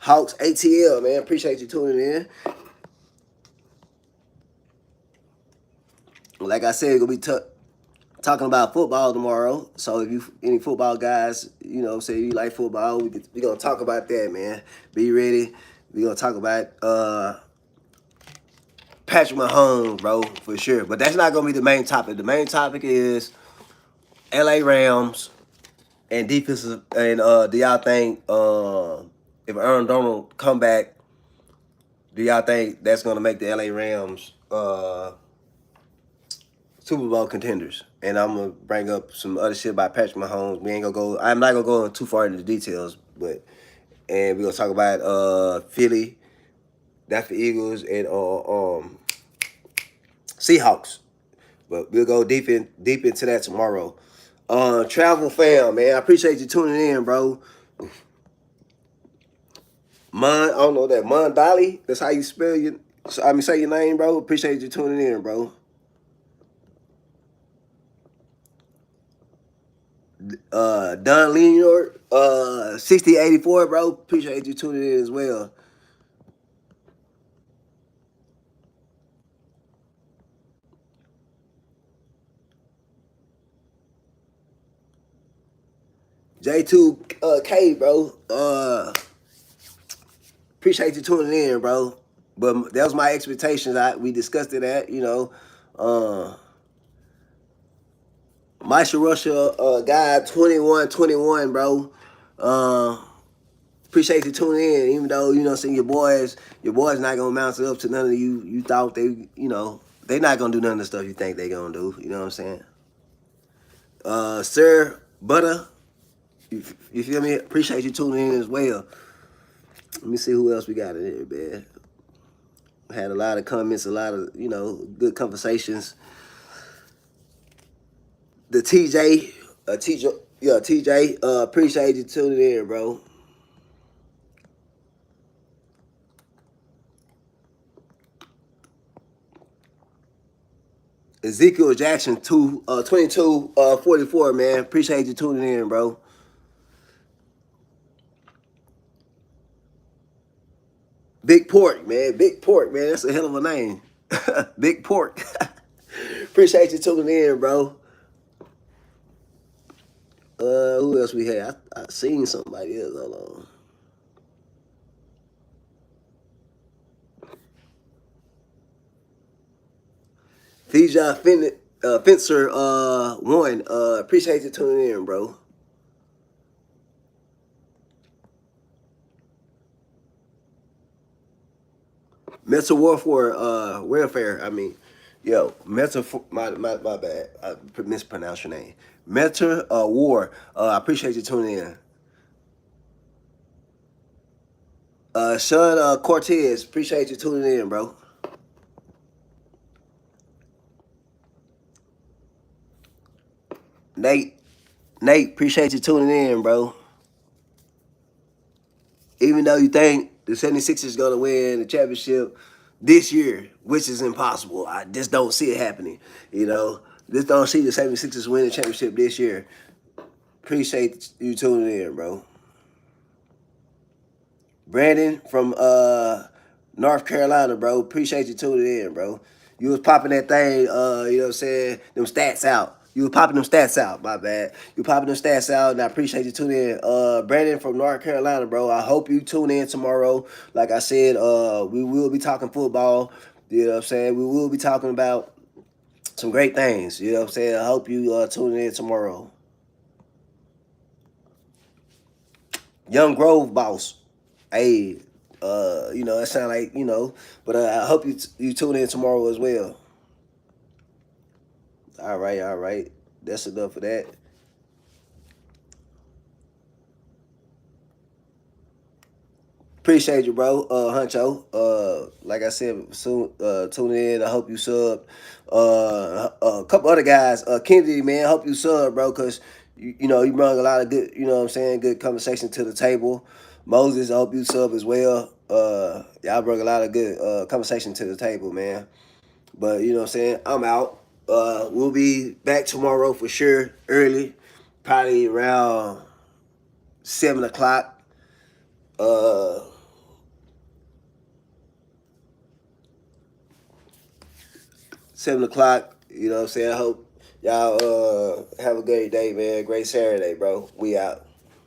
Hawks ATL, man. Appreciate you tuning in. Like I said, gonna be talking about football tomorrow. So if you any football guys, say you like football, we gonna talk about that, man. Be ready. We gonna talk about Patrick Mahomes, bro, for sure. But that's not gonna be the main topic. The main topic is LA Rams and defensive. And do y'all think if Aaron Donald come back, do y'all think that's gonna make the LA Rams Super Bowl contenders? And I'm gonna bring up some other shit about Patrick Mahomes. We ain't gonna go. I'm not gonna go too far into the details, and we're gonna talk about Philly, that's the Eagles, and Seahawks. But we'll go deep into that tomorrow. Travel fam, man, I appreciate you tuning in, bro. I don't know that Dolly. That's how you spell your. Say your name, bro. Appreciate you tuning in, bro. Don Leonard, 6084, bro. Appreciate you tuning in as well. J2K, bro. Appreciate you tuning in, bro. But that was my expectations. We discussed it Maisha Russia, guy 2121, bro. Appreciate you tuning in, even though saying your boys not gonna mount up to none of you thought they not gonna do none of the stuff you think they gonna do. You know what I'm saying? Sir Butter, you feel me? Appreciate you tuning in as well. Let me see who else we got in here, man. Had a lot of comments, a lot of good conversations. The TJ, TJ, appreciate you tuning in, bro. Ezekiel Jackson 2244, man. Appreciate you tuning in, bro. Big Pork, man. Big Pork, man. That's a hell of a name. Big Pork. Appreciate you tuning in, bro. Who else we had? I seen somebody else. Hold on. Fija Fencer 1. Appreciate you tuning in, bro. Mental warfare. I mean, mental. My bad. I mispronounced your name. Mental war. I appreciate you tuning in. Sean Cortez. Appreciate you tuning in, bro. Nate. Appreciate you tuning in, bro. Even though you think the 76ers going to win the championship this year, which is impossible, I just don't see it happening. Just don't see the 76ers win the championship this year. Appreciate you tuning in, bro. Brandon from North Carolina, bro. Appreciate you tuning in, bro. You was popping that thing, you know what I'm saying, them stats out. You was popping them stats out, my bad. You popping them stats out, and I appreciate you tuning in. Brandon from North Carolina, bro. I hope you tune in tomorrow. Like I said, we will be talking football. You know what I'm saying? We will be talking about some great things. You know what I'm saying? I hope you tune in tomorrow. Young Grove boss. Hey, that sound like, but I hope you tune in tomorrow as well. All right. That's enough of that. Appreciate you, bro. Huncho. Like I said, soon tune in. I hope you sub. A couple other guys. Kennedy, man, I hope you sub, bro, because you brought a lot of good, what I'm saying, good conversation to the table. Moses, I hope you sub as well. Y'all brought a lot of good conversation to the table, man. But you know what I'm saying? I'm out. We'll be back tomorrow for sure, early, probably around 7 o'clock. 7 o'clock. You know what I'm saying? I hope y'all have a great day, man. Great Saturday, bro. We out.